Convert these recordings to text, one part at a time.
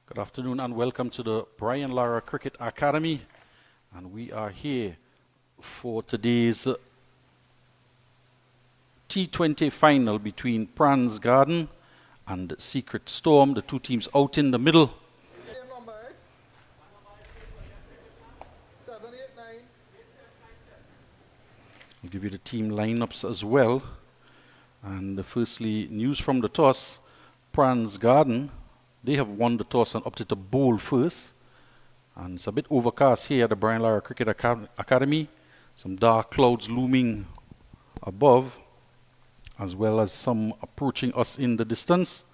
Good afternoon and welcome to the Brian Lara Cricket Academy, and we are here for today's T20 final between Pranz Garden and Secret Storm, the two teams out in the middle. I'll give you the team lineups as well. And firstly, news from the toss. Pranz Garden, they have won the toss and opted to bowl first. And it's a bit overcast here at the Brian Lara Cricket Academy. Some dark clouds looming above, as well as some approaching us in the distance.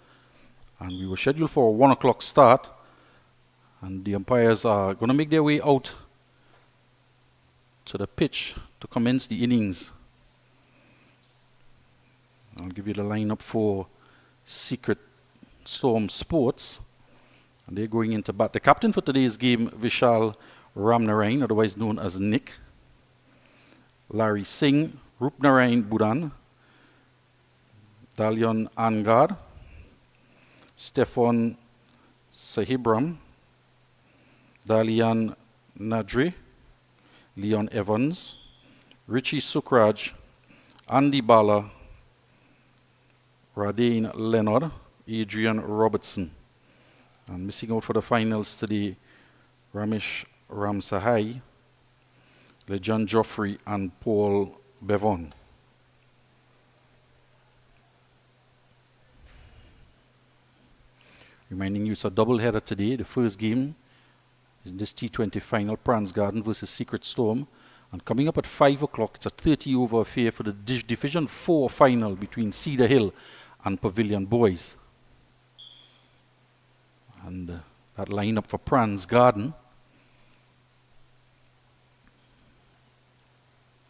And we were scheduled for a 1 o'clock start. And the umpires are going to make their way out to the pitch to commence the innings. I'll give you the lineup for Secret Storm Sports. And they're going into bat. The captain for today's game, Vishal Ramnarain, otherwise known as Nick. Larry Singh, Rupnarain Budan, Dalyon Angad, Stefan Sahibram, Dalian Nadri, Leon Evans, Richie Sukraj, Andy Bala, Radane Leonard, Adrian Robertson. And missing out for the finals today, Ramesh Ramsahai, Lejan Joffrey and Paul Bevon. Reminding you it's a double-header today. The first game is this T20 final, Pranz Garden versus Secret Storm. And coming up at 5 o'clock, it's a 30-over affair for the Division 4 final between Cedar Hill and Pavilion Boys. And that lineup for Pranz Garden: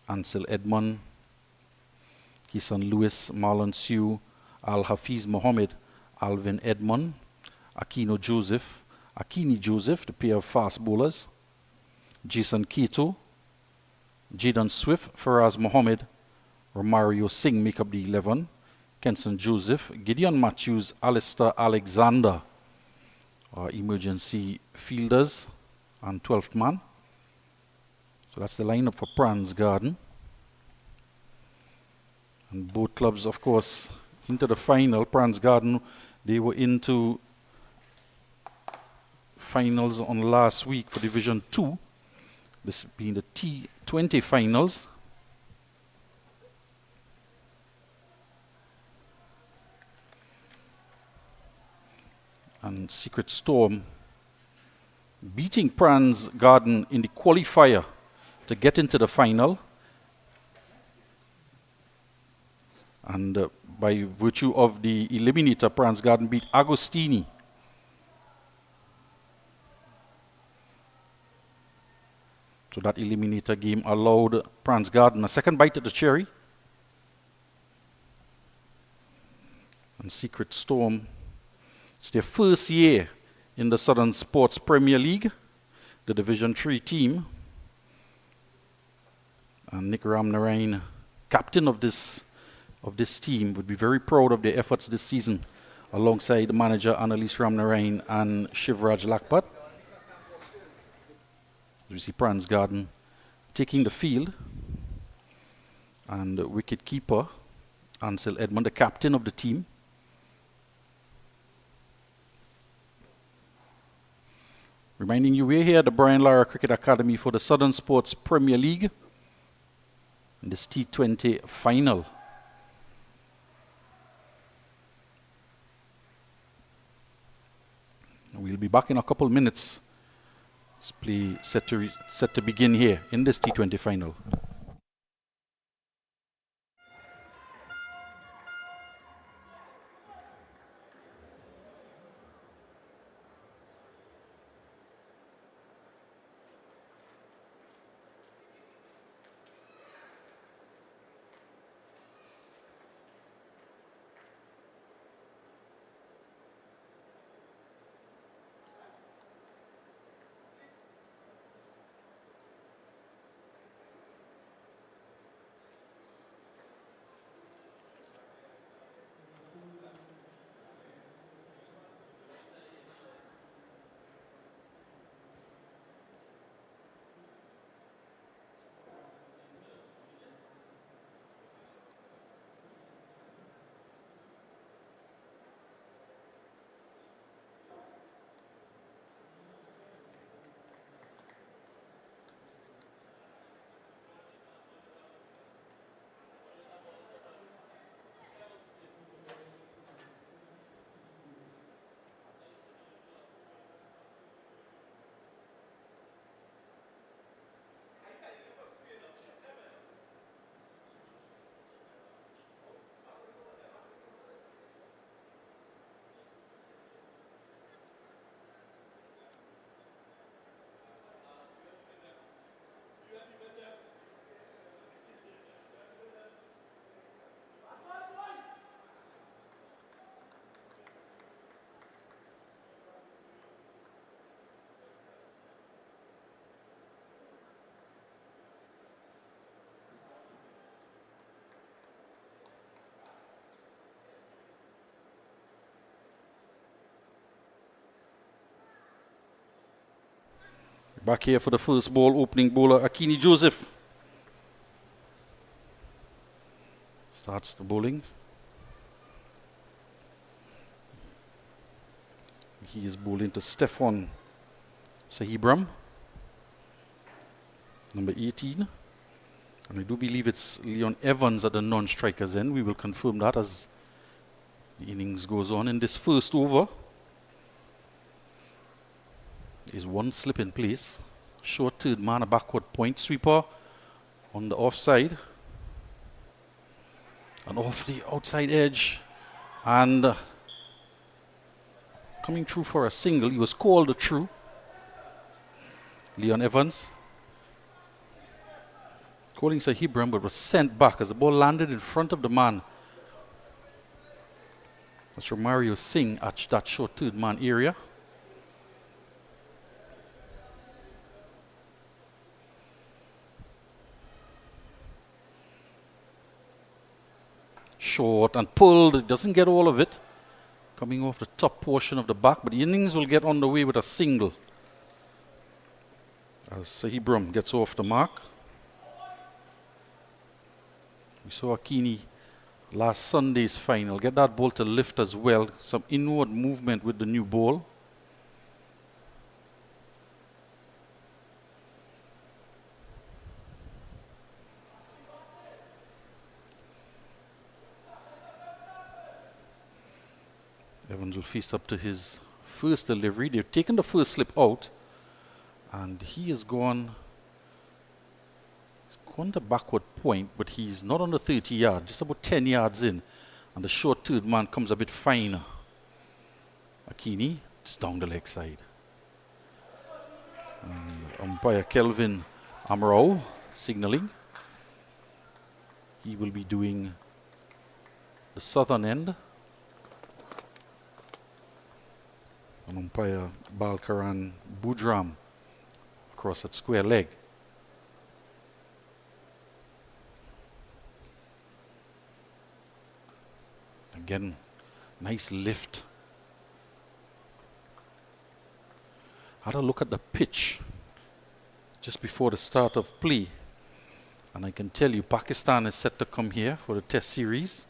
Ansel Edmond, Kisan Lewis, Marlon Sue, Al Hafiz Mohammed, Alvin Edmond, Akini Joseph, the pair of fast bowlers, Jason Keto, Jaden Swift, Faraz Mohammed, Romario Singh make up the 11, Kenson Joseph, Gideon Matthews, Alistair Alexander, our emergency fielders, and 12th man. So that's the lineup for Pranz Garden. And both clubs, of course, into the final. Pranz Garden, they were into finals on last week for Division 2. This being the T20 finals. And Secret Storm beating Pranz Garden in the qualifier to get into the final. And by virtue of the eliminator, Pranz Garden beat Agostini. So that eliminator game allowed Pranz Garden a second bite at the cherry. And Secret Storm, it's their first year in the Southern Sports Premier League, the Division 3 team. And Nick Ramnarain, captain of this team, would be very proud of their efforts this season, alongside the manager Annalise Ramnarain and Shivraj Lakpat. You see Pranz Garden taking the field, and wicket keeper Ansel Edmond, the captain of the team. Reminding you, we're here at the Brian Lara Cricket Academy for the Southern Sports Premier League in this T20 final. We'll be back in a couple minutes. This play set to begin here in this T20 final. Back here for the first ball, opening bowler Akini Joseph. Starts the bowling. He is bowling to Stefan Sahibram, number 18. And I do believe it's Leon Evans at the non-strikers end. We will confirm that as the innings goes on. In this first over, is one slip in place. Short third man, a backward point. Sweeper on the offside. And off the outside edge. And coming through for a single. He was called a true. Leon Evans. Calling Sahibram, but was sent back as the ball landed in front of the man. That's Romario Singh at that short third man area. Short and pulled. It doesn't get all of it. Coming off the top portion of the back, but the innings will get on the way with a single. As Sahibram gets off the mark. We saw Akini last Sunday's final. Get that ball to lift as well. Some inward movement with the new ball. Evans will face up to his first delivery. They've taken the first slip out. And he has gone to backward point, but he's not on the 30 yard, just about 10 yards in. And the short third man comes a bit finer. Akini, it's down the leg side. And umpire Kelvin Amrao signaling. He will be doing the southern end. And umpire Balkaran Budram across that square leg. Again, nice lift. Had a look at the pitch just before the start of play. And I can tell you, Pakistan is set to come here for the test series.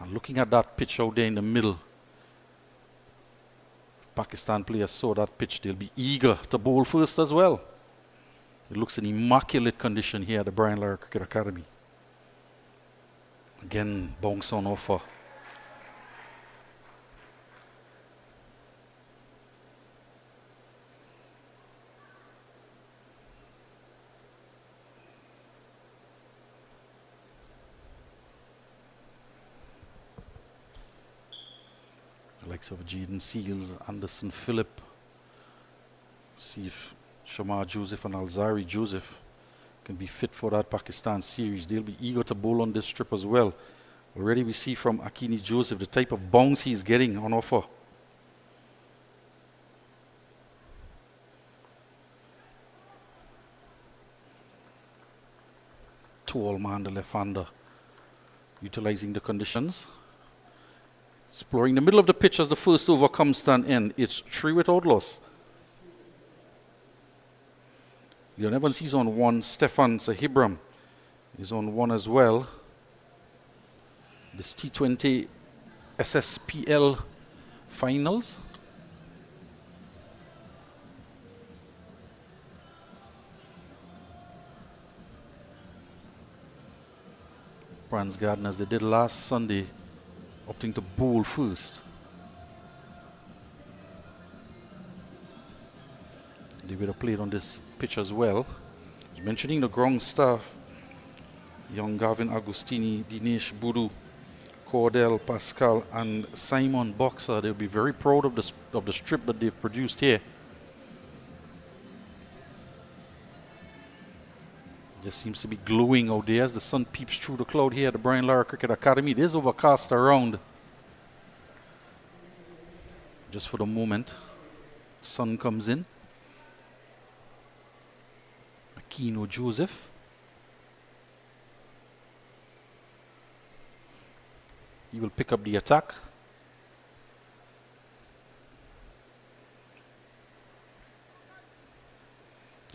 And looking at that pitch out there in the middle, if Pakistan players saw that pitch, they'll be eager to bowl first as well. It looks in immaculate condition here at the Brian Lara Cricket Academy. Again, bounce on offer. Likes of Jaden Seals, Anderson Phillip. See if Shamar Joseph and Alzari Joseph can be fit for that Pakistan series. They'll be eager to bowl on this trip as well. Already we see from Akini Joseph the type of bounce he's getting on offer. Tall man, the left-hander, utilizing the conditions. Exploring the middle of the pitch as the first over comes to an end. It's 3 without loss. Leon Evans is on 1. Stefan Sahibram is on 1 as well. This T20 Sspl finals. Pranz Garden, as they did last Sunday, opting to bowl first. They would have played on this pitch as well. Mentioning the ground staff, young Gavin Agustini, Dinesh Budu, Cordell Pascal, and Simon Boxer. They'll be very proud of the strip that they've produced here. Just seems to be glowing out there as the sun peeps through the cloud here at the Brian Lara Cricket Academy. It is overcast around. Just for the moment, sun comes in. Akino Joseph. He will pick up the attack.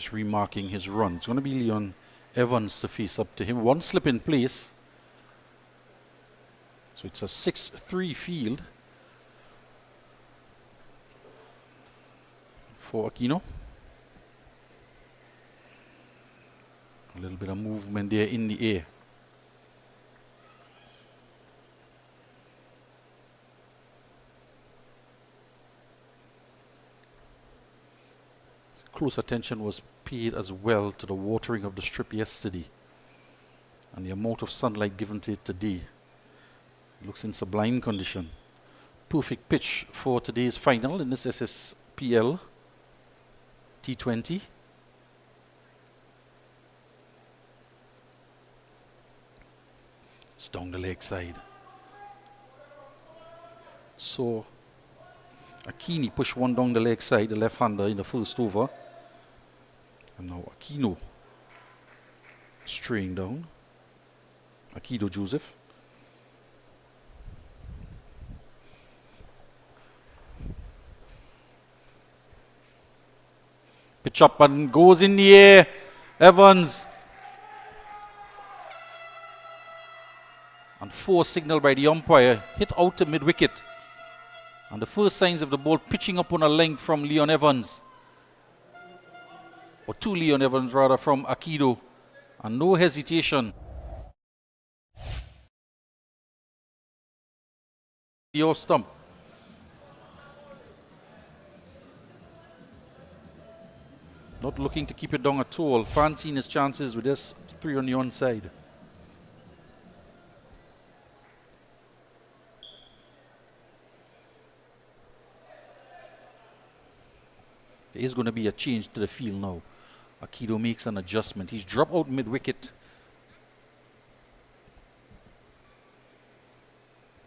Just remarking his run. It's going to be Leon Evans to face up to him. One slip in place. So it's a 6-3 field for Aquino. A little bit of movement there in the air. Close attention was paid as well to the watering of the strip yesterday and the amount of sunlight given to it today. It looks in sublime condition. Perfect pitch for today's final in this Sspl T20. It's down the leg side. So Aquino pushed one down the leg side, the left-hander in the first over. And now Aquino straying down. Aquino Joseph. Pitch up and goes in the air. Evans. And 4 signaled by the umpire. Hit out to mid-wicket. And the first signs of the ball pitching up on a length from Leon Evans. Or to Leon Evans rather from Aquino. And no hesitation. Your stump. Not looking to keep it down at all. Fancying his chances with this 3 on the onside. There is going to be a change to the field now. Aquino makes an adjustment. He's dropped out mid-wicket.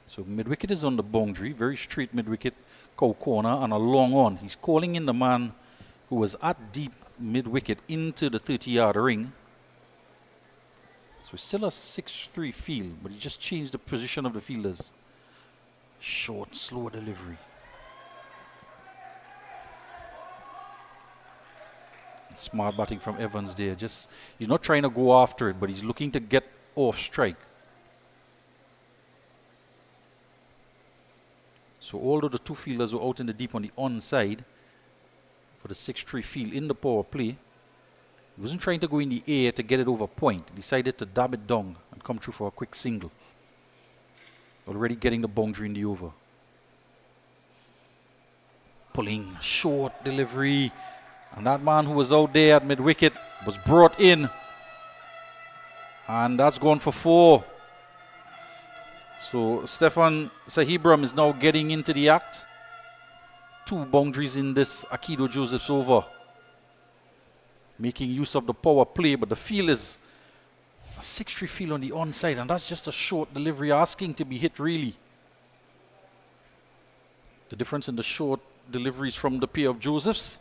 So mid-wicket is on the boundary. Very straight mid-wicket. Cow corner and a long on. He's calling in the man who was at deep mid-wicket into the 30-yard ring. So it's still a 6-3 field, but he just changed the position of the fielders. Short, slow delivery. Smart batting from Evans there. Just he's not trying to go after it, but he's looking to get off strike. So although the 2 fielders were out in the deep on the onside for the 6-3 field in the power play, he wasn't trying to go in the air to get it over point. He decided to dab it down and come through for a quick single. Already getting the boundary in the over. Pulling, short delivery. And that man who was out there at mid-wicket was brought in. And that's gone for 4. So Stefan Sahibram is now getting into the act. 2 boundaries in this Aquino Joseph's over. Making use of the power play, but the field is a 6-3 field on the onside, and that's just a short delivery asking to be hit really. The difference in the short deliveries from the pair of Josephs.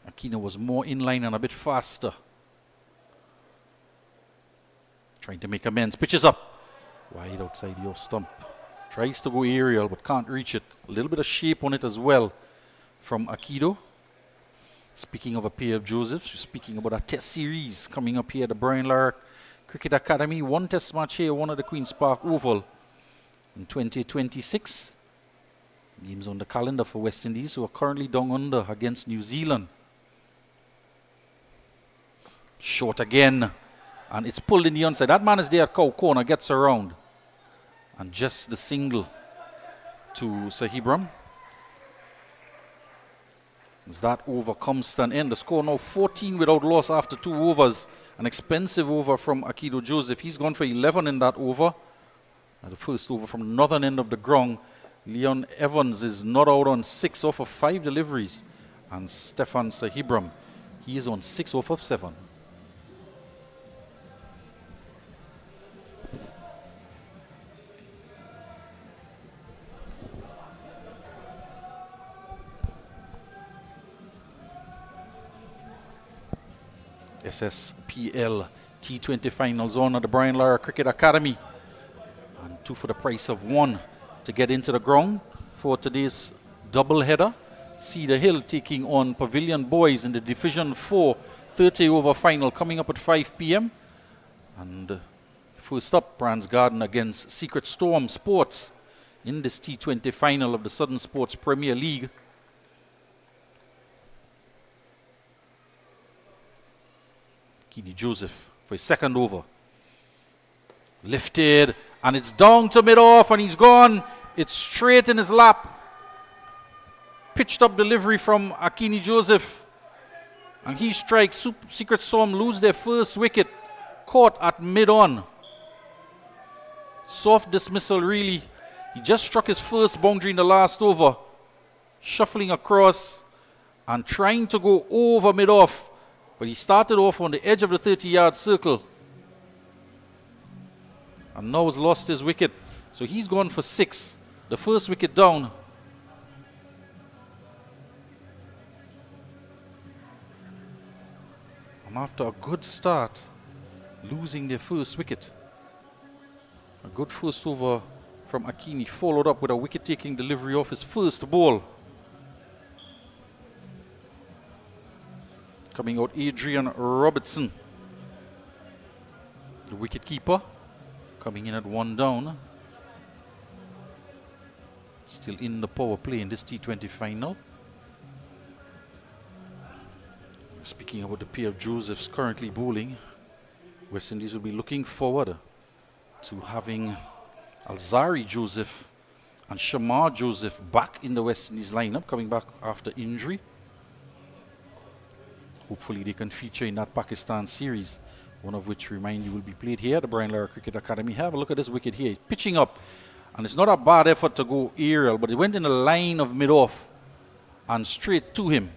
Aquino was more in line and a bit faster. Trying to make amends. Pitches up. Wide outside your stump. Tries to go aerial but can't reach it. A little bit of shape on it as well from Aquino. Speaking of a pair of Josephs, we're speaking about a test series coming up here at the Brian Lara Cricket Academy. 1 test match here, one at the Queen's Park Oval in 2026. Games on the calendar for West Indies, who are currently down under against New Zealand. Short again. And it's pulled in the onside. That man is there at cow corner, gets around. And just the single to Sahibram. As that over comes to an end. The score now 14 without loss after 2 overs. An expensive over from Aquino Joseph. He's gone for 11 in that over. And the first over from the northern end of the ground. Leon Evans is not out on 6 off of 5 deliveries. And Stefan Sahibram, he is on 6 off of 7. Sspl T20 finals on at the Brian Lara Cricket Academy. And 2 for the price of 1 to get into the ground for today's double header. Cedar Hill taking on Pavilion Boys in the Division 4 30-over final coming up at 5 p.m. And first up, Pranz Garden against Secret Storm Sports in this T20 final of the Southern Sports Premier League. Keedy Joseph for his second over. Lifted, and it's down to mid-off, and he's gone. It's straight in his lap. Pitched up delivery from Keedy Joseph. And he strikes. Secret Storm lose their first wicket. Caught at mid-on. Soft dismissal, really. He just struck his first boundary in the last over. Shuffling across and trying to go over mid-off. But he started off on the edge of the 30-yard circle. And now has lost his wicket. So he's gone for 6. The first wicket down. And after a good start, losing their first wicket. A good first over from Akini, followed up with a wicket-taking delivery off his first ball. Coming out, Adrian Robertson, the wicket-keeper, coming in at 1 down. Still in the power play in this T20 final. Speaking about the pair of Josephs currently bowling, West Indies will be looking forward to having Alzari Joseph and Shamar Joseph back in the West Indies lineup, coming back after injury. Hopefully they can feature in that Pakistan series, one of which, remind you, will be played here at the Brian Lara Cricket Academy. Have a look at this wicket here. He's pitching up, and it's not a bad effort to go aerial, but it went in the line of mid-off and straight to him.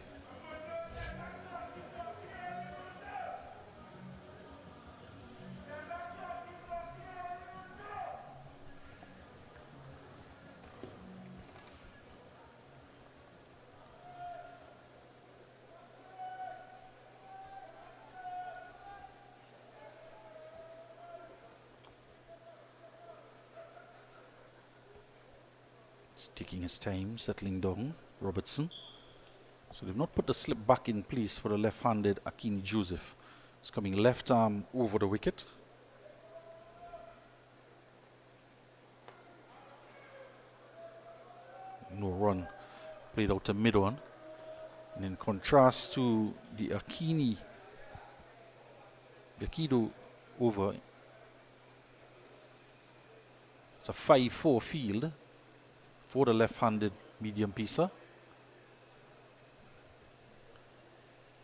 Taking his time, settling down, Robertson. So they've not put the slip back in place for the left-handed Keedy Joseph. It's coming left arm over the wicket. No run, played out to mid-on. And in contrast to the Akido over, it's a 5-4 field for the left-handed medium piecer.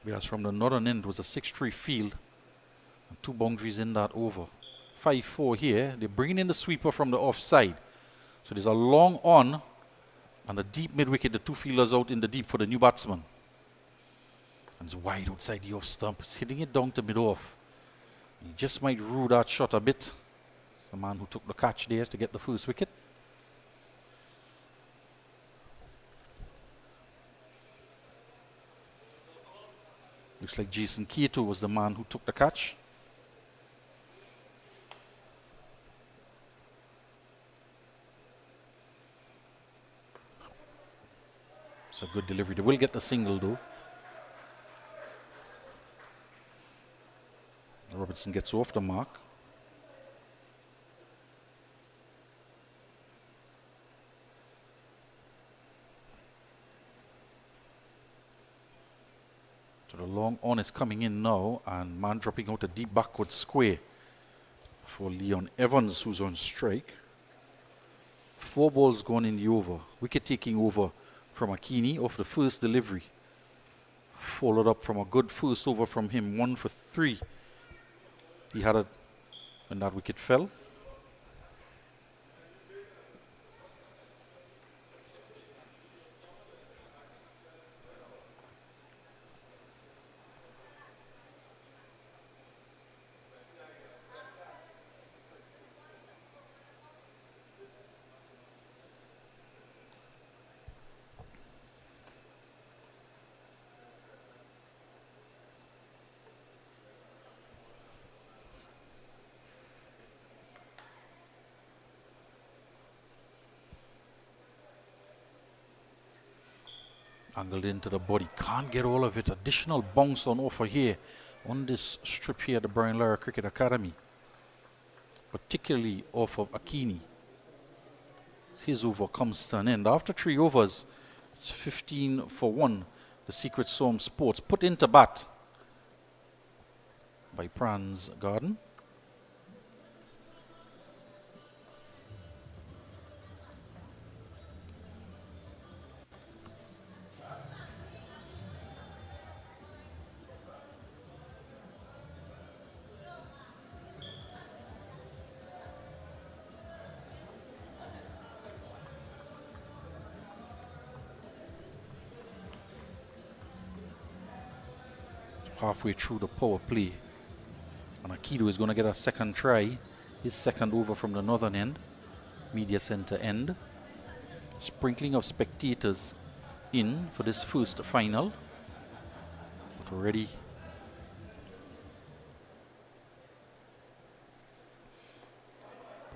Whereas from the northern end was a 6-3 field and 2 boundaries in that over. 5-4 here. They're bringing in the sweeper from the offside. So there's a long on and a deep mid-wicket, the 2 fielders out in the deep for the new batsman. And it's wide outside the off stump. It's hitting it down to mid-off. He just might rule that shot a bit. It's the man who took the catch there to get the first wicket. Looks like Jason Cato was the man who took the catch. It's a good delivery. They will get the single though. Robertson gets off the mark. So the long on is coming in now, and man dropping out a deep backward square for Leon Evans, who's on strike. 4 balls gone in the over. Wicket taking over from Akini off the first delivery. Followed up from a good first over from him, 1 for 3. He had it when that wicket fell. Angled into the body. Can't get all of it. Additional bounce on offer here on this strip here at the Brian Lara Cricket Academy. Particularly off of Akini. His over comes to an end. After 3 overs, it's 15 for 1. The Secret Storm Sports put into bat by Pranz Garden. Halfway through the power play, and Akido is going to get a second try, his second over from the northern end, media center end. Sprinkling of spectators in for this first final, but already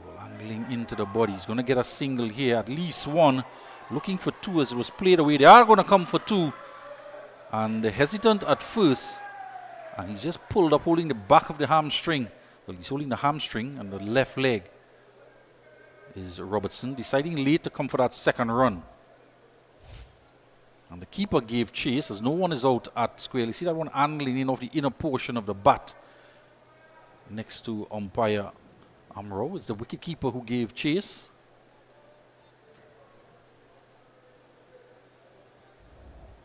ball angling into the body. He's going to get a single here, at least one, looking for 2 as it was played away. They are going to come for 2, and hesitant at first. And he's just pulled up, holding the back of the hamstring. Well, he's holding the hamstring and the left leg is Robertson, deciding late to come for that second run. And the keeper gave chase as no one is out at square. You see that one angling in off the inner portion of the bat next to umpire Amro. It's the wicket keeper who gave chase.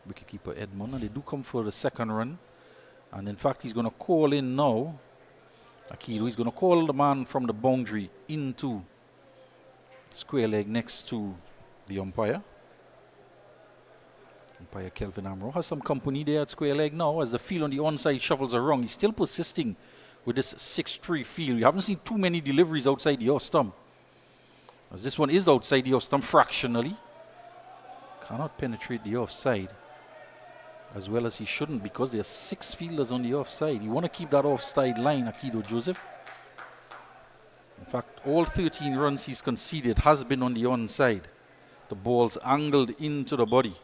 Wicket keeper Edmund, and they do come for the second run. And in fact, he's going to call in now. Akido, he's going to call the man from the boundary into square leg next to the umpire. Umpire Kelvin Amro has some company there at square leg now as the field on the onside shuffles are wrong. He's still persisting with this 6-3 field. You haven't seen too many deliveries outside the off stump, as this one is outside the off stump fractionally. Cannot penetrate the offside as well as he shouldn't, because there are 6 fielders on the offside. You want to keep that offside line, Akido Joseph. In fact, all 13 runs he's conceded has been on the onside. The ball's angled into the body.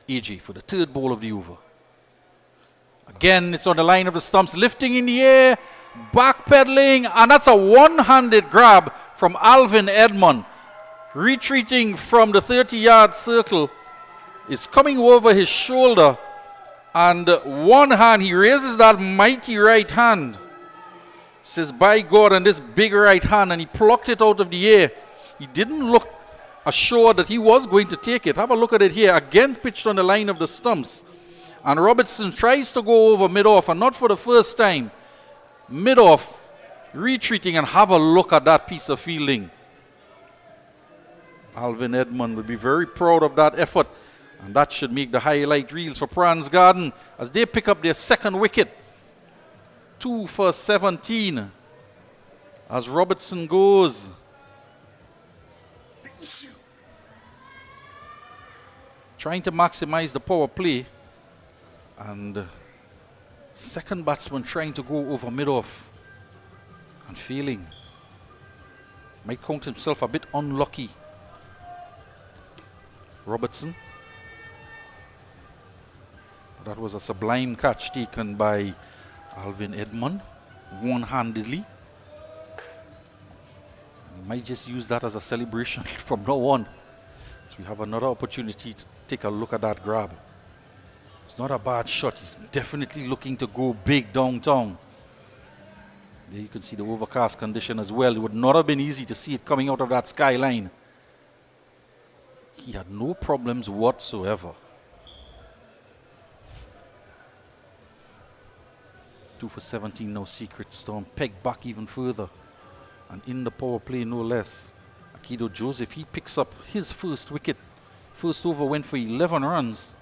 AJ for the 3rd ball of the over. Again, it's on the line of the stumps, lifting in the air, backpedaling, and that's a one-handed grab from Alvin Edmond, retreating from the 30-yard circle. It's coming over his shoulder, and one hand, he raises that mighty right hand. Says, by God, and this big right hand, and he plucked it out of the air. He didn't look assured that he was going to take it. Have a look at it here. Again pitched on the line of the stumps. And Robertson tries to go over mid-off, and not for the first time. Mid-off, retreating, and have a look at that piece of fielding. Alvin Edmond would be very proud of that effort, and that should make the highlight reels for Pranz Garden as they pick up their second wicket. 2 for 17 as Robertson goes. Trying to maximize the power play, and second batsman trying to go over mid-off and failing. Might count himself a bit unlucky. Robertson. That was a sublime catch taken by Alvin Edmond, one-handedly. He might just use that as a celebration from now on. So we have another opportunity to take a look at that grab. It's not a bad shot. He's definitely looking to go big downtown. There you can see the overcast condition as well. It would not have been easy to see it coming out of that skyline. He had no problems whatsoever. 2 for 17, no Secret Storm. Pegged back even further. And in the power play, no less. Akido Joseph, he picks up his first wicket. First over went for 11 runs.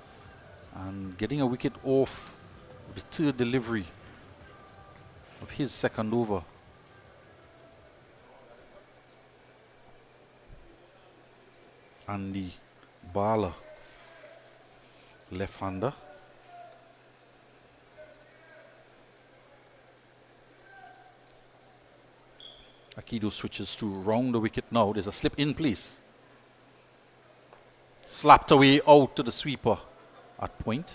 And getting a wicket off the 3rd delivery of his second over. Andy Bala, left-hander. Akido switches to round the wicket now. There's a slip in, please. Slapped away out to the sweeper at point.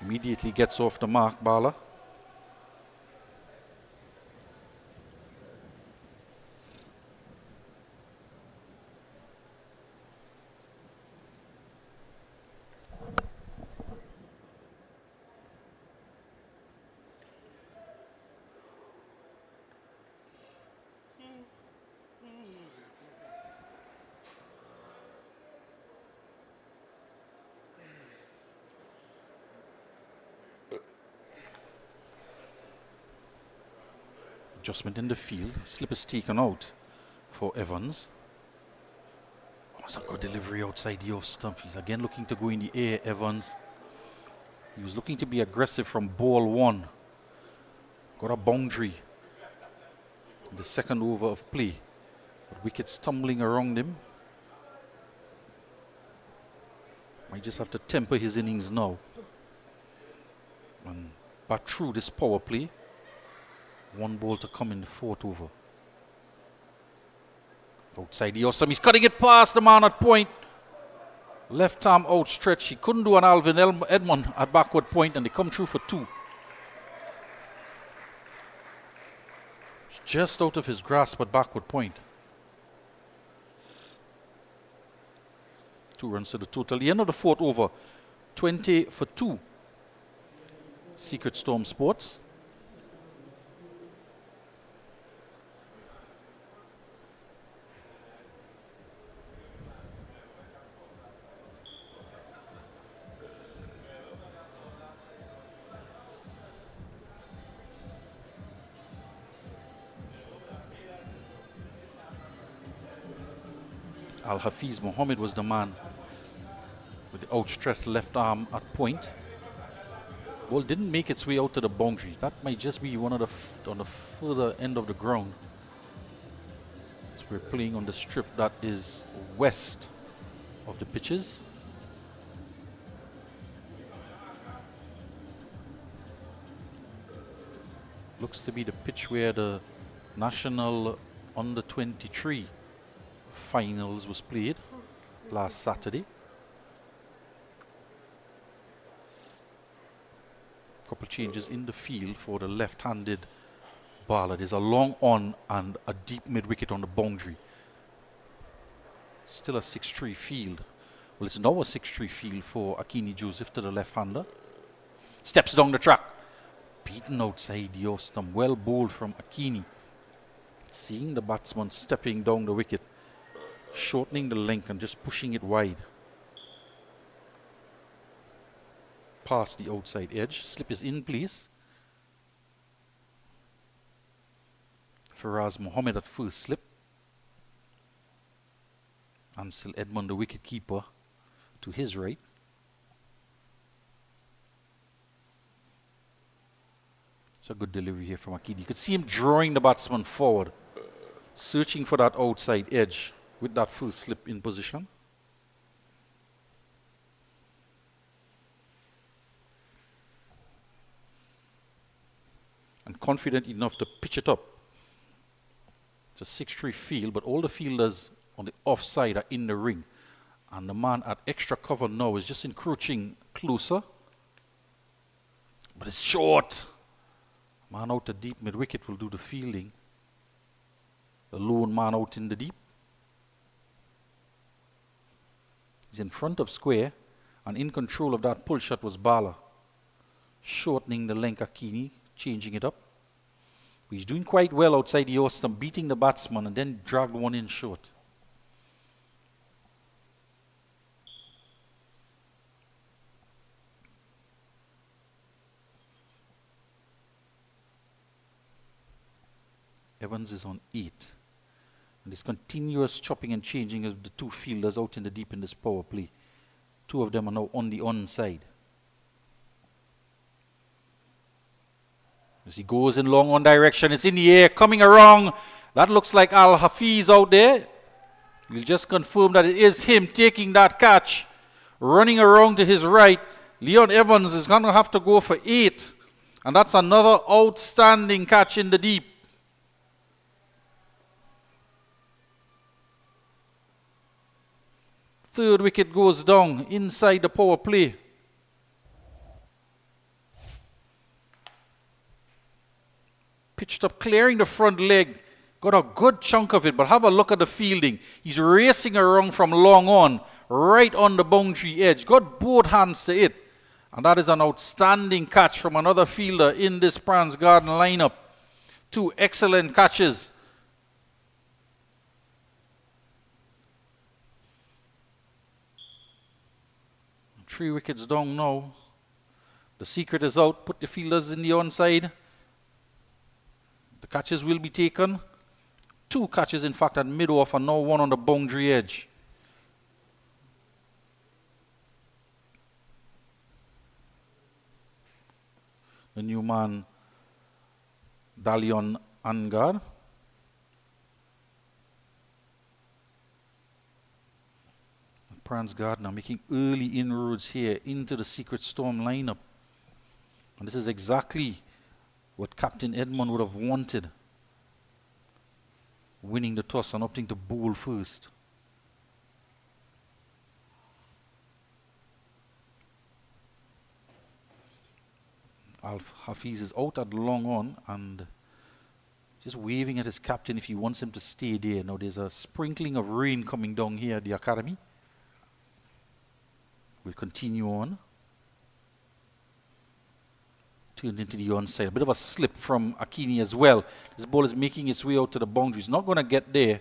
Immediately gets off the mark, Bala. Adjustment in the field. Slip is taken out for Evans. Oh, it's a good delivery outside the off stump. He's again looking to go in the air, Evans. He was looking to be aggressive from ball one. Got a boundary in the second over of play. But Wicket's tumbling around him. Might just have to temper his innings now. And bat through this power play. One ball to come in the fourth over. Outside the awesome. He's cutting it past the man at point. Left arm outstretched. He couldn't do an Alvin Edmond at backward point, and they come through for two. It's just out of his grasp at backward point. 2 runs to the total. The end of the fourth over. 20 for 2. Secret Storm Sports. Al-Hafiz Mohammed was the man with the outstretched left arm at point. Ball didn't make its way out to the boundary. That might just be one of the on the further end of the ground. So we're playing on the strip that is west of the pitches. Looks to be the pitch where the National Under 23 finals was played last Saturday. Couple changes in the field for the left-handed bowler. There's a long on and a deep mid-wicket on the boundary. Still a 6-3 field. Well, it's now a 6-3 field for Akini Joseph to the left-hander. Steps down the track. Beaten outside the off stump. Well bowled from Akini. Seeing the batsman stepping down the wicket, shortening the length and just pushing it wide. Past the outside edge. Slip is in, please. Faraz Mohammed at first slip. Ansel Edmond, the wicket keeper, to his right. It's a good delivery here from Akidi. You could see him drawing the batsman forward, searching for that outside edge with that first slip in position. And confident enough to pitch it up. It's a 6-3 field, but all the fielders on the offside are in the ring. And the man at extra cover now is just encroaching closer. But it's short. Man out the deep mid-wicket will do the fielding. The lone man out in the deep. He's in front of square, and in control of that pull shot was Bala. Shortening the length Akini, changing it up. He's doing quite well outside the Austin, beating the batsman and then dragged one in short. Evans is on 8. And this continuous chopping and changing of the two fielders out in the deep in this power play. Two of them are now on the onside. As he goes in long one direction, it's in the air, coming around. That looks like Al-Hafiz out there. We'll just confirm that it is him taking that catch. Running around to his right. Leon Evans is going to have to go for 8. And that's another outstanding catch in the deep. Third wicket goes down inside the power play. Pitched up, clearing the front leg. Got a good chunk of it, but have a look at the fielding. He's racing around from long on, right on the boundary edge. Got both hands to it. And that is an outstanding catch from another fielder in this Pranz Garden lineup. Two excellent catches. Three wickets down now. The secret is out. Put the fielders in the onside. The catches will be taken. Two catches, in fact, at mid-off and now one on the boundary edge. The new man, Dalion Angar. Pranz Garden are making early inroads here into the Secret Storm lineup. And this is exactly what Captain Edmund would have wanted. Winning the toss and opting to bowl first. Alf Hafiz is out at long on and just waving at his captain if he wants him to stay there. Now there's a sprinkling of rain coming down here at the academy. We'll continue on. Turned into the onside. A bit of a slip from Akini as well. This ball is making its way out to the boundaries. Not going to get there.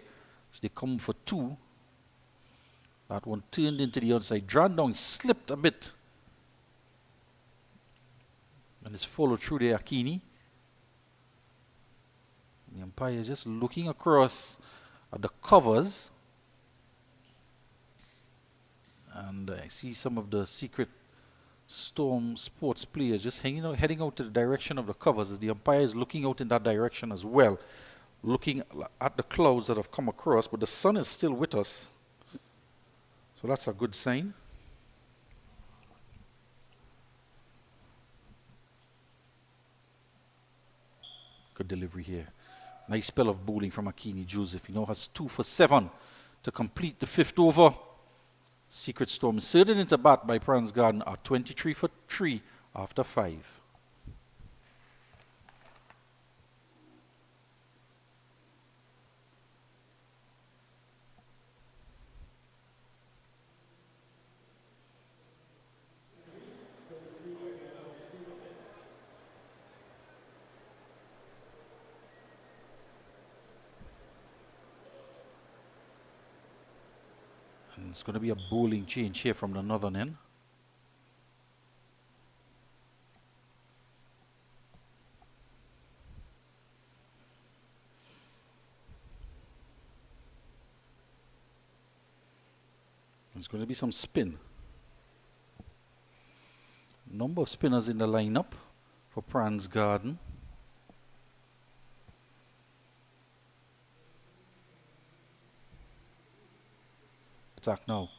So they come for two. That one turned into the onside. Drawn down, slipped a bit. And it's followed through the Akini. The umpire is just looking across at the covers. And I see some of the Secret Storm sports players just heading out to the direction of the covers as the umpire is looking out in that direction as well. Looking at the clouds that have come across, but the sun is still with us. So that's a good sign. Good delivery here. Nice spell of bowling from Akini Joseph. He now has 2 for 7 to complete the 5th over. Secret Storm inserted into bat by Pranz Garden are 23 for 3 after 5. It's going to be a bowling change here from the northern end. There's going to be some spin. Number of spinners in the lineup for Pranz Garden. Attack now.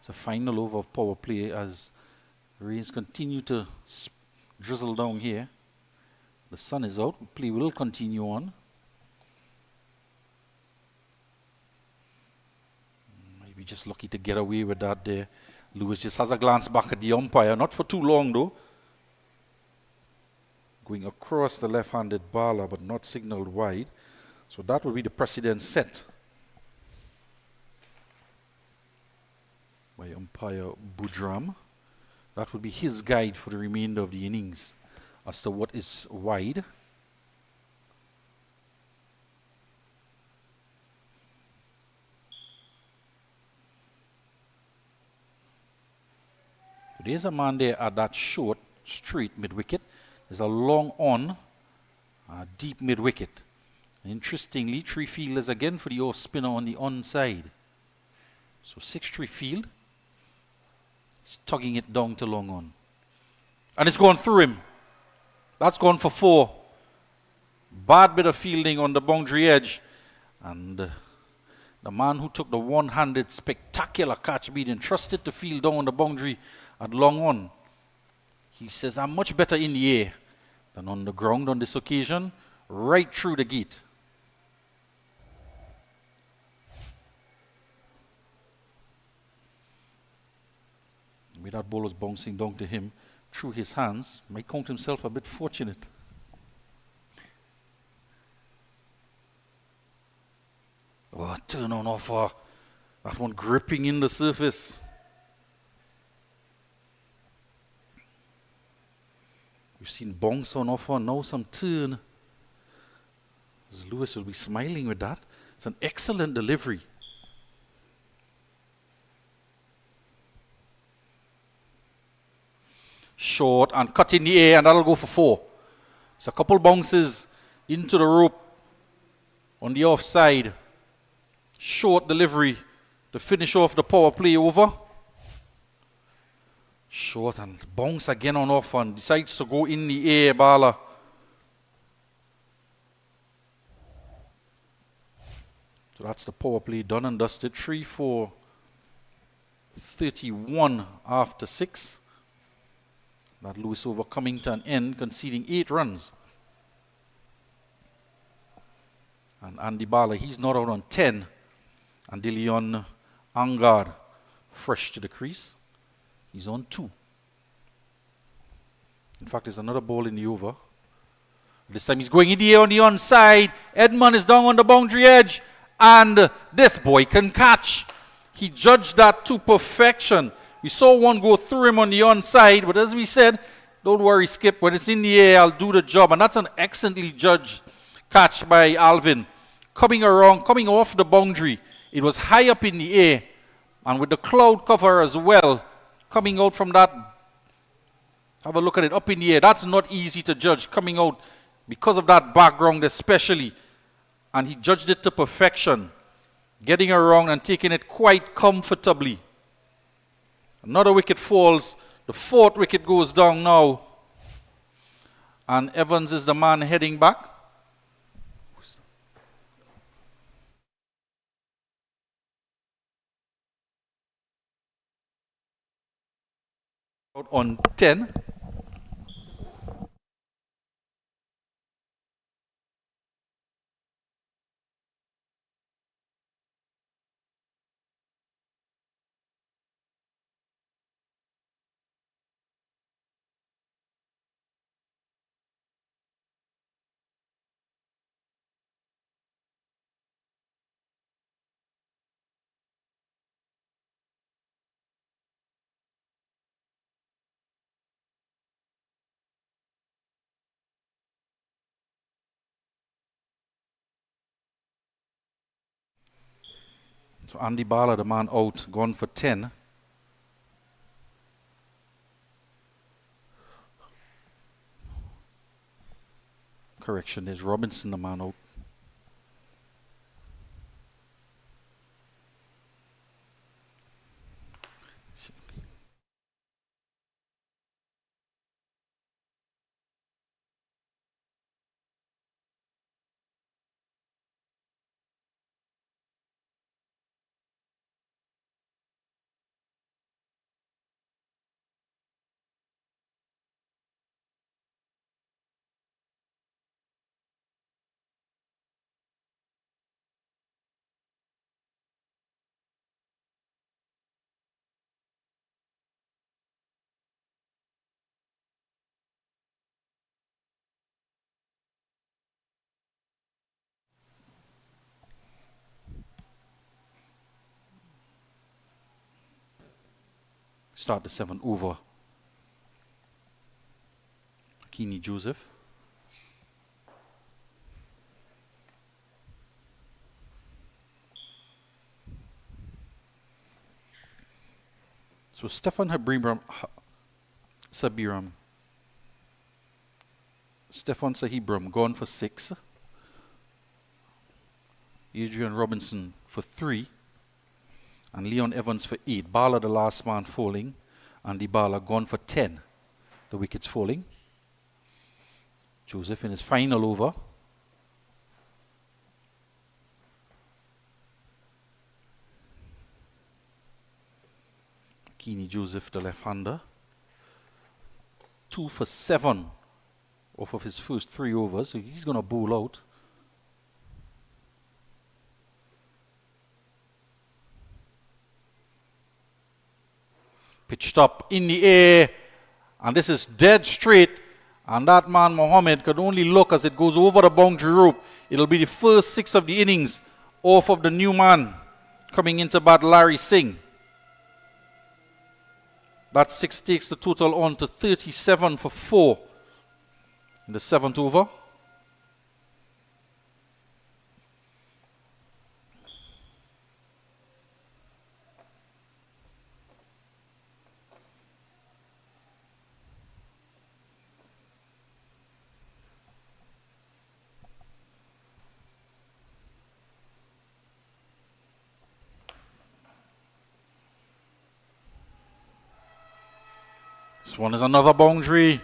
It's a final over of power play as rains continue to drizzle down here. The sun is out. Play will continue on. Maybe just lucky to get away with that there. Lewis just has a glance back at the umpire. Not for too long though. Going across the left-handed baller but not signaled wide. So that will be the precedent set by umpire Budram. That will be his guide for the remainder of the innings as to what is wide. So there's a man there at that short, straight mid-wicket. There's a long on, deep mid-wicket. Interestingly, 3 fielders again for the off spinner on the onside. So 6-3 field. He's tugging it down to long on. And it's going through him. That's gone for 4. Bad bit of fielding on the boundary edge. And the man who took the one-handed spectacular catch, being entrusted to field down on the boundary at long on, he says, I'm much better in the air than on the ground on this occasion, right through the gate. The way that ball was bouncing down to him through his hands, might count himself a bit fortunate. Oh, turn on offer. That one gripping in the surface. We've seen bounce on offer, now some turn. As Lewis will be smiling with that. It's an excellent delivery. Short and cut in the air, and that'll go for 4. So a couple bounces into the rope on the offside. Short delivery to finish off the power play over. Short and bounce again on off and decides to go in the air, Bala. So that's the power play done and dusted. 3-4, 31 after 6. That Lewis over coming to an end, conceding 8 runs. And Andy Bala, he's not out on 10. And Dilion Angard, fresh to the crease. He's on 2. In fact, there's another ball in the over. This time he's going in the air on the onside. Edmund is down on the boundary edge. And this boy can catch. He judged that to perfection. We saw one go through him on the onside. But as we said, don't worry, Skip. When it's in the air, I'll do the job. And that's an excellently judged catch by Alvin. Coming around, coming off the boundary. It was high up in the air. And with the cloud cover as well, coming out from that, have a look at it, up in the air. That's not easy to judge, coming out because of that background especially. And he judged it to perfection, getting around and taking it quite comfortably. Another wicket falls. The 4th wicket goes down now. And Evans is the man heading back. Out on 10. So Andy Bala, the man out, gone for 10. Correction, there's Robinson, the man out. Start the 7th over. Kini Joseph. So Stefan Sabiram. Stefan Sahibram gone for 6. Adrian Robinson for 3. and Leon Evans for 8. Bala the last man falling, and the Bala gone for 10. The wickets falling. Joseph in his final over. Keeney Joseph, the left-hander. 2 for 7 off of his first 3 overs, so he's going to bowl out. Pitched up in the air, and this is dead straight, and that man Mohammed could only look as it goes over the boundary rope. It'll be the first 6 of the innings off of the new man coming into bat, Larry Singh. That 6 takes the total on to 37 for 4 in the 7th over. This one is another boundary.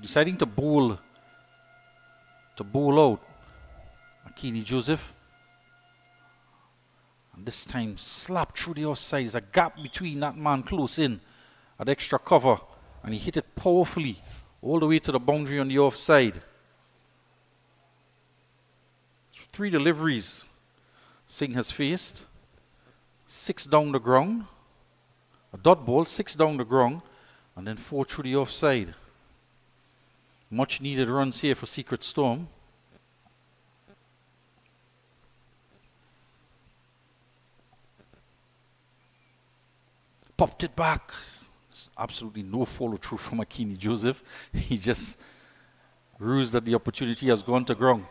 Deciding to bowl out Akini Joseph. And this time slapped through the offside. There's a gap between that man close in at extra cover. And he hit it powerfully all the way to the boundary on the offside. 3 deliveries Singh has faced. 6 down the ground. A dot ball, 6 down the ground. And then 4 through the offside. Much needed runs here for Secret Storm. Popped it back. There's absolutely no follow through from Akini Joseph. He just rused that the opportunity has gone to ground.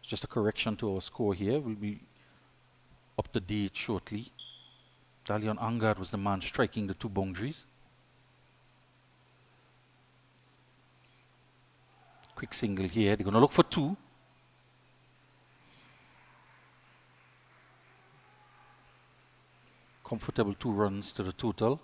Just a correction to our score here. We'll be up to date shortly. Dalian Angad was the man striking the 2 boundaries. Quick single here. They're going to look for 2. Comfortable 2 runs to the total.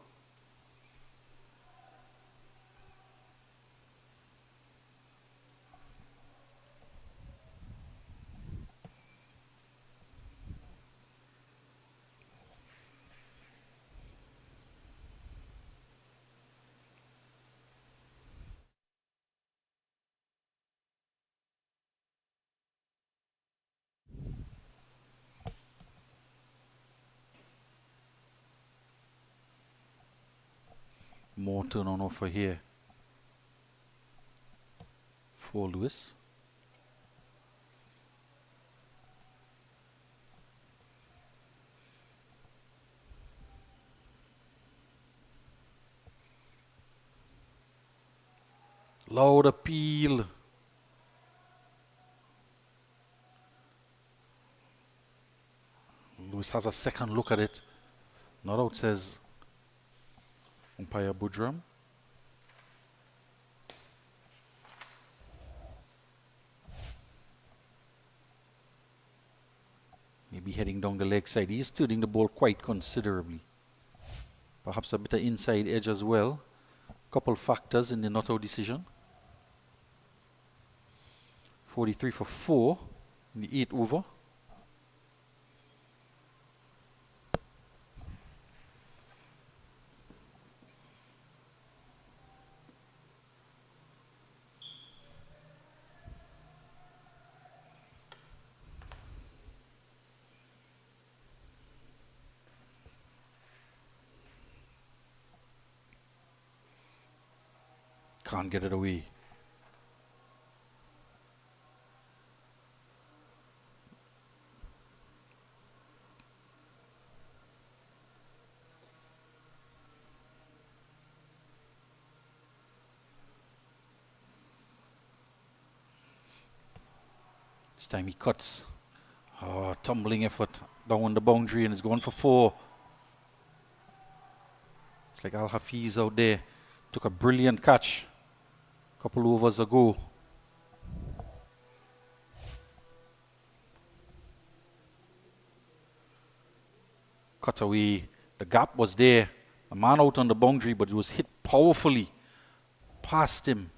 More turn on offer here for Lewis. Loud appeal. Lewis has a second look at it. Not out, says umpire Budram. Maybe heading down the leg side. He is turning the ball quite considerably. Perhaps a bit of inside edge as well. Couple factors in the not out decision. 43 for 4 in the 8th over. Can't get it away. This time he cuts. Oh, tumbling effort down the boundary and it's going for 4. It's like Al Hafiz out there. Took a brilliant catch a couple overs ago. Cut away. The gap was there. A man out on the boundary, but it was hit powerfully past him.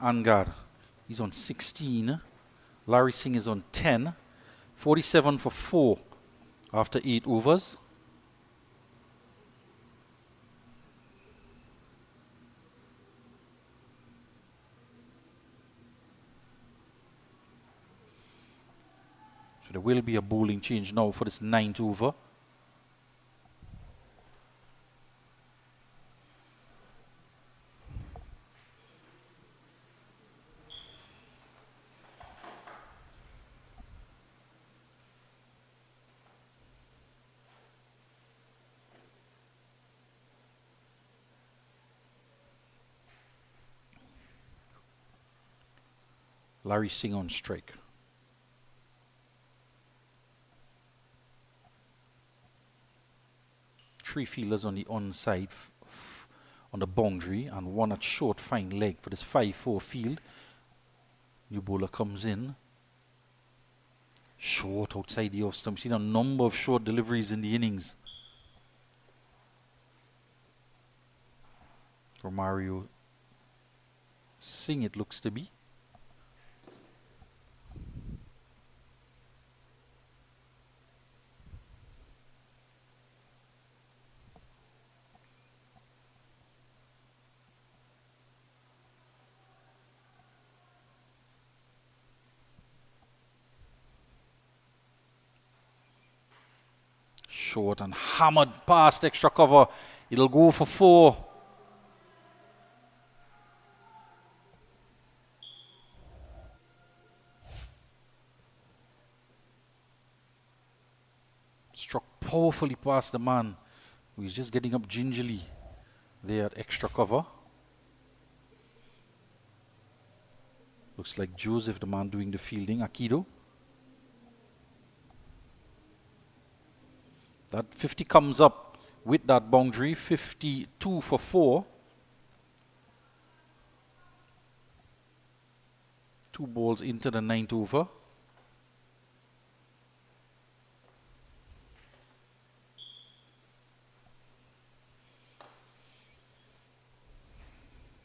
Angar, he's on 16. Larry Singh is on 10. 47 for 4 after 8 overs. So there will be a bowling change now for this 9th over. Larry Singh on strike. Three fielders on the onside on the boundary and one at short fine leg for this 5-4 field. New bowler comes in. Short outside the off stump. Seen a number of short deliveries in the innings. Romario Singh it looks to be. Short and hammered past extra cover. It'll go for 4. Struck powerfully past the man who is just getting up gingerly there at extra cover. Looks like Joseph, the man doing the fielding, Akido. That 50 comes up with that boundary, 52 for 4. 2 balls into the 9th over.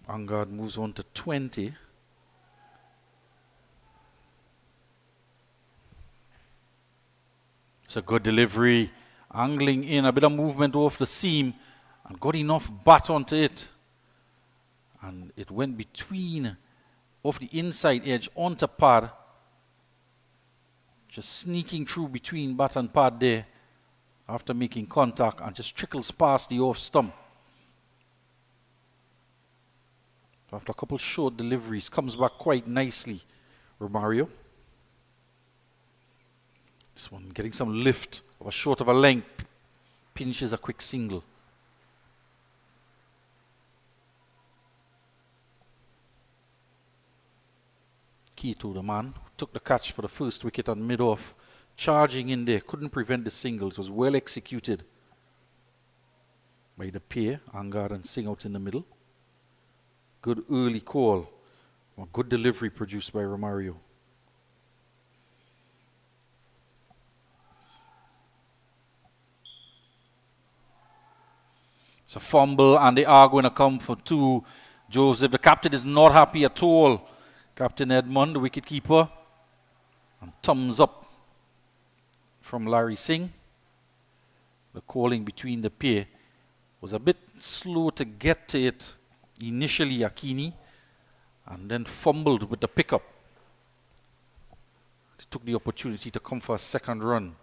Angad moves on to 20. It's a good delivery. Angling in, a bit of movement off the seam and got enough bat onto it. And it went between, off the inside edge onto pad. Just sneaking through between bat and pad there after making contact and just trickles past the off stump. So after a couple short deliveries, comes back quite nicely, Romario. This one getting some lift of a short of a length, pinches a quick single. Keto, the man, took the catch for the first wicket on mid-off, charging in there, couldn't prevent the single. It was well executed by the pair, Angad and Singh out in the middle. Good early call, a good delivery produced by Romario. It's a fumble and they are going to come for two. Joseph, the captain, is not happy at all. Captain Edmund, the wicketkeeper. And thumbs up from Larry Singh. The calling between the pair was a bit slow to get to it initially, Akini, and then fumbled with the pickup. He took the opportunity to come for a second run.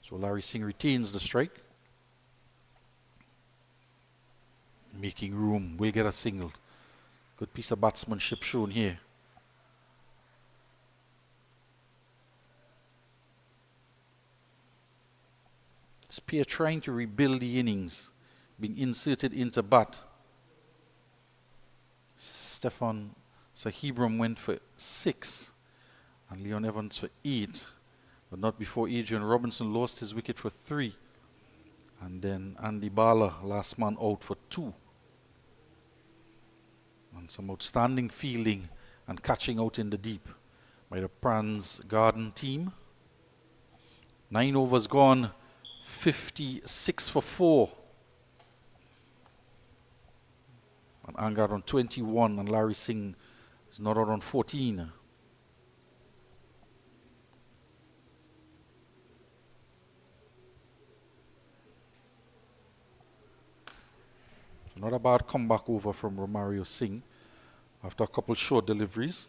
So Larry Singh retains the strike. Making room, will get a single. Good piece of batsmanship shown here. Spear trying to rebuild the innings, being inserted into bat. Stefan Sahibram went for 6 and Leon Evans for 8, but not before Adrian Robinson lost his wicket for 3. And then Andy Bala, last man out, for 2. And some outstanding fielding and catching out in the deep by the Pranz Garden team. 9 overs gone, 56 for 4. And Angad on 21 and Larry Singh is not out on 14. Not a bad comeback over from Romario Singh after a couple short deliveries.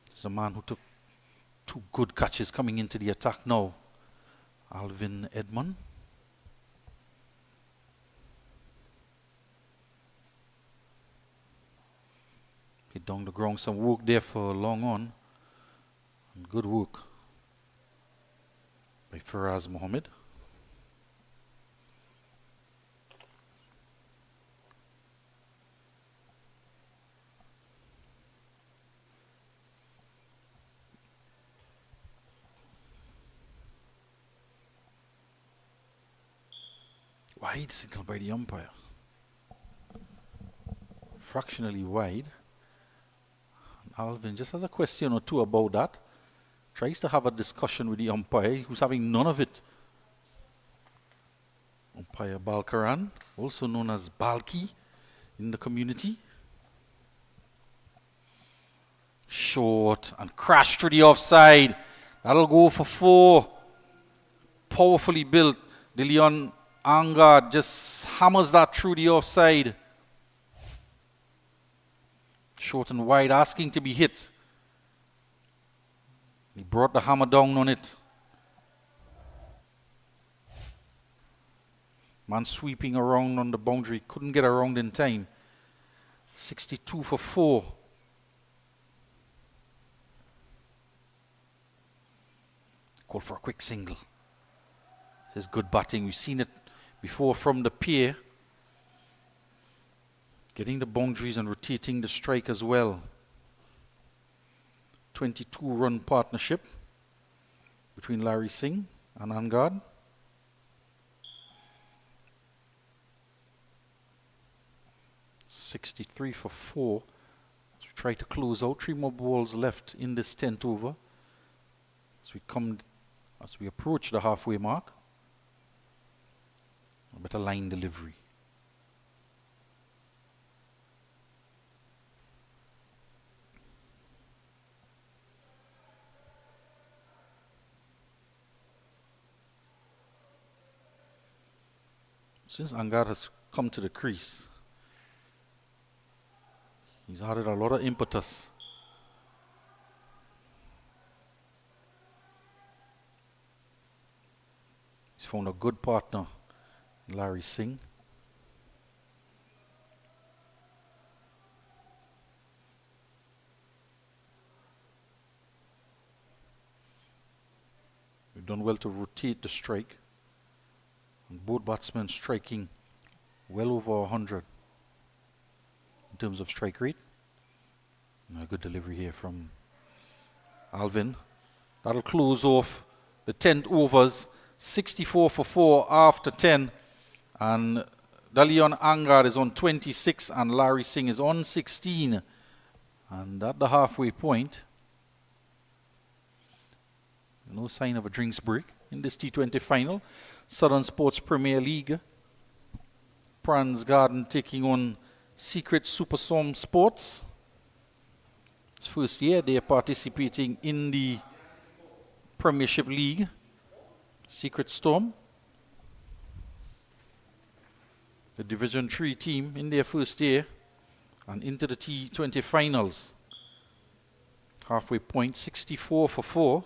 There's a man who took 2 good catches coming into the attack now. Alvin Edmund. Hit down the ground, some work there for long on. And good work by Faraz Mohammed. Wide signal by the umpire. Fractionally wide. Alvin just has a question or two about that. Tries to have a discussion with the umpire, who's having none of it. Umpire Balkaran, also known as Balki in the community. Short and crash through the offside. That'll go for 4. Powerfully built. Leon Angad just hammers that through the offside. Short and wide, asking to be hit. He brought the hammer down on it. Man sweeping around on the boundary, couldn't get around in time. 62 for 4. Call for a quick single. This is good batting. We've seen it before from the pier. Getting the boundaries and rotating the strike as well. 22-run partnership between Larry Singh and Angad. $63 for 4. As we try to close out, 3 more balls left in this 10th over. As we approach the halfway mark. A better line delivery. Since Angad has come to the crease, he's added a lot of impetus. He's found a good partner, Larry Singh. done well to rotate the strike. And both batsmen striking well over 100 in terms of strike rate. A good delivery here from Alvin. That'll close off the 10th overs. 64 for 4 after 10. And Dalion Angad is on 26 and Larry Singh is on 16. And at the halfway point, no sign of a drinks break in this T20 final. Southern Sports Premier League. Pranz Garden taking on Secret Super Storm Sports. It's first year they are participating in the Premiership League. Secret Storm. The Division 3 team in their first year and into the T20 finals. Halfway point, 64 for 4.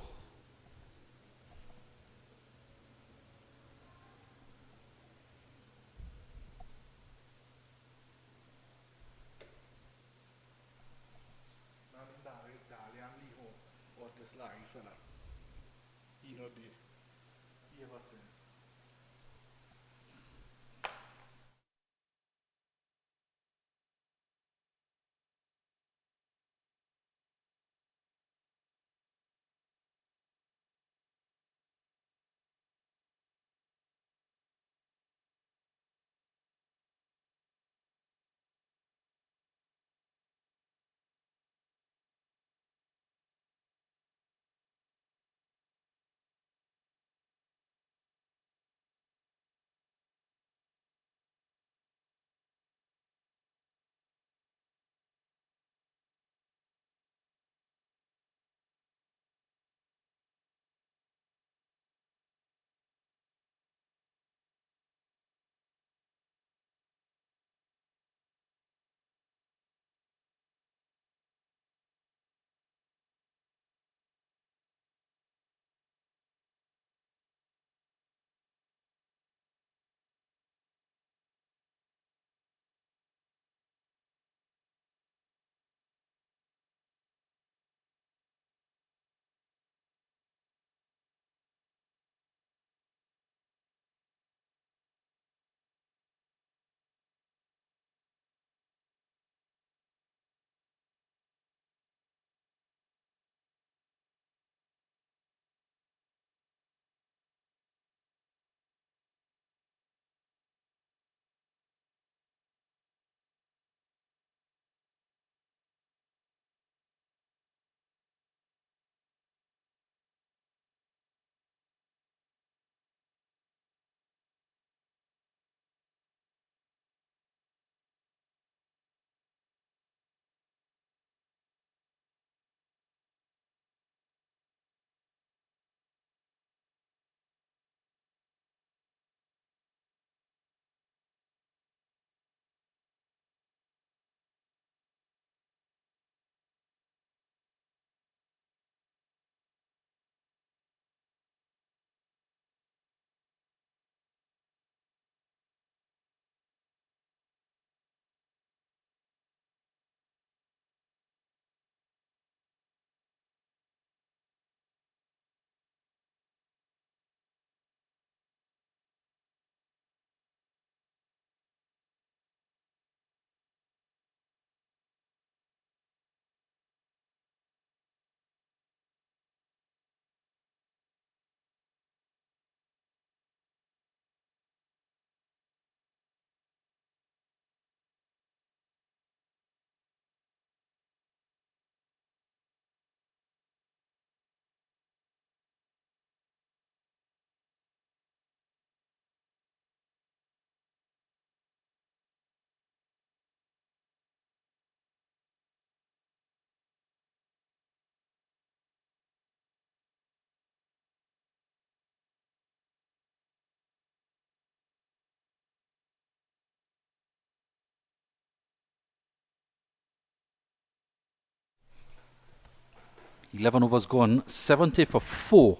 Eleven overs gone, 70 for 4.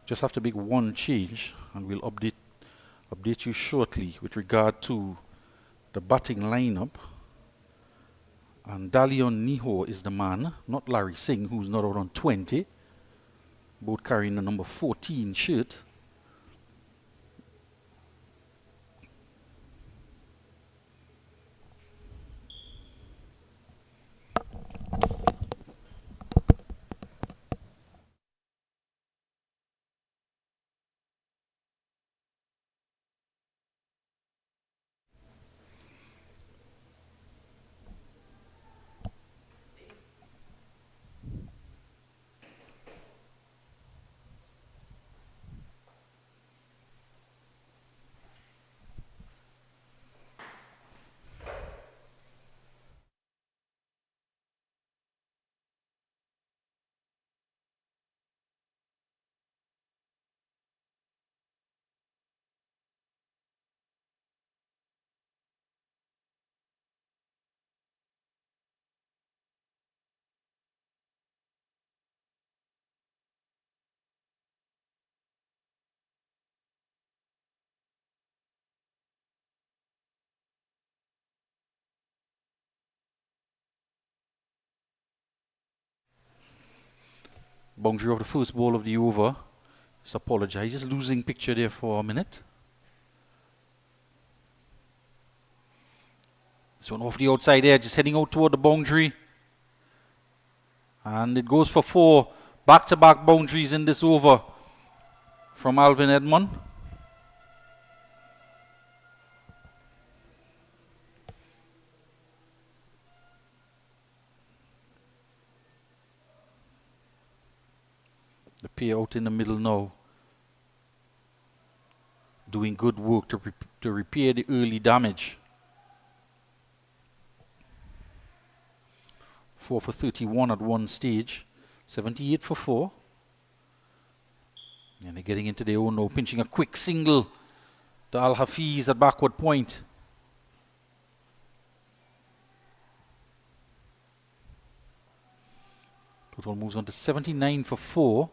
Just have to make one change and we'll update you shortly with regard to the batting lineup. And Dalion Niho is the man, not Larry Singh, who's not out on 20. Both carrying the number 14 shirt. Boundary of the first ball of the over. Just apologize, just losing picture there for a minute. This one off the outside there, just heading out toward the boundary. And it goes for 4 back-to-back boundaries in this over from Alvin Edmond. The pair out in the middle now, doing good work to repair the early damage. 4 for 31 at one stage, 78 for 4. And they're getting into their own now, pinching a quick single to Al Hafiz at backward point. Total moves on to 79 for 4.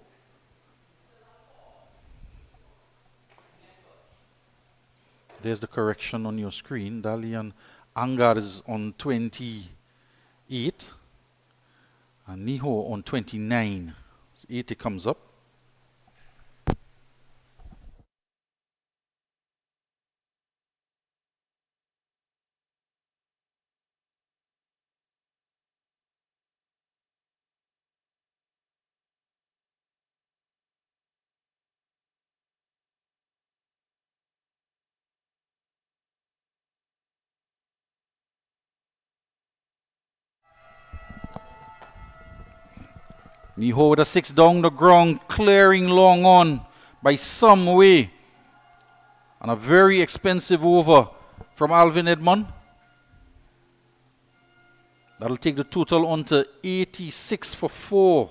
There's the correction on your screen. Dalian Angar is on 28 and Niho on 29. So 80 comes up. Niho with a 6 down the ground, clearing long on by some way. And a very expensive over from Alvin Edmond. That'll take the total on to 86 for 4.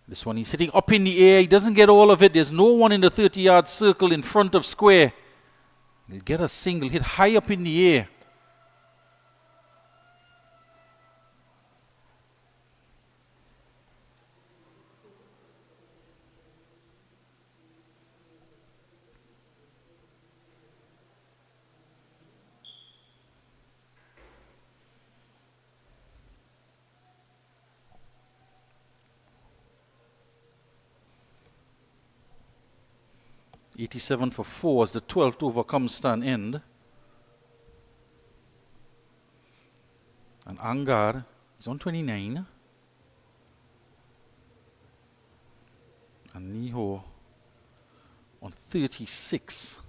This one he's hitting up in the air. He doesn't get all of it. There's no one in the 30-yard circle in front of square. He'll get a single hit high up in the air. $87 for 4 as the 12th over comes to an end. And Angar is on 29. And Niho on 36.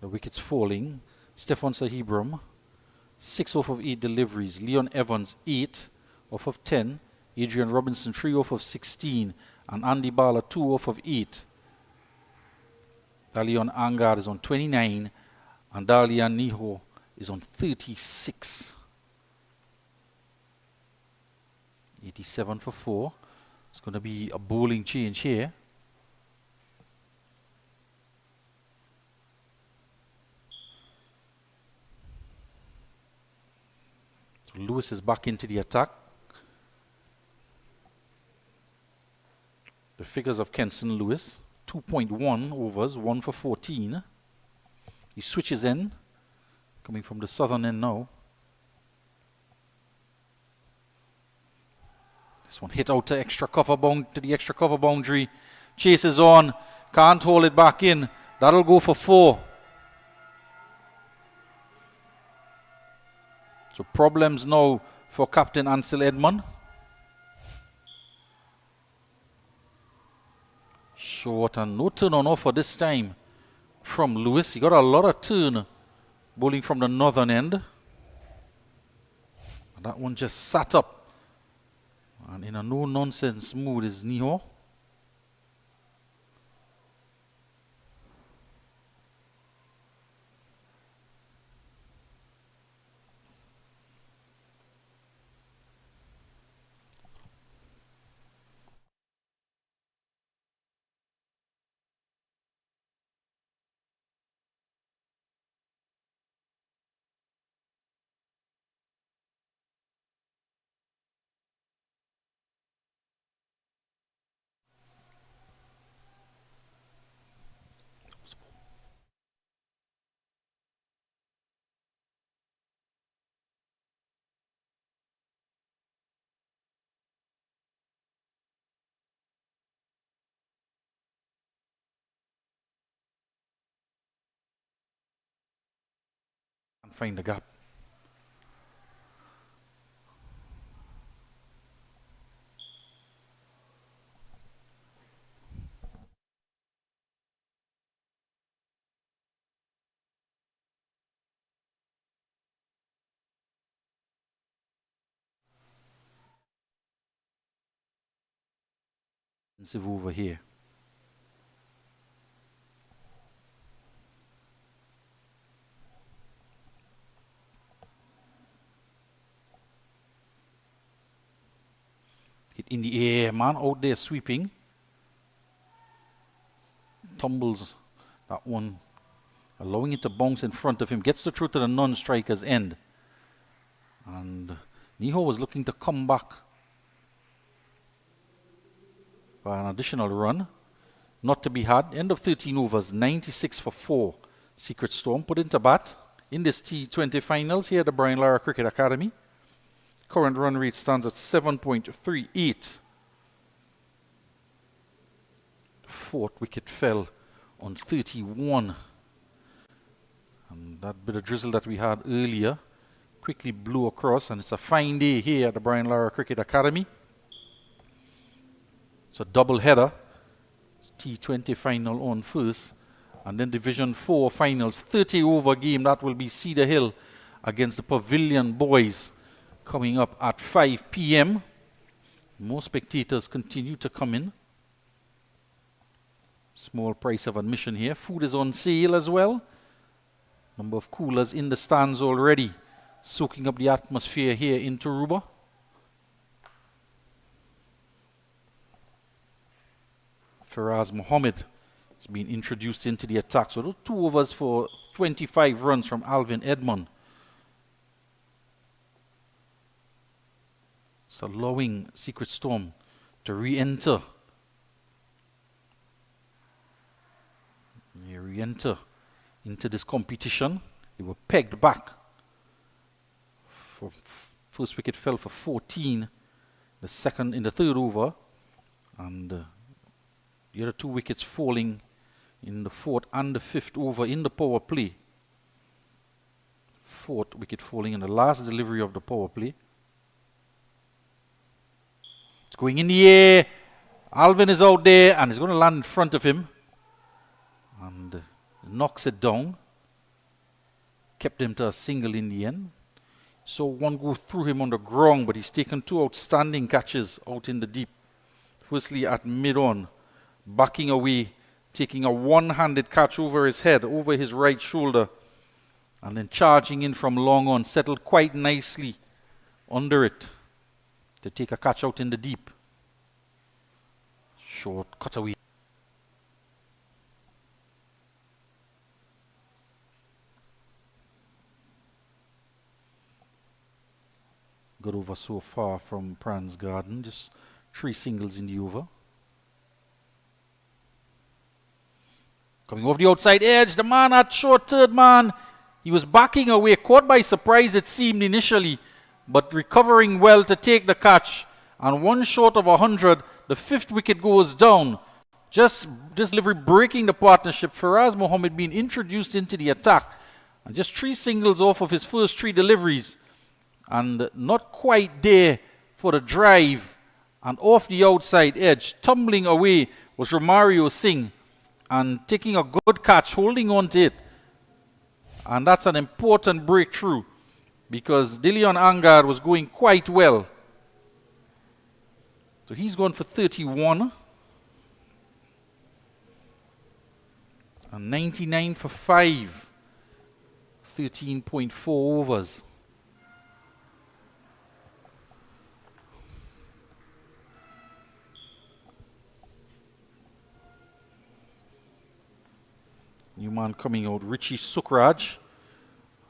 The wickets falling. Stefan Sahibram, 6 off of 8 deliveries. Leon Evans, 8 off of 10. Adrian Robinson, 3 off of 16. And Andy Bala, 2 off of 8. Dalian Angad is on 29, and Dalian Niho is on 36. 87 for 4. It's going to be a bowling change here. So Lewis is back into the attack. The figures of Kenson Lewis, 2.1 overs, 1 for 14. He switches in, coming from the southern end now. This one hit out to the extra cover boundary. Chases on, can't hold it back in. That'll go for 4. So problems now for Captain Ansel Edmond. Short and no turn on offer this time from Lewis. He got a lot of turn bowling from the northern end. And that one just sat up. And in a no-nonsense mood is Niho. And find the gap. Over here. Hit in the air, man, out there sweeping. Tumbles that one, allowing it to bounce in front of him. Gets the through to the non-striker's end. And Niho was looking to come back by an additional run. Not to be had. End of 13 overs, 96 for 4. Secret Storm put into bat in this T20 finals here at the Brian Lara Cricket Academy. Current run rate stands at 7.38. Fourth wicket fell on 31. And that bit of drizzle that we had earlier quickly blew across, and it's a fine day here at the Brian Lara Cricket Academy. It's a double header. It's T20 final on first, and then Division 4 finals, 30 over game. That will be Cedar Hill against the Pavilion Boys coming up at 5 p.m. More spectators continue to come in. Small price of admission here. Food is on sale as well. Number of coolers in the stands already, soaking up the atmosphere here in Tarouba. Faraz Mohammed has been introduced into the attack. So those 2 overs for 25 runs from Alvin Edmond. So allowing Secret Storm to re-enter. They re-enter into this competition. They were pegged back. First wicket fell for 14. The second in the third over. And the other 2 wickets falling in the fourth and the fifth over in the power play. Fourth wicket falling in the last delivery of the power play. It's going in the air. Alvin is out there and he's going to land in front of him. And knocks it down. Kept him to a single in the end. So one go through him on the ground, but he's taken 2 outstanding catches out in the deep. Firstly at mid-on, backing away taking a one-handed catch over his head, over his right shoulder, and then charging in from long on, settled quite nicely under it to take a catch out in the deep. Short cutaway. Good over so far from Pranz Garden, just 3 singles in the over. Coming off the outside edge, the man at short third man. He was backing away, caught by surprise it seemed initially, but recovering well to take the catch. And 1 short of 100, the 5th wicket goes down. Just delivery breaking the partnership. Faraz Mohammed being introduced into the attack. And just 3 singles off of his first 3 deliveries. And not quite there for the drive. And off the outside edge, tumbling away was Romario Singh. And taking a good catch, holding on to it. And that's an important breakthrough, because Dilion Angad was going quite well. So he's gone for 31. And 99 for 5. 13.4 overs. New man coming out, Richie Sukraj,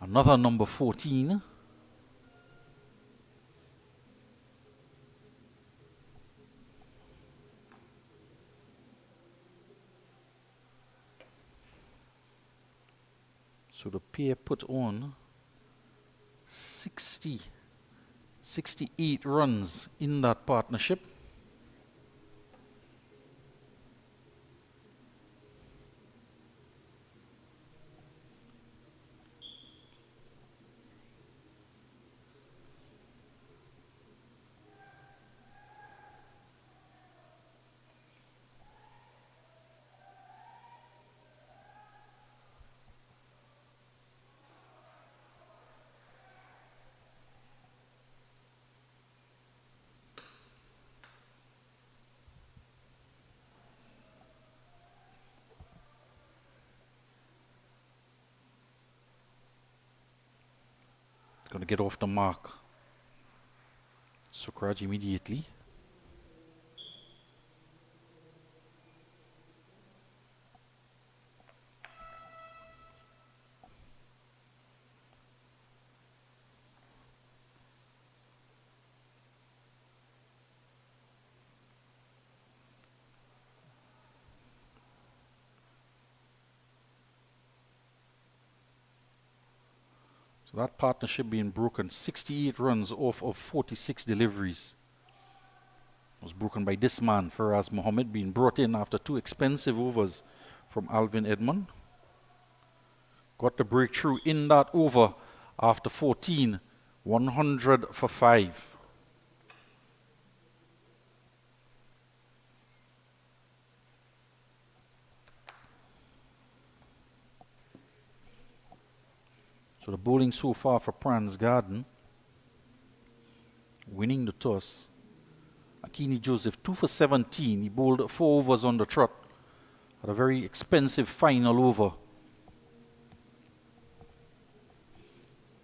another number 14. So the pair put on 68 runs in that partnership. Going to get off the mark. Sukraj immediately. That partnership being broken, 68 runs off of 46 deliveries. Was broken by this man, Faraz Mohammed, being brought in after 2 expensive overs from Alvin Edmond. Got the breakthrough in that over after 14, 100 for 5. So the bowling so far for Pranz Garden, winning the toss. Akini Joseph, 2 for 17. He bowled 4 overs on the trot. Had a very expensive final over.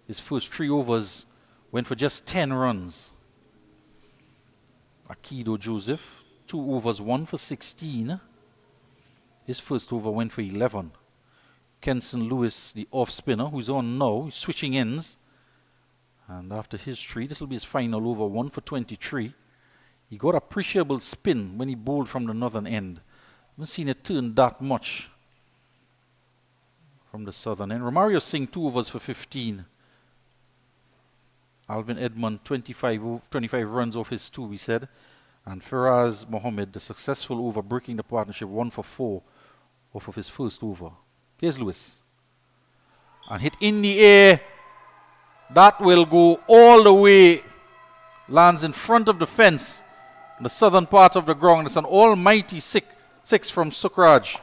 His first 3 overs went for just 10 runs. Akido Joseph, 2 overs, 1 for 16. His first over went for 11. Kenson Lewis, the off spinner, who's on now, he's switching ends. And after his 3, this will be his final over, 1 for 23. He got appreciable spin when he bowled from the northern end. Haven't seen it turn that much from the southern end. Romario Singh, 2 overs for 15. Alvin Edmond, 25 runs off his 2, we said. And Faraz Mohammed, the successful over, breaking the partnership, 1 for 4 off of his first over. Here's Lewis. And hit in the air. That will go all the way. Lands in front of the fence. The southern part of the ground. It's an almighty 6 from Sukraj.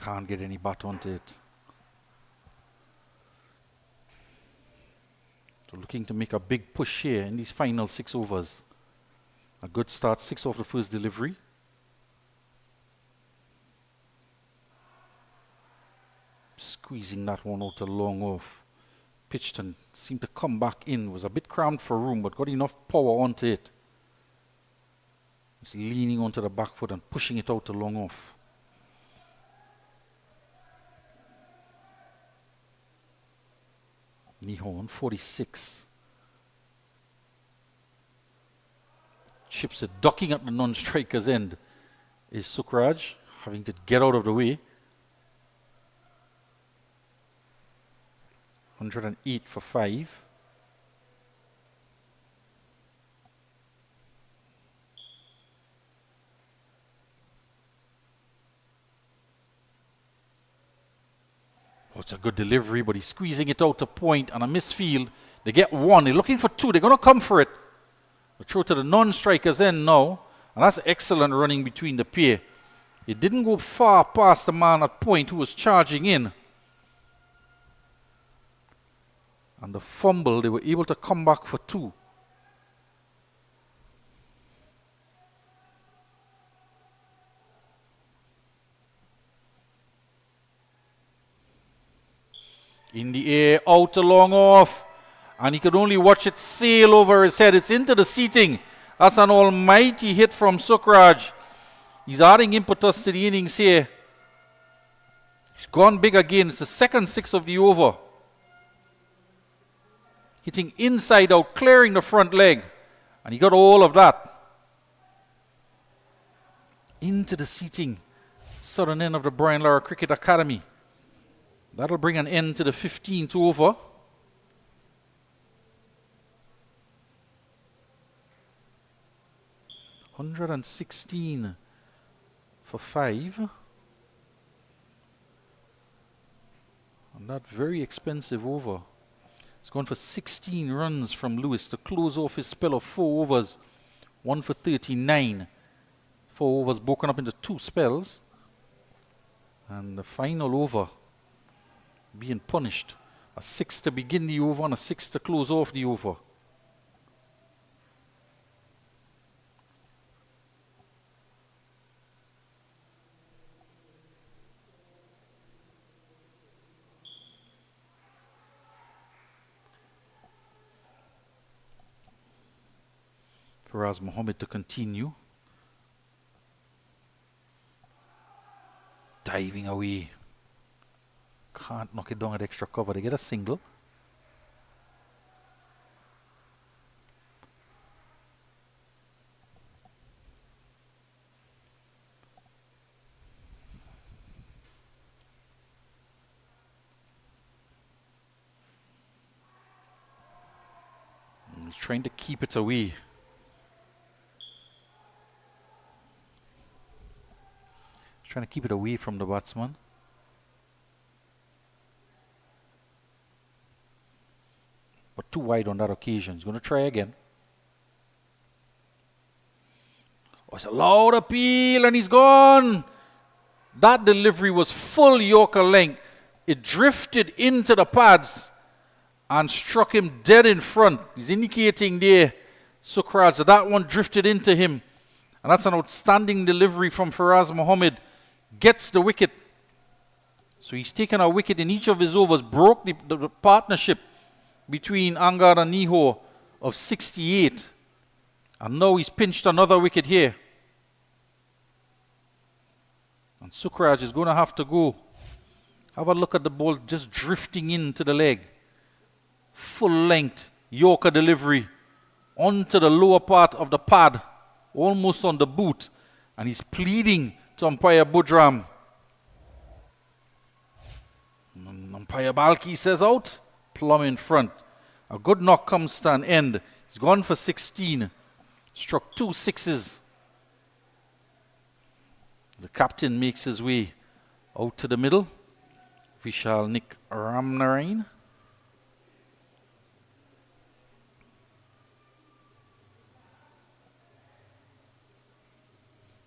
Can't get any bat onto it. So looking to make a big push here in these final 6 overs. A good start, 6 off the first delivery. Squeezing that one out a long off. Pitched and seemed to come back in. Was a bit cramped for room, but got enough power onto it. Just leaning onto the back foot and pushing it out a long off. Niho on 46. Chips it, ducking at the non-striker's end is Sukraj, having to get out of the way. 108 for 5. Oh, it's a good delivery, but he's squeezing it out to point and a misfield. They get 1. They're looking for 2. They're going to come for it. The throw to the non-striker's end now. And that's excellent running between the pair. It didn't go far past the man at point who was charging in. And the fumble, they were able to come back for 2. In the air, out a long off. And he could only watch it sail over his head. It's into the seating. That's an almighty hit from Sukraj. He's adding impetus to the innings here. He's gone big again. It's the second 6 of the over. Hitting inside out, clearing the front leg. And he got all of that. Into the seating. Southern end of the Brian Lara Cricket Academy. That'll bring an end to the 15th over. $116 for 5. And that very expensive over. It's gone for 16 runs from Lewis to close off his spell of 4 overs. 1 for 39. 4 overs broken up into 2 spells. And the final over being punished. A 6 to begin the over and a 6 to close off the over. Faraz Mohammed to continue. Diving away. Can't knock it down at extra cover. They get a single. And he's trying to keep it away. Trying to keep it away from the batsman. But too wide on that occasion. He's going to try again. Oh, it's a loud appeal and he's gone. That delivery was full Yorker length. It drifted into the pads and struck him dead in front. He's indicating there, Sukraj, that one drifted into him. And that's an outstanding delivery from Faraz Mohammed. Gets the wicket. So he's taken a wicket in each of his overs, broke the partnership between Angad and Niho of 68. And now he's pinched another wicket here. And Sukraj is going to have to go. Have a look at the ball just drifting into the leg. Full length Yorker delivery onto the lower part of the pad, almost on the boot. And he's pleading to umpire Budram. Umpire Balki says out. Plumb in front. A good knock comes to an end. He's gone for 16. Struck 2 sixes. The captain makes his way out to the middle. Vishal Nick Ramnarain.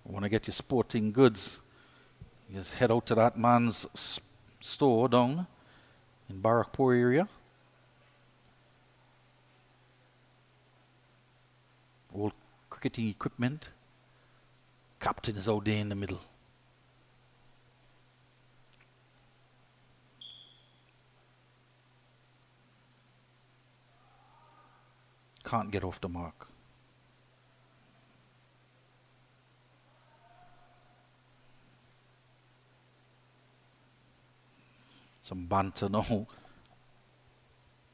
Want to get your sporting goods. You just head out to that man's store down in Barrackpore area. Old cricketing equipment. Captain is out there in the middle. Can't get off the mark. Some banter now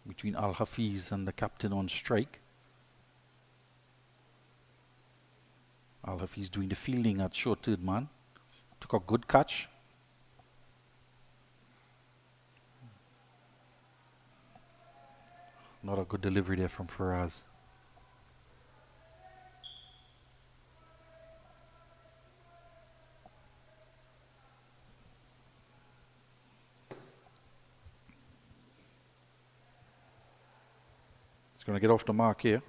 between Al Hafiz and the captain on strike. Al Hafiz doing the fielding at short third man. Took a good catch. Not a good delivery there from Faraz. He's going to get off the mark here.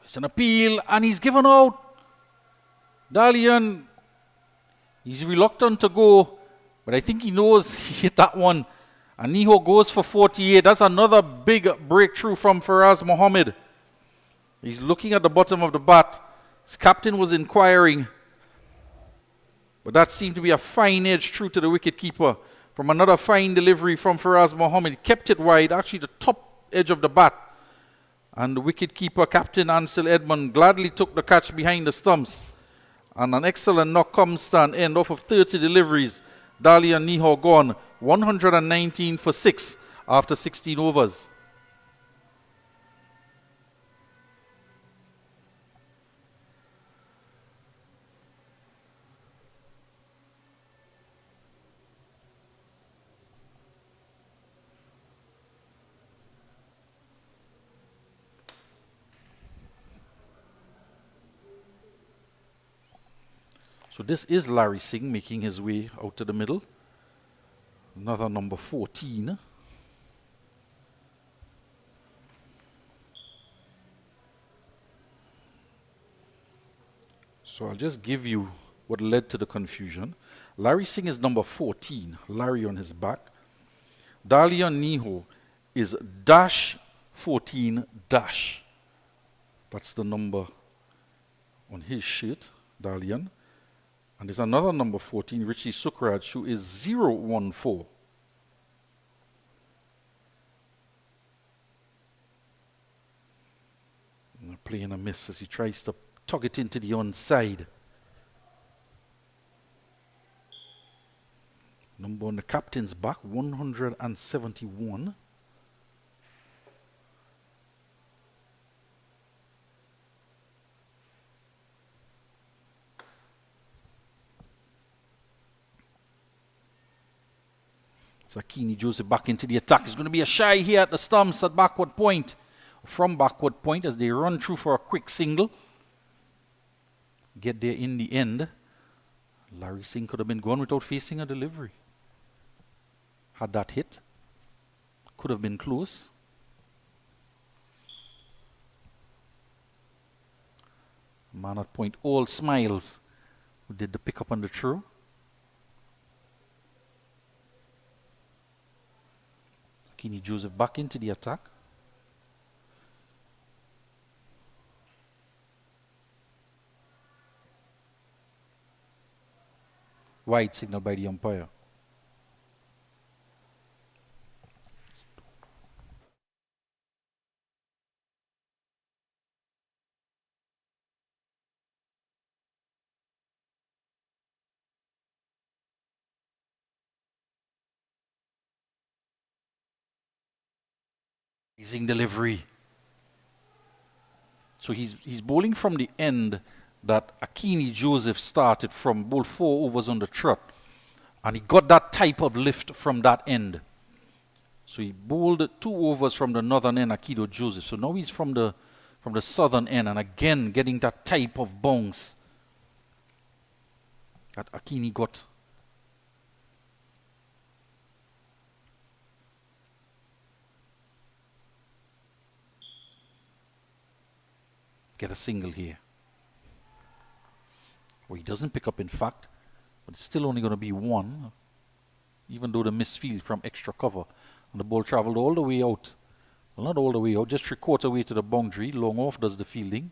It's an appeal, and he's given out. Dalian, he's reluctant to go, but I think he knows he hit that one. And Niho goes for 48. That's another big breakthrough from Faraz Mohammed. He's looking at the bottom of the bat. His captain was inquiring, but that seemed to be a fine edge through to the wicket keeper. From another fine delivery from Faraz Mohammed. He kept it wide, actually the top edge of the bat. And the wicket-keeper, Captain Ansel Edmond, gladly took the catch behind the stumps. And an excellent knock comes to an end off of 30 deliveries. Dali and Niho gone 119 for 6 after 16 overs. So this is Larry Singh making his way out to the middle. Another number 14. So I'll just give you what led to the confusion. Larry Singh is number 14, Larry on his back. Dalian Niho is dash 14 dash. That's the number on his shirt, Dalian. And there's another number 14, Richie Sukraj, who is 014. Playing a miss as he tries to tug it into the onside. Number on the captain's back, 171. Sakini Joseph back into the attack. It's going to be a shy here at the stumps at backward point. From backward point as they run through for a quick single. Get there in the end. Larry Singh could have been gone without facing a delivery. Had that hit. Could have been close. Man at point, all smiles, who did the pickup on the throw. Kini Joseph back into the attack. Wide signal by the umpire. Amazing delivery. So he's bowling from the end that Akini Joseph started from, bowled 4 overs on the trot. And he got that type of lift from that end. So he bowled 2 overs from the northern end, Akido Joseph. So now he's from the southern end, and again getting that type of bounce that Akini got. Get a single here. Well, he doesn't pick up, in fact, but it's still only going to be 1, even though the misfield from extra cover. And the ball traveled all the way out. Well, not all the way out, just 3/4 way to the boundary. Long off does the fielding.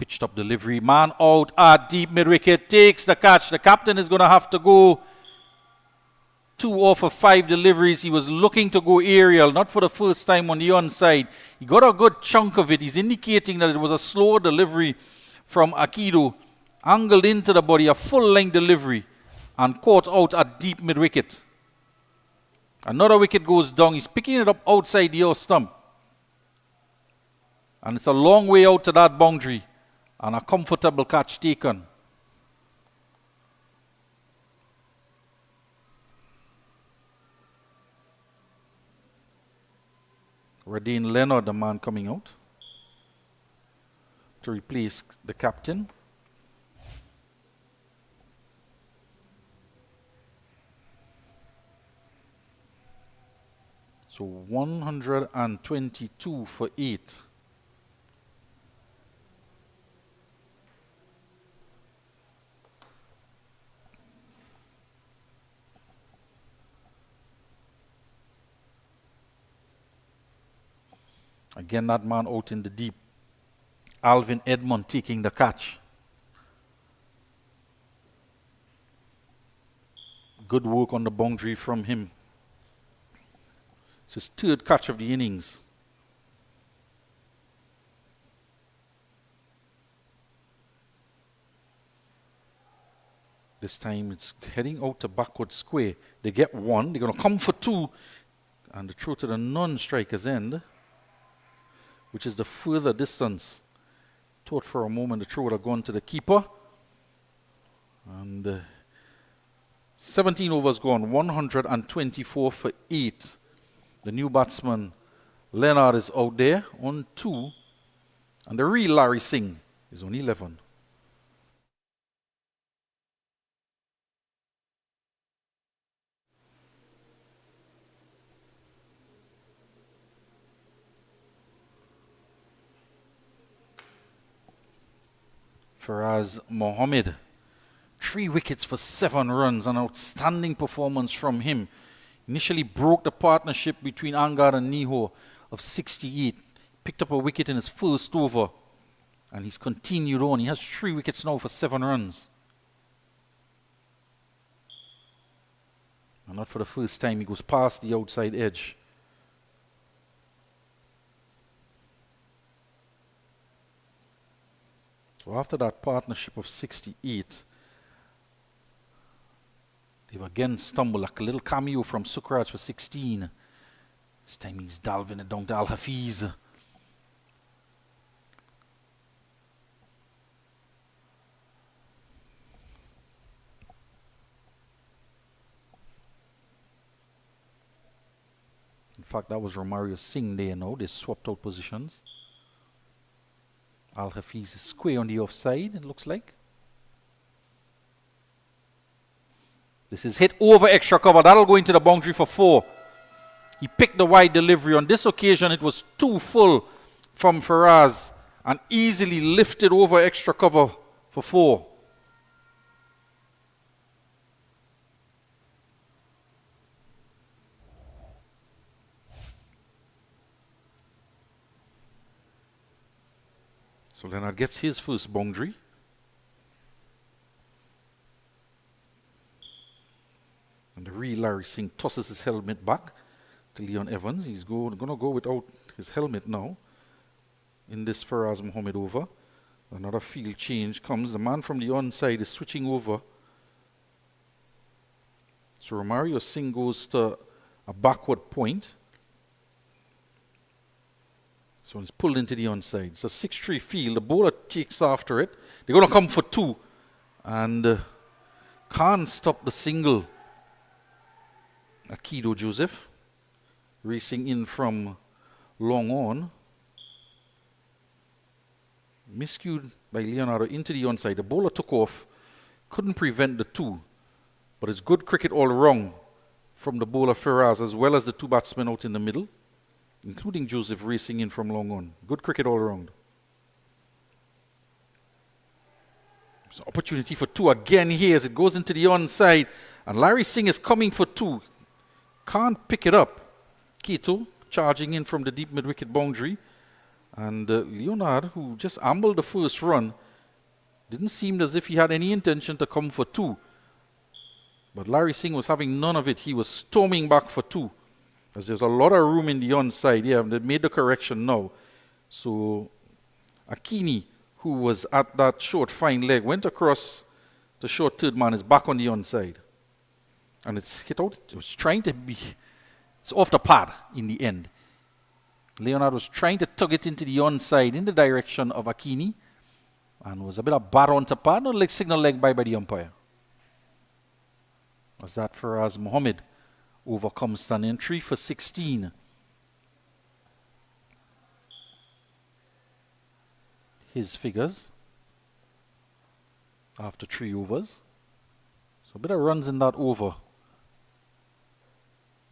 Pitched up delivery, man out at deep mid-wicket, takes the catch. The captain is going to have to go 2 off of 5 deliveries. He was looking to go aerial, not for the first time on the onside. He got a good chunk of it. He's indicating that it was a slow delivery from Akido, angled into the body, a full-length delivery, and caught out at deep mid-wicket. Another wicket goes down. He's picking it up outside the off stump. And it's a long way out to that boundary. And a comfortable catch taken. Radin Leonard, the man coming out to replace the captain. So 122 for 8. Again, that man out in the deep. Alvin Edmond taking the catch. Good work on the boundary from him. It's his 3rd catch of the innings. This time it's heading out to backward square. They get 1. They're going to come for 2. And the throw to the non-striker's end, which is the further distance. Thought for a moment the throw would have gone to the keeper. And 17 overs gone, 124 for 8. The new batsman, Leonard, is out there on 2. And the real Larry Singh is on 11. Faraz Mohammed, 3 wickets for 7 runs, an outstanding performance from him. Initially broke the partnership between Angad and Niho of 68. Picked up a wicket in his first over, and he's continued on. He has 3 wickets now for 7 runs. And not for the first time, he goes past the outside edge. So after that partnership of 68, they've again stumbled, like a little cameo from Sukraj for 16. This time he's delving it down to Al Hafiz. In fact, that was Romario Singh there now. They swapped out positions. Al Hafiz is square on the offside, it looks like. This is hit over extra cover. That'll go into the boundary for 4. He picked the wide delivery. On this occasion, it was too full from Faraz and easily lifted over extra cover for 4. So Leonard gets his first boundary. And the real Larry Singh tosses his helmet back to Leon Evans. He's going to go without his helmet now in this Faraz Mohammed over. Another field change comes. The man from the onside is switching over. So Romario Singh goes to a backward point. So it's pulled into the onside. It's a 6-3 field. The bowler takes after it. They're going to come for 2. And can't stop the single. Akido Joseph racing in from long on. Miscued by Leonardo into the onside. The bowler took off. Couldn't prevent the 2. But it's good cricket all around from the bowler Firaz as well as the 2 batsmen out in the middle, including Joseph racing in from long on. Good cricket all around. So opportunity for 2 again here as it goes into the onside. And Larry Singh is coming for 2. Can't pick it up. Keto charging in from the deep mid-wicket boundary. And Leonard, who just ambled the first run, didn't seem as if he had any intention to come for 2. But Larry Singh was having none of it. He was storming back for 2. As there's a lot of room in the onside. Yeah, they made the correction now. So Akini, who was at that short fine leg, went across the short third man, is back on the onside. And it's hit out. It was trying to be... It's off the pad in the end. Leonard was trying to tug it into the onside in the direction of Akini. And was a bit of bat onto pad. No leg signal leg by the umpire. As that Faraz Mohammed overcomes standing 3 for 16. His figures after 3 overs. So a bit of runs in that over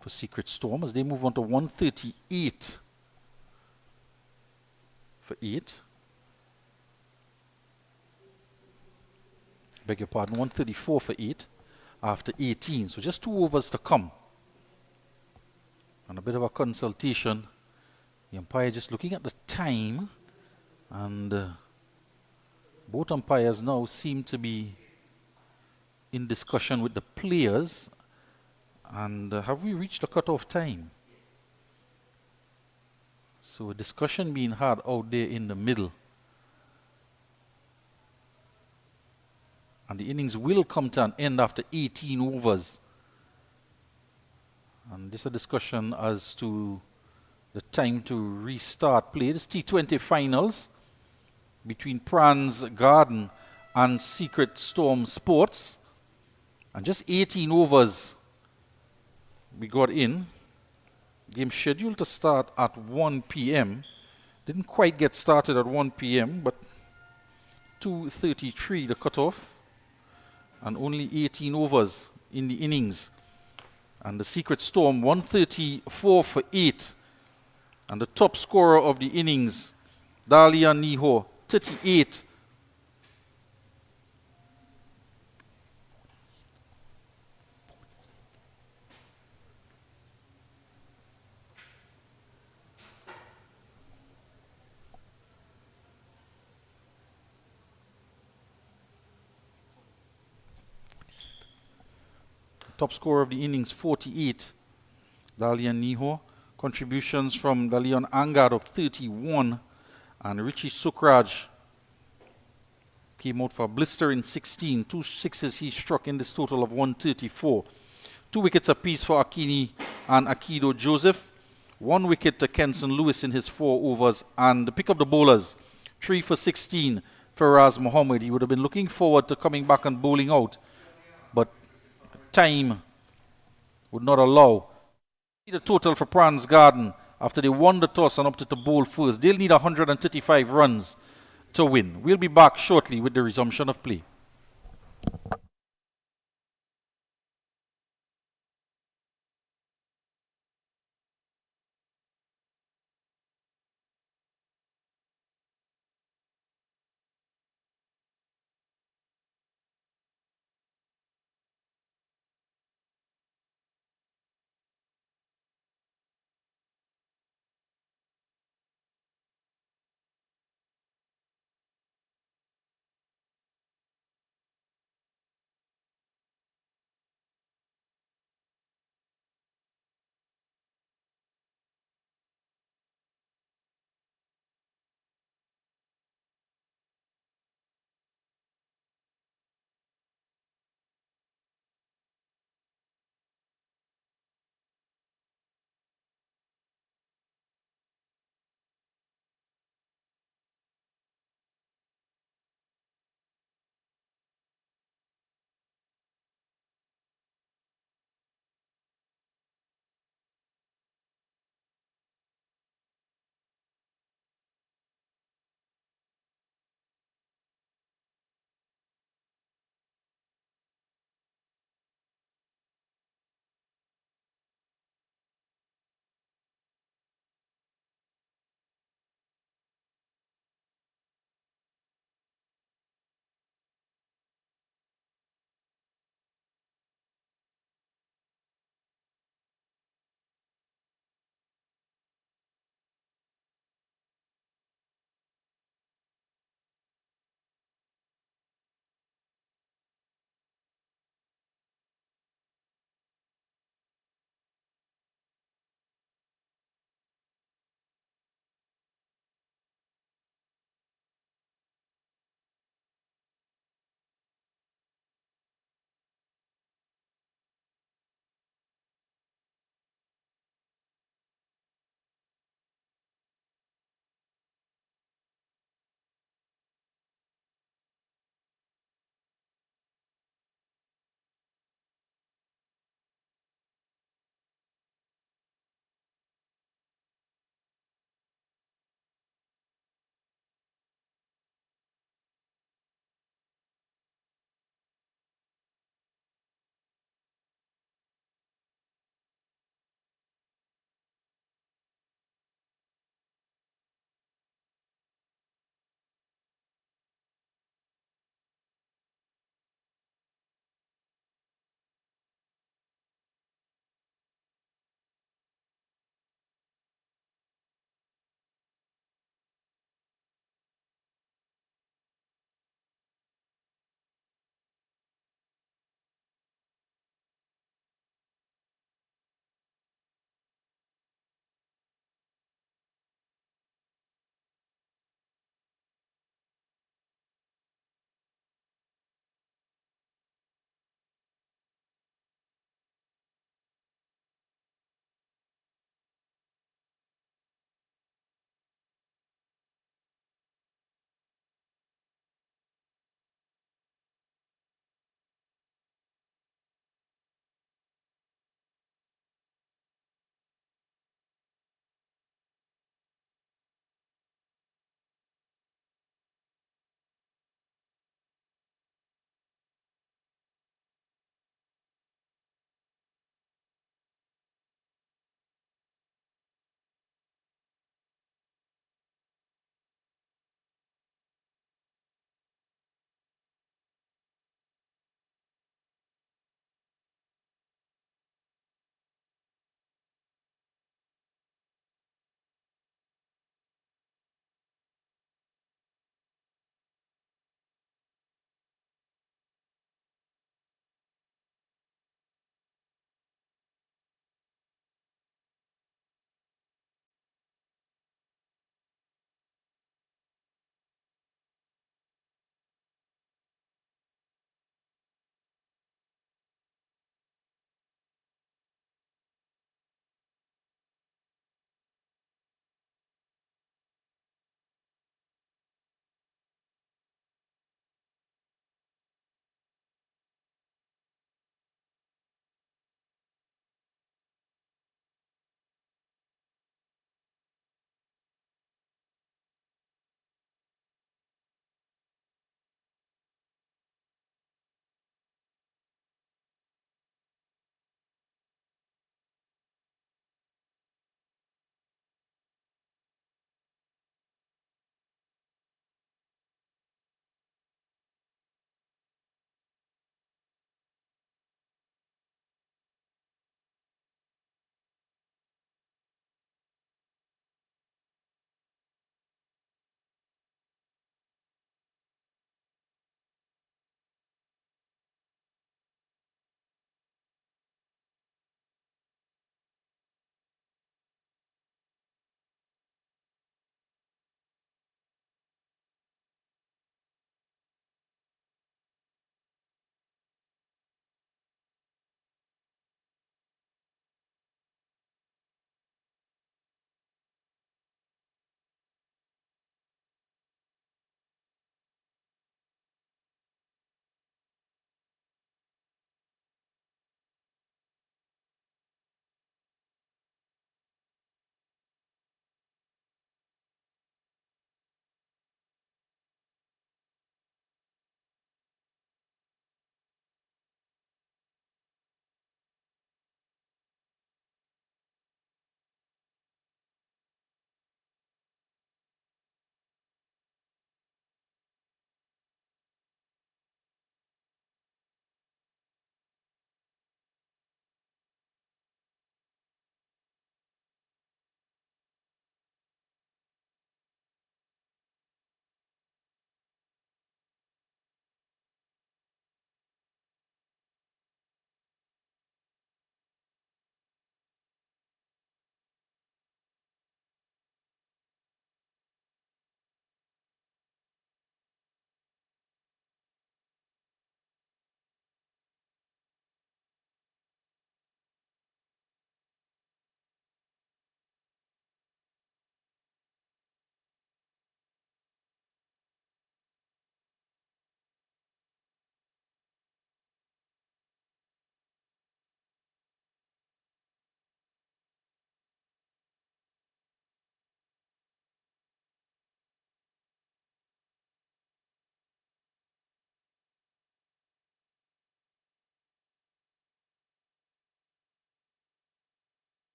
for Secret Storm as they move on to 138 for 8. Beg your pardon, 134 for 8 after 18. So just 2 overs to come. And a bit of a consultation. The umpire just looking at the time. And both umpires now seem to be in discussion with the players. And have we reached the cutoff time? So a discussion being had out there in the middle. And the innings will come to an end after 18 overs. And this is a discussion as to the time to restart play. This T20 finals between Pranz Garden and Secret Storm Sports. And just 18 overs we got in. Game scheduled to start at 1 p.m. Didn't quite get started at 1 p.m. but 2:33 the cutoff. And only 18 overs in the innings. And the Secret Storm 134 for 8. And the top scorer of the innings, Dahlia Niho, 38. Top scorer of the innings, 48. Dahlia Niho. Contributions from Dalian Angad of 31. And Richie Sukraj came out for a blister in 16. 2 sixes he struck in this total of 134. 2 wickets apiece for Akini and Akido Joseph. 1 wicket to Kenson Lewis in his 4 overs. And the pick of the bowlers, 3 for 16. Faraz Mohammed. He would have been looking forward to coming back and bowling out. But time would not allow. The total for Pranz Garden after they won the toss and opted to bowl first. They'll need 135 runs to win. We'll be back shortly with the resumption of play.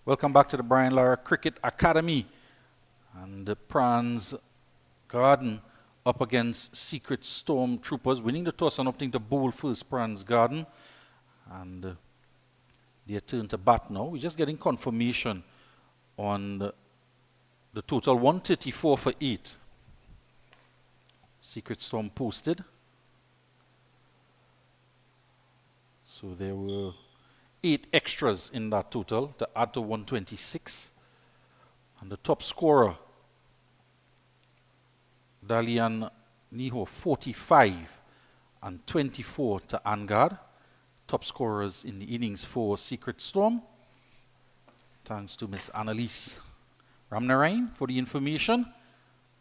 Welcome back to the Brian Lara Cricket Academy. And the Pranz Garden up against Secret Storm Troopers, winning the toss and opting to bowl first. Pranz Garden. And their turn to bat now. We're just getting confirmation on the total 134 for 8. Secret Storm posted. So there were 8 extras in that total to add to 126. And the top scorer, Dalian Niho, 45 and 24 to Angad. Top scorers in the innings for Secret Storm. Thanks to Miss Annalise Ramnarain for the information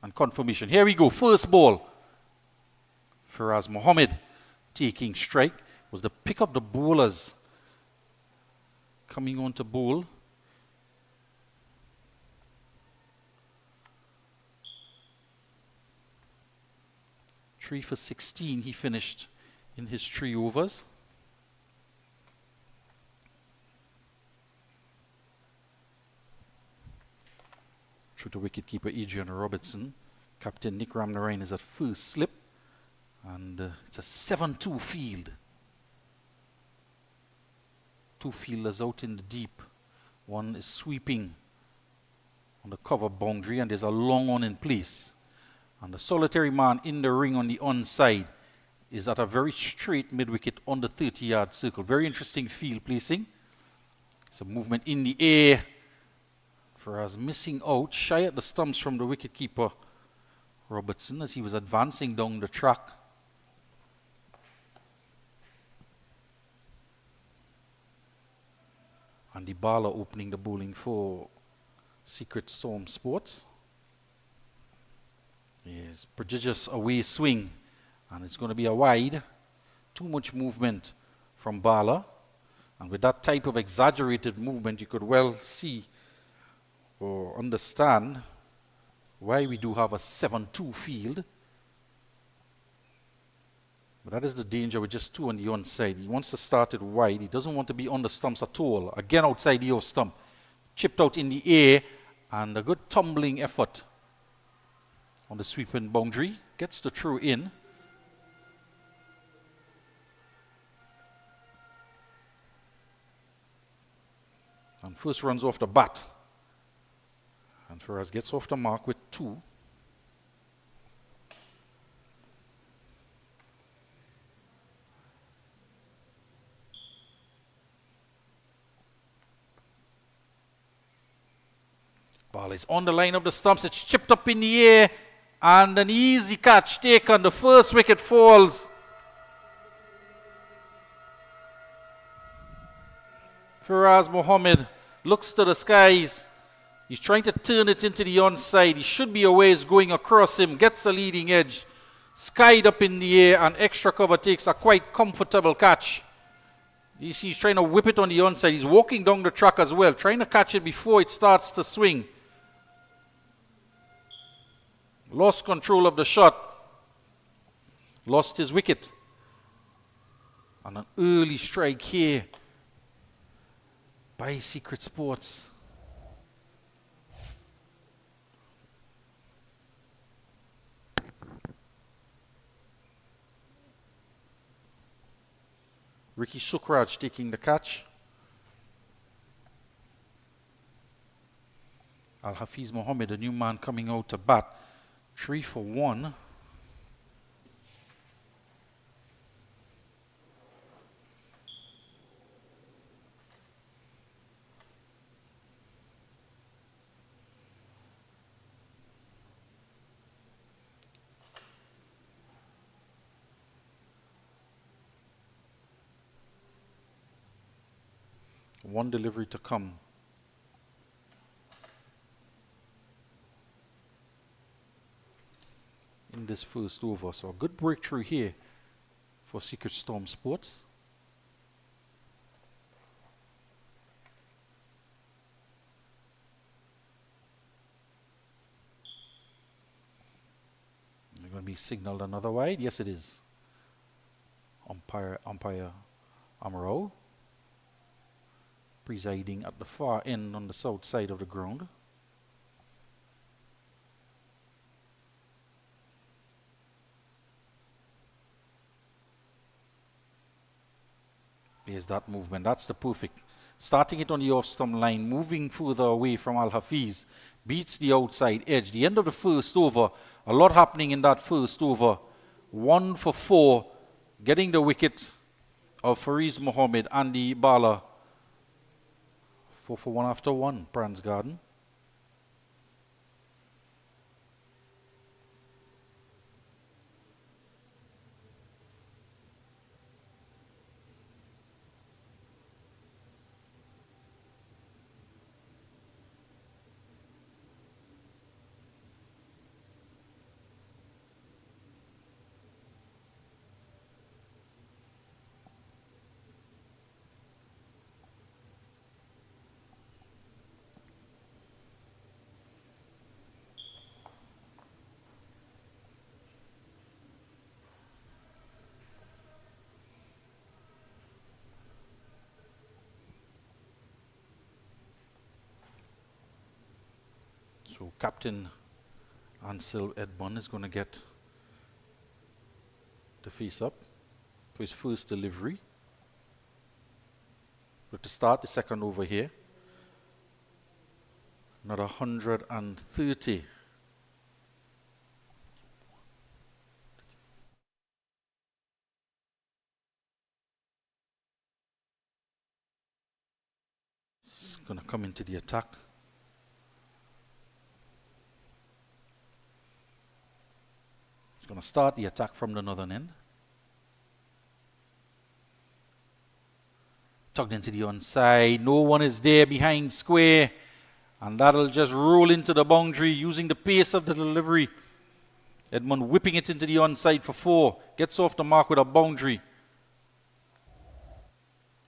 and confirmation. Here we go. First ball. Faraz Mohammed taking strike. Was the pick of the bowlers coming on to bowl. Three for 16 he finished in his 3 overs. Through to wicketkeeper Adrian Robertson. Captain Nick Ramnarain is at first slip. And it's a 7-2 field. 2 fielders out in the deep. One is sweeping on the cover boundary, and there's a long one in place. And the solitary man in the ring on the onside is at a very straight mid-wicket on the 30-yard circle. Very interesting field placing. It's a movement in the air. Faraz missing out, shy at the stumps from the wicketkeeper Robertson as he was advancing down the track. And the baller opening the bowling for Secret Storm Sports. Yes, prodigious away swing. And it's going to be a wide. Too much movement from baller. And with that type of exaggerated movement, you could well see or understand why we do have a 7-2 field. But that is the danger with just 2 on the onside. He wants to start it wide. He doesn't want to be on the stumps at all. Again, outside the off stump. Chipped out in the air. And a good tumbling effort on the sweeping boundary. Gets the throw in. And first runs off the bat. And Faraz gets off the mark with 2. Ball is on the line of the stumps. It's chipped up in the air. And an easy catch taken. The first wicket falls. Faraz Mohammed looks to the skies. He's trying to turn it into the onside. He should be away. It's going across him. Gets a leading edge. Skied up in the air. And extra cover takes a quite comfortable catch. You see, he's trying to whip it on the onside. He's walking down the track as well. Trying to catch it before it starts to swing. Lost control of the shot. Lost his wicket. And an early strike here by Secret Sports. Ricky Sukraj taking the catch. Al-Hafiz Mohammed, a new man coming out to bat. 3 for 1. One delivery to come. In this first over. So a good breakthrough here for Secret Storm Sports. They're going to be signaled another wide. Yes, it is. Umpire Amaro. presiding at the far end on the south side of the ground. There's that movement. That's the perfect. Starting it on the off-stump line, moving further away from Al-Hafiz. Beats the outside edge. The end of the first over. A lot happening in that first over. 1 for 4. Getting the wicket of Fariz Mohammed and the Bala. 4 for 1 after 1. Pranz Garden. So Captain Ansel Edmond is going to get the face up for his first delivery. But to start the second over here, another 130. It's going to come into the attack. Going to start the attack from the northern end. Tugged into the onside. No one is there behind square. And that'll just roll into the boundary using the pace of the delivery. Edmund whipping it into the onside for 4. Gets off the mark with a boundary.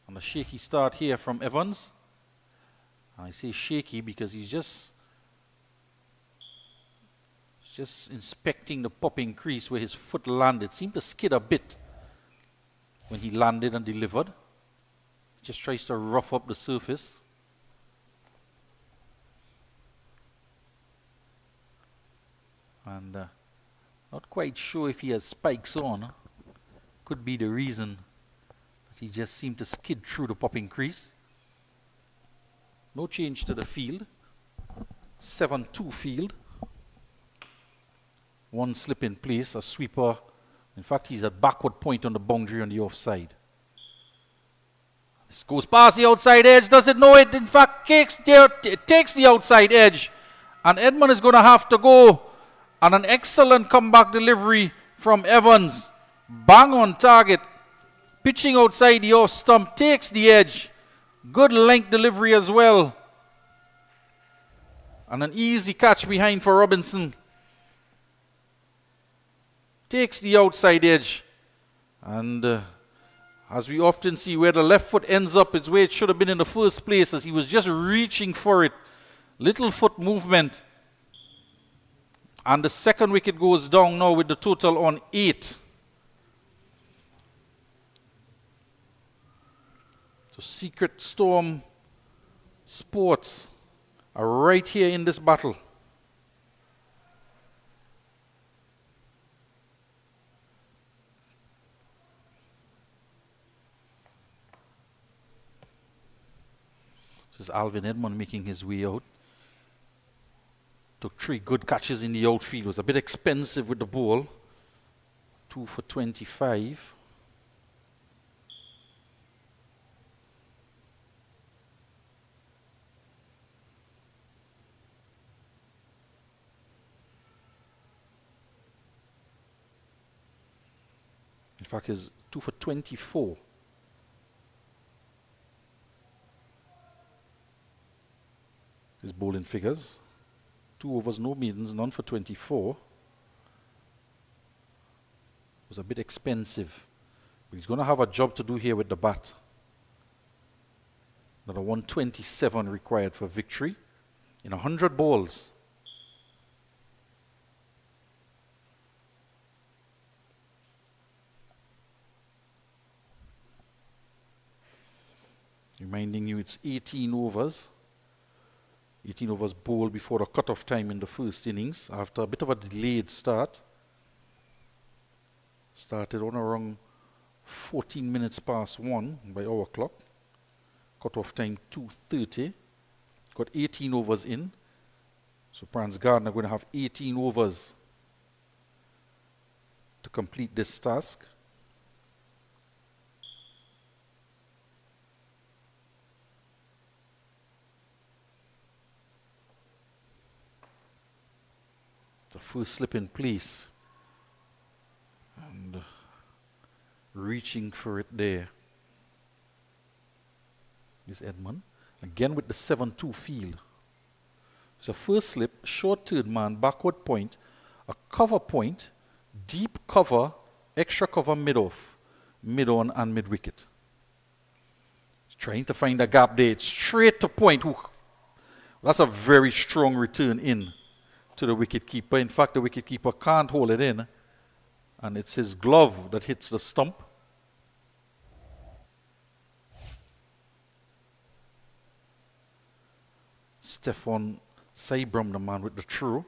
And a shaky start here from Evans. And I say shaky because he's just inspecting the popping crease where his foot landed. Seemed to skid a bit when he landed and delivered. Just tries to rough up the surface. And not quite sure if he has spikes on. Could be the reason that he just seemed to skid through the popping crease. No change to the field. 7-2 field. 1 slip in place, a sweeper. In fact, he's at backward point on the boundary on the offside. This goes past the outside edge. Does it know it? In fact, takes the outside edge. And Edmund is going to have to go. And an excellent comeback delivery from Evans. Bang on target. Pitching outside the off stump. Takes the edge. Good length delivery as well. And an easy catch behind for Robinson. Takes the outside edge. And as we often see, where the left foot ends up is where it should have been in the first place, as he was just reaching for it. Little foot movement. And the second wicket goes down now with the total on 8. So Secret Storm Sports are right here in this battle. This is Alvin Edmond making his way out. Took 3 good catches in the outfield. Was a bit expensive with the ball. 2 for 25. In fact, is 2 for 24. His bowling figures. 2 overs, no maidens, none for 24. Was a bit expensive. But he's going to have a job to do here with the bat. Another 127 required for victory in 100 balls. Reminding you it's 18 overs. 18 overs bowled before the cut-off time in the first innings after a bit of a delayed start. Started on around 14 minutes past 1 by our clock. Cut-off time 2:30. Got 18 overs in. So Pranz Garden are going to have 18 overs to complete this task. The first slip in place. And reaching for it there is Edmund. Again with the 7-2 feel. It's a first slip, short third man, backward point, a cover point, deep cover, extra cover mid-off, mid-on and mid-wicket. Trying to find a gap there. It's straight to point. Ooh. That's a very strong return in to the wicket keeper. In fact, the wicket keeper can't hold it in. And it's his glove that hits the stump. Stefan Seibram, the man with the throw,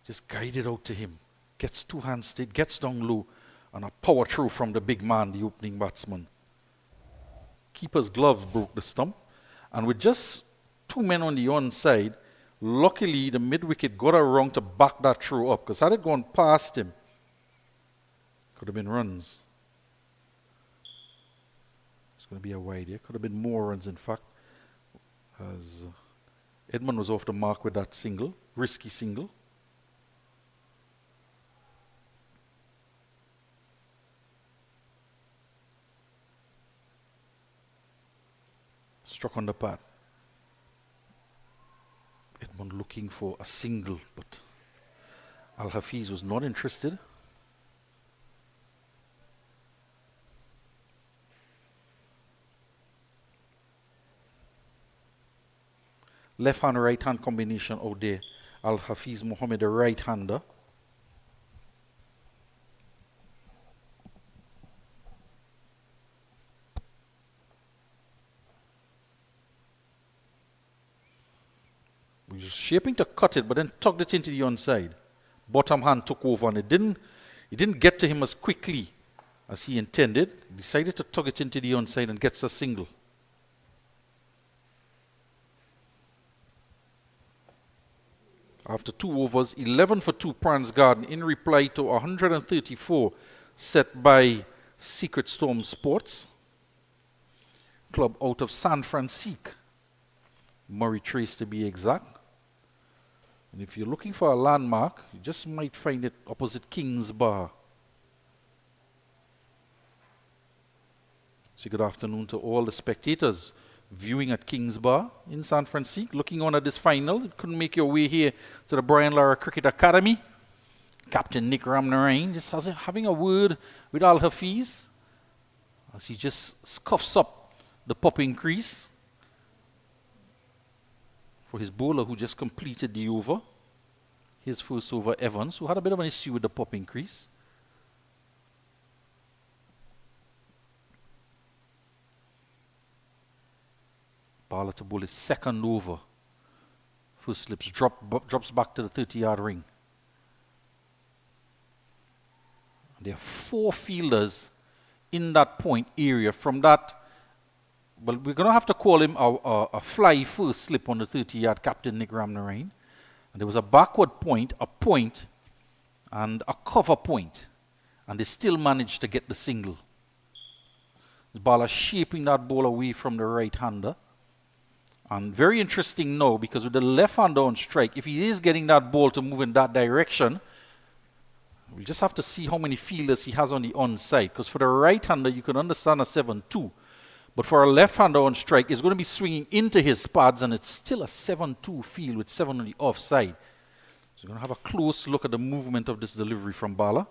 just guided out to him. Gets two hands straight, gets down low, and a power throw from the big man, the opening batsman. Keeper's glove broke the stump. And with just two men on the onside, luckily the mid-wicket got around to back that throw up. Because had it gone past him, could have been runs. It's going to be a wide here. Could have been more runs, in fact. As Edmund was off the mark with that single. Risky single. Struck on the pad. Edmund looking for a single, but Al-Hafiz was not interested. Left hand, right hand combination out there. Al-Hafiz Mohammed, a right hander. He was shaping to cut it, but then tugged it into the onside. Bottom hand took over, and it didn't get to him as quickly as he intended. He decided to tug it into the onside and gets a single. After 2 overs, 11 for 2 Pranz Garden in reply to 134 set by Secret Storm Sports. Club out of San Francisco. Murray Trace to be exact. And if you're looking for a landmark, you just might find it opposite King's Bar. So good afternoon to all the spectators viewing at King's Bar in San Francisco, looking on at this final. You couldn't make your way here to the Brian Lara Cricket Academy. Captain Nick Ramnarain just having a word with Al-Hafiz as he just scuffs up the popping crease for his bowler who just completed the over. His first over, Evans, who had a bit of an issue with the popping crease. Bala to bowl his second over. First slips drops back to the 30-yard ring. And there are 4 fielders in that point area from that. Well, we're going to have to call him a fly first slip on the 30-yard, Captain Nick Ramnarain. And there was a backward point, a point, and a cover point. And they still managed to get the single. Bala shaping that ball away from the right-hander. And very interesting now, because with the left-hander on strike, if he is getting that ball to move in that direction, we'll just have to see how many fielders he has on the onside. Because for the right-hander, you can understand a 7-2. But for a left-hander on strike, it's going to be swinging into his pads, and it's still a 7-2 field with 7 on the offside. So we're going to have a close look at the movement of this delivery from Bala.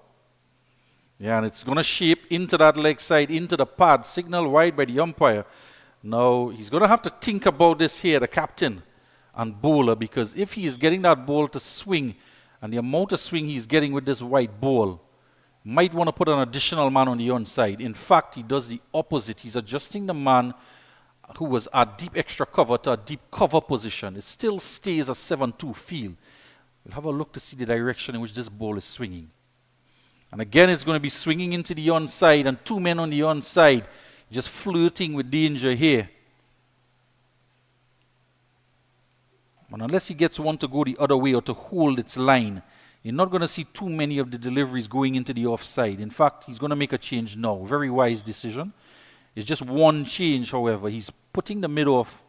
Yeah, and it's going to shape into that leg side, into the pad, signal wide by the umpire. Now, he's going to have to think about this here, the captain and bowler, because if he is getting that ball to swing, and the amount of swing he's getting with this white ball, might want to put an additional man on the onside. In fact, he does the opposite. He's adjusting the man who was at deep extra cover to a deep cover position. It still stays a 7-2 field. We'll have a look to see the direction in which this ball is swinging. And again, it's going to be swinging into the onside, and 2 men on the onside, just flirting with danger here. And unless he gets one to go the other way or to hold its line, you're not going to see too many of the deliveries going into the offside. In fact, he's going to make a change now. Very wise decision. It's just one change, however. He's putting the mid off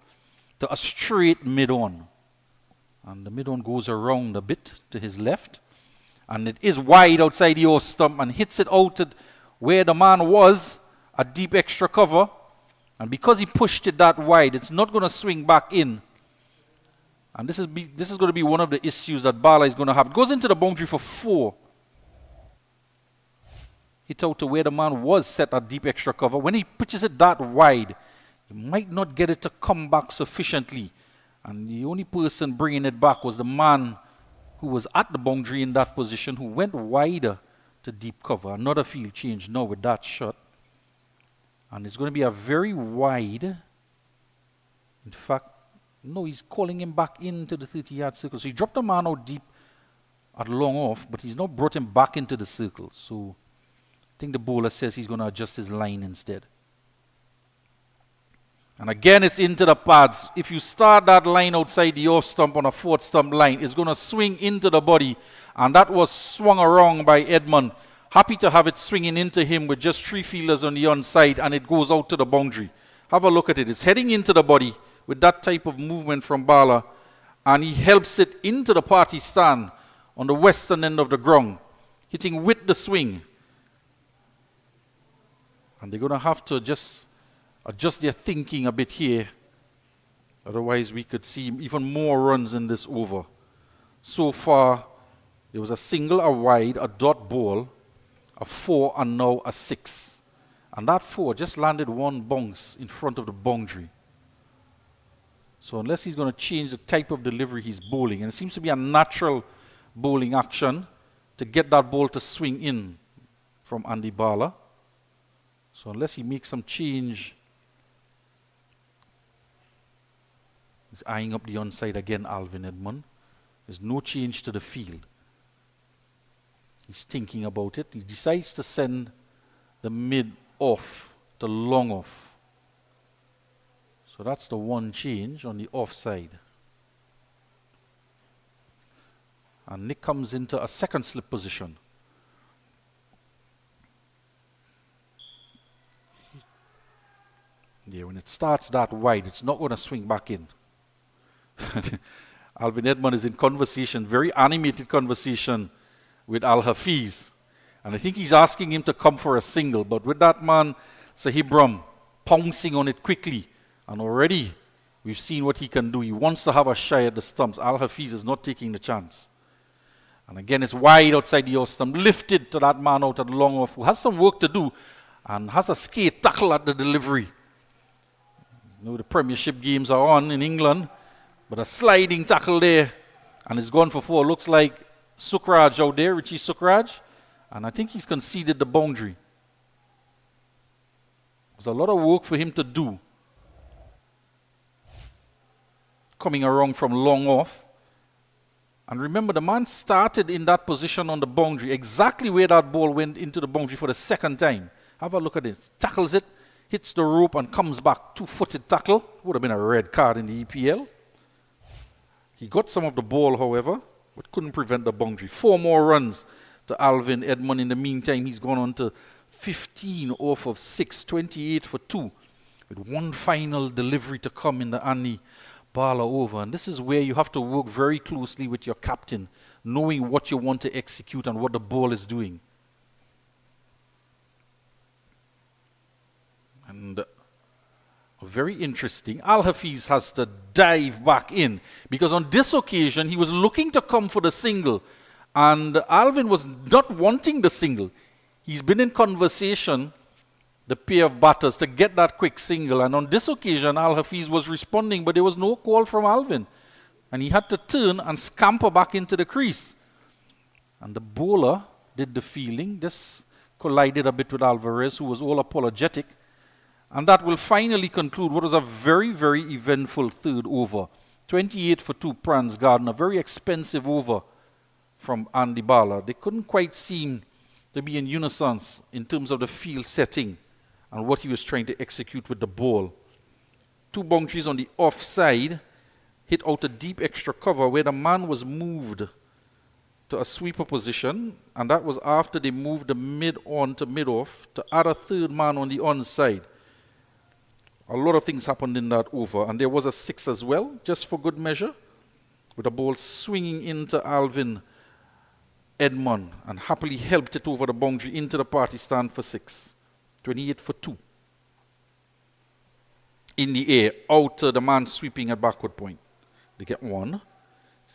to a straight mid on. And the mid on goes around a bit to his left. And it is wide outside the off stump and hits it out at where the man was, a deep extra cover. And because he pushed it that wide, it's not going to swing back in. And this is going to be one of the issues that Bala is going to have. It goes into the boundary for 4. Hit out to where the man was set at deep extra cover. When he pitches it that wide, he might not get it to come back sufficiently. And the only person bringing it back was the man who was at the boundary in that position, who went wider to deep cover. Another field change now with that shot. And it's going to be a very wide, in fact, no, he's calling him back into the 30-yard circle. So he dropped the man out deep at long off, but he's now brought him back into the circle. So I think the bowler says he's going to adjust his line instead. And again, it's into the pads. If you start that line outside the off stump on a 4th stump line, it's going to swing into the body. And that was swung around by Edmund. Happy to have it swinging into him with just 3 fielders on the onside, and it goes out to the boundary. Have a look at it. It's heading into the body with that type of movement from Bala, and he helps it into the party stand on the western end of the ground, hitting with the swing. And they're going to have to just adjust their thinking a bit here. Otherwise, we could see even more runs in this over. So far, there was a single, a wide, a dot ball, a 4, and now a 6. And that 4 just landed one bounce in front of the boundary. So unless he's going to change the type of delivery he's bowling, and it seems to be a natural bowling action to get that ball to swing in from Andy Bala. So unless he makes some change, he's eyeing up the onside again, Alvin Edmund. There's no change to the field. He's thinking about it. He decides to send the mid off to long off. So that's the one change on the offside. And Nick comes into a second slip position. Yeah, when it starts that wide, it's not going to swing back in. Alvin Edmund is in conversation, very animated conversation with Al Hafiz. And I think he's asking him to come for a single. But with that man, Sahib Ram, pouncing on it quickly. And already, we've seen what he can do. He wants to have a shy at the stumps. Al Hafiz is not taking the chance. And again, it's wide outside the off stump, lifted to that man out at the long off, who has some work to do and has a skate tackle at the delivery. You know, the Premiership games are on in England, but a sliding tackle there, and it's gone for 4. Looks like Sukraj out there, Richie Sukraj, and I think he's conceded the boundary. There's a lot of work for him to do. Coming around from long off. And remember, the man started in that position on the boundary, exactly where that ball went into the boundary for the second time. Have a look at this. Tackles it, hits the rope, and comes back. 2-footed tackle. Would have been a red card in the EPL. He got some of the ball, however, but couldn't prevent the boundary. 4 more runs to Alvin Edmund. In the meantime, he's gone on to 15 off of 6, 28 for 2, with one final delivery to come in the Andy Bala over. And this is where you have to work very closely with your captain, knowing what you want to execute and what the ball is doing. And very interesting, Al Hafiz has to dive back in, because on this occasion he was looking to come for the single, and Alvin was not wanting the single. He's been in conversation, the pair of batters, to get that quick single, and on this occasion Al Hafiz was responding, but there was no call from Alvin, and he had to turn and scamper back into the crease. And the bowler did the fielding. This collided a bit with Alvarez, who was all apologetic, And that will finally conclude what was a very, very eventful third over. 28 for 2 Pranz Garden, a very expensive over from Andy Bala. They couldn't quite seem to be in unison in terms of the field setting and what he was trying to execute with the ball. 2 boundaries on the offside, hit out a deep extra cover where the man was moved to a sweeper position, and that was after they moved the mid-on to mid-off to add a third man on the onside. A lot of things happened in that over, and there was a 6 as well, just for good measure, with the ball swinging into Alvin Edmond and happily helped it over the boundary into the party stand for 6. 28 for 2. In the air, out to the man sweeping at backward point. They get 1.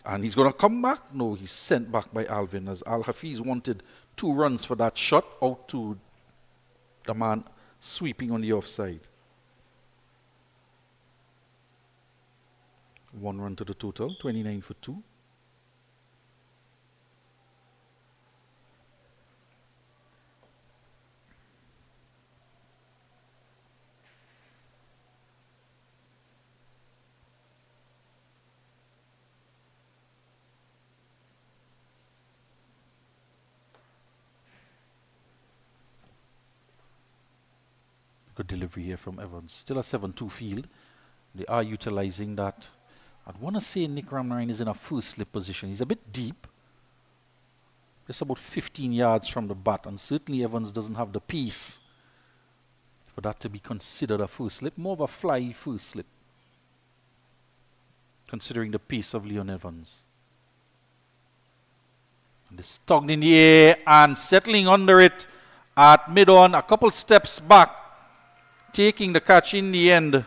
And he's going to come back? No, he's sent back by Alvin, as Al-Hafiz wanted 2 runs for that shot out to the man sweeping on the offside. 1 run to the total, 29 for 2. Good delivery here from Evans. Still a 7-2 field. They are utilizing that. I'd want to say Nick Ramnarine is in a first slip position. He's a bit deep. Just about 15 yards from the bat. And certainly Evans doesn't have the pace for that to be considered a first slip. More of a fly first slip, considering the pace of Leon Evans. And it's tugged in the air and settling under it at mid-on. A couple steps back. Taking the catch in the end.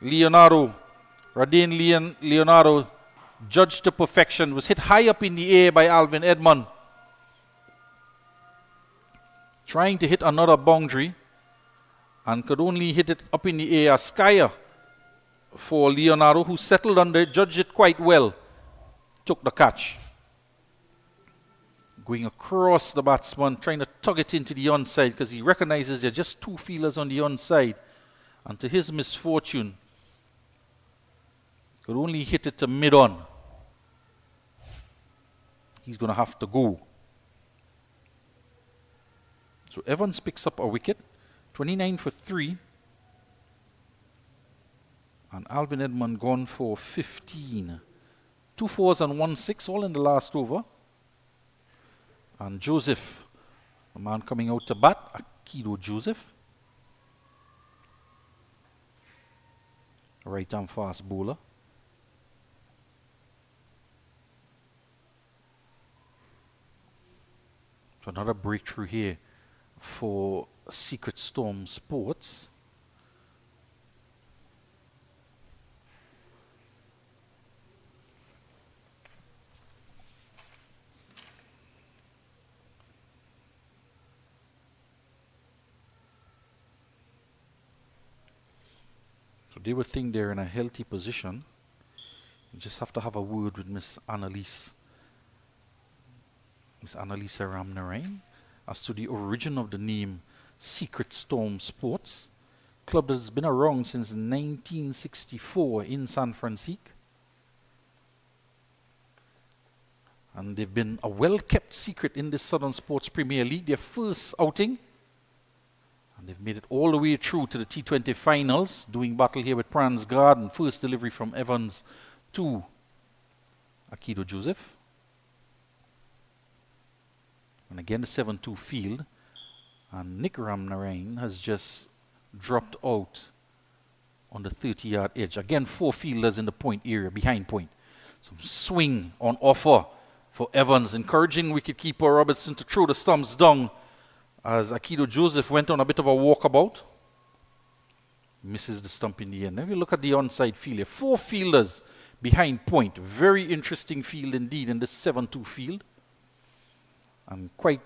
Leonardo judged to perfection, was hit high up in the air by Alvin Edmond. Trying to hit another boundary and could only hit it up in the air. A skyer for Leonardo, who settled under it, judged it quite well. Took the catch. Going across the batsman, trying to tug it into the onside because he recognizes there are just 2 fielders on the onside. And to his misfortune, could only hit it to mid-on. He's going to have to go. So Evans picks up a wicket, 29 for 3. And Alvin Edmond gone for 15. 2 4s and 1 6, all in the last over. And Joseph, the man coming out to bat, Akido Joseph. Right-arm fast bowler. So another breakthrough here for Secret Storm Sports. So they would think they're in a healthy position. You just have to have a word with Miss Annalisa Ramnarine as to the origin of the name Secret Storm Sports. Club that has been around since 1964 in San Francisco. And they've been a well-kept secret in the Southern Sports Premier League. Their first outing. And they've made it all the way through to the T20 finals, doing battle here with Pranz Garden. First delivery from Evans to Akido Joseph. And again the 7-2 field. And Nick Ramnarine has just dropped out on the 30-yard edge. Again, 4 fielders in the point area, behind point. Some swing on offer for Evans, encouraging wicketkeeper Robertson to throw the stumps down as Akido Joseph went on a bit of a walkabout. Misses the stump in the end. Now we look at the onside field here. 4 fielders behind point. Very interesting field indeed in this 7-2 field. And quite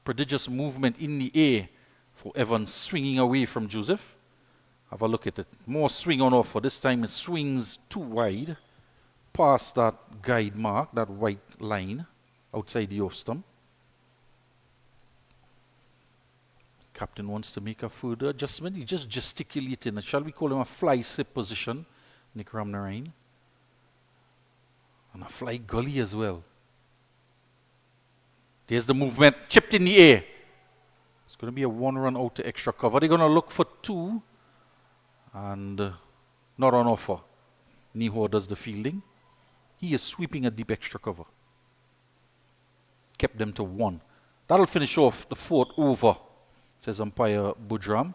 prodigious movement in the air for Evans swinging away from Joseph. Have a look at it. More swing on offer. This time it swings too wide. Past that guide mark, that white line outside the off stump. Captain wants to make a further adjustment. He's just gesticulating. Shall we call him a fly slip position, Nick Ramnarine? And a fly gully as well. There's the movement, chipped in the air. It's going to be a 1 run out to extra cover. They're going to look for 2 and not on offer. Niho does the fielding. He is sweeping a deep extra cover. Kept them to 1. That'll finish off the 4th over, says umpire Budram.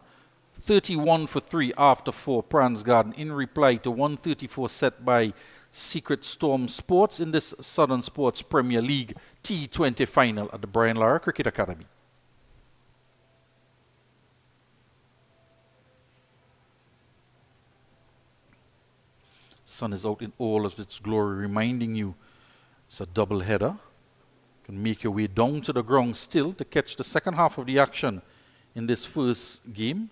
31 for 3 after 4, Pranz Garden, in reply to 134 set by Secret Storm Sports in this Southern Sports Premier League T20 final at the Brian Lara Cricket Academy. Sun is out in all of its glory, reminding you it's a double header. You can make your way down to the ground still to catch the second half of the action in this first game.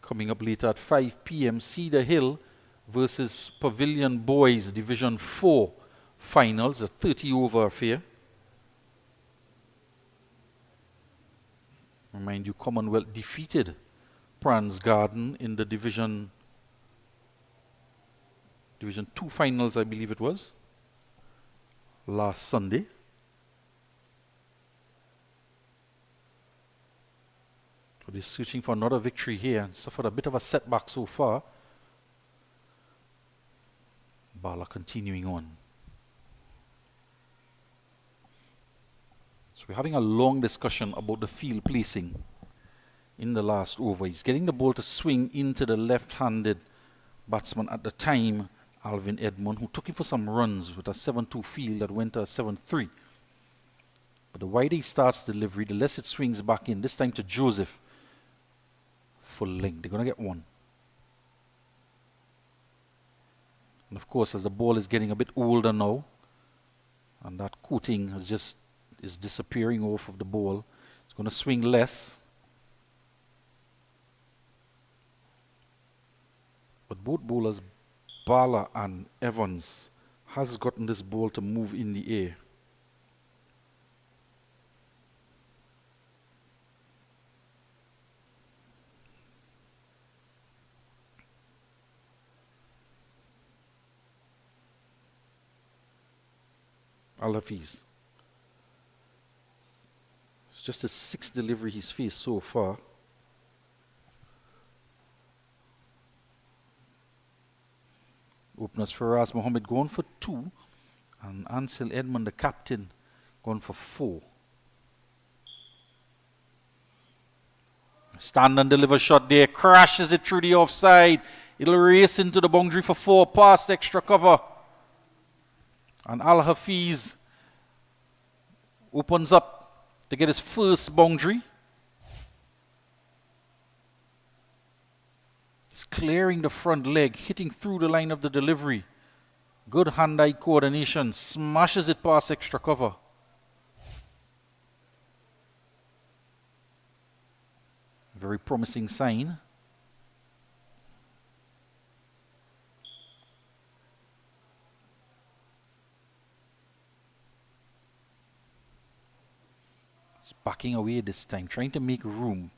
Coming up later at 5 p.m., Cedar Hill versus Pavilion Boys Division 4 finals, a 30-over affair. Remind you, Commonwealth defeated Pranz Garden in the Division 2 finals, I believe it was, last Sunday. So they're searching for another victory here and suffered a bit of a setback so far. Bala continuing on. So we're having a long discussion about the field placing in the last over. He's getting the ball to swing into the left-handed batsman at the time, Alvin Edmund, who took him for some runs with a 7-2 field that went to a 7-3. But the wider he starts delivery, the less it swings back in, this time to Joseph for length. They're going to get 1. And of course, as the ball is getting a bit older now, and that coating is disappearing off of the ball, it's going to swing less. But both bowlers, Bala and Evans, has gotten this ball to move in the air. Al-Hafiz. It's just his 6th delivery he's faced so far. Openers Faraz Mohammed going for 2. And Ansel Edmund, the captain, going for 4. Stand and deliver shot there. Crashes it through the offside. It'll race into the boundary for 4. Past extra cover. And Al-Hafiz opens up to get his first boundary. He's clearing the front leg, hitting through the line of the delivery. Good hand-eye coordination, smashes it past extra cover. Very promising sign. Backing away this time, trying to make room.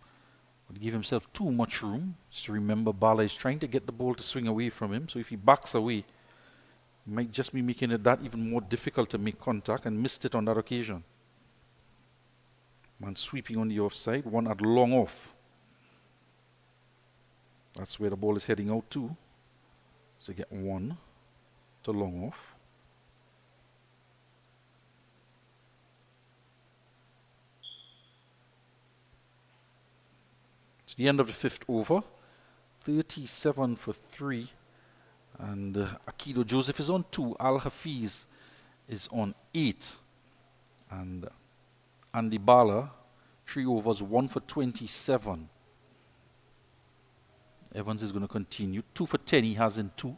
But give himself too much room. Just to remember, Bala is trying to get the ball to swing away from him. So if he backs away, he might just be making it that even more difficult to make contact, and missed it on that occasion. Man sweeping on the offside, 1 at long off. That's where the ball is heading out to. So get 1 to long off. It's the end of the 5th over. 37 for 3. And Akido Joseph is on 2. Al-Hafiz is on 8. And Andy Bala, 3 overs, 1 for 27. Evans is going to continue. 2 for 10 he has in 2.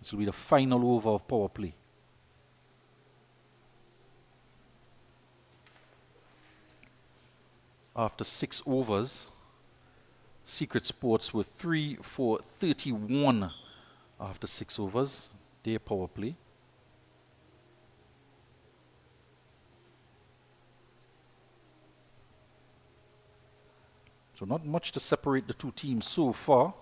This will be the final over of power play. After 6 overs, Secret Sports were 3 for 31 after 6 overs. Their power play. So not much to separate the two teams so far.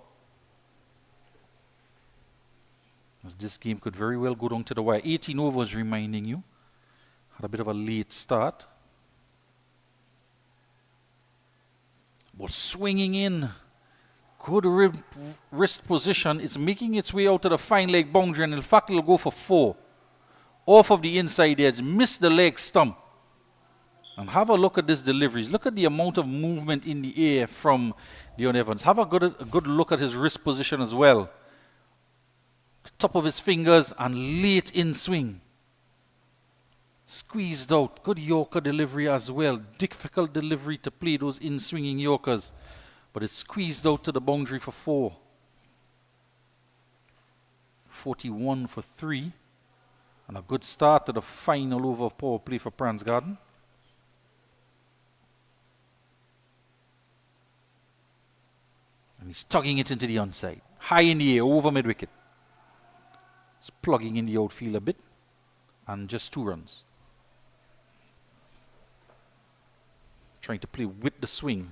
As this game could very well go down to the wire. 18 overs reminding you. Had a bit of a late start. But swinging in. Good wrist position. It's making its way out to the fine leg boundary, and in fact it'll go for 4. Off of the inside edge. Missed the leg stump. And have a look at this deliveries. Look at the amount of movement in the air from Leon Evans. Have a good look at his wrist position as well. Top of his fingers and late in swing. Squeezed out. Good Yorker delivery as well. Difficult delivery to play those in-swinging Yorkers. But it's squeezed out to the boundary for 4. 41 for 3. And a good start to the final over of power play for Pranz Garden. And he's tugging it into the onside. High in the air, over mid-wicket. He's plugging in the outfield a bit. And just 2 runs. Trying to play with the swing.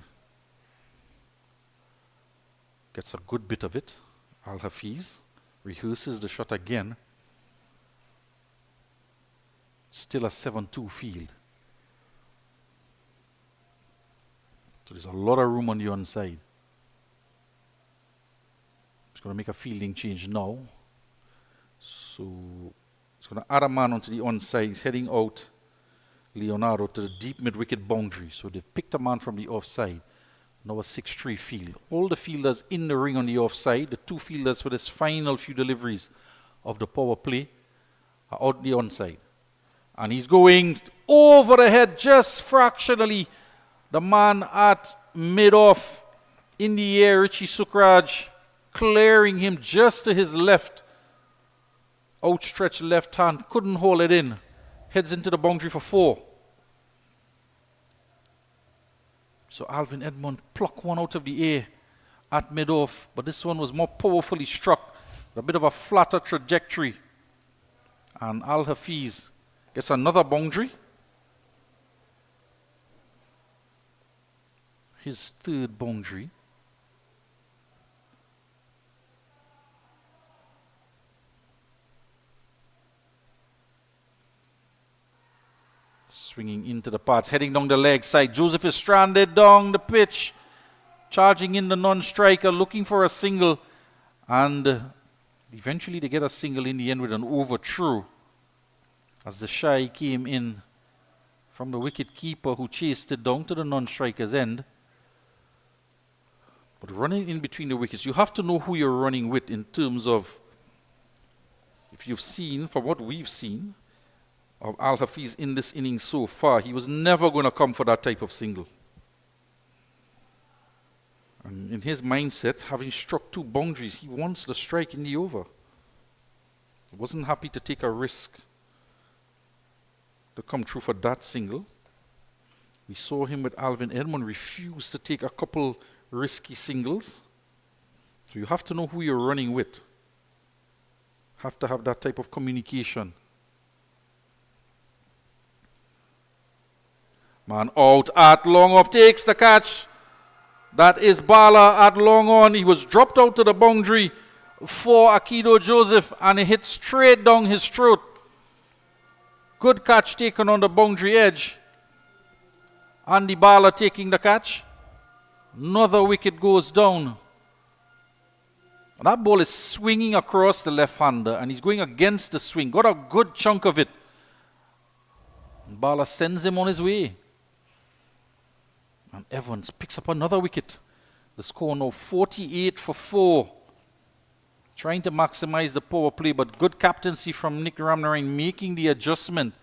Gets a good bit of it. Al-Hafiz rehearses the shot again. Still a 7-2 field. So there's a lot of room on the onside. He's going to make a fielding change now. So he's going to add a man onto the onside. He's heading out Leonardo to the deep mid-wicket boundary. So they've picked a man from the offside. Now a 6-3 field. All the fielders in the ring on the offside. The 2 fielders for this final few deliveries of the power play are out the onside. And he's going over the head just fractionally. The man at mid-off in the air, Richie Sukraj, clearing him just to his left. Outstretched left hand, couldn't hold it in. Heads into the boundary for 4. So Alvin Edmond plucked one out of the air at mid-off. But this one was more powerfully struck. A bit of a flatter trajectory. And Al-Hafiz gets another boundary. His 3rd boundary. Swinging into the paths, heading down the leg side. Joseph is stranded down the pitch. Charging in the non-striker, looking for a single. And eventually they get a single in the end with an over-through. As the shy came in from the wicket keeper who chased it down to the non-striker's end. But running in between the wickets, you have to know who you're running with in terms of, if you've seen, from what we've seen, of Al-Hafiz in this inning so far, he was never going to come for that type of single. And in his mindset, having struck 2 boundaries, he wants the strike in the over. He wasn't happy to take a risk to come through for that single. We saw him with Alvin Edmond refuse to take a couple risky singles. So you have to know who you're running with. Have to have that type of communication. Man out at long off, takes the catch. That is Bala at long on. He was dropped out to the boundary for Akido Joseph and it hit straight down his throat. Good catch taken on the boundary edge. Andy Bala taking the catch. Another wicket goes down. And that ball is swinging across the left-hander and he's going against the swing. Got a good chunk of it. And Bala sends him on his way. And Evans picks up another wicket. The score now 48 for 4. Trying to maximize the power play, but good captaincy from Nick Ramnarine making the adjustment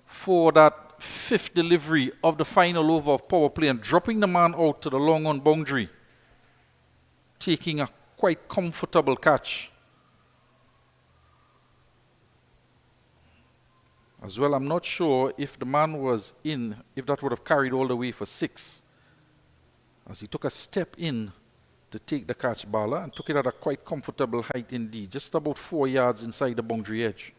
for that 5th delivery of the final over of power play and dropping the man out to the long on boundary. Taking a quite comfortable catch. As well, I'm not sure if the man was in, if that would have carried all the way for 6. As he took a step in to take the catch, Bala, and took it at a quite comfortable height indeed, just about 4 yards inside the boundary edge.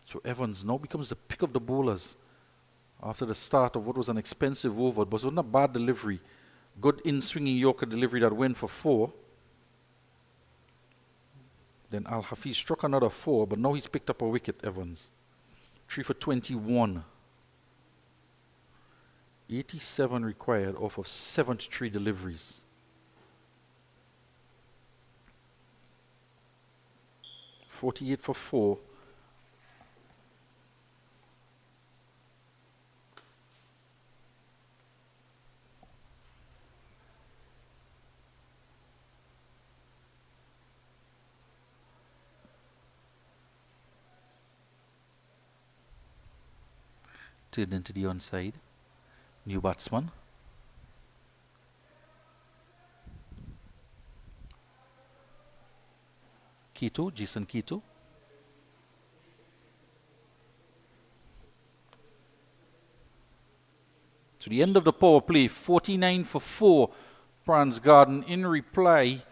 So Evans now becomes the pick of the bowlers after the start of what was an expensive over. But it wasn't a bad delivery. Good in-swinging Yorker delivery that went for 4. Then Al-Hafiz struck another 4, but now he's picked up a wicket, Evans. 3 for 21. 87 required off of 73 deliveries. .48 for 4. Turned into the onside. New batsman. Jason Keto. To the end of the power play, 49 for 4, Pranz Garden in reply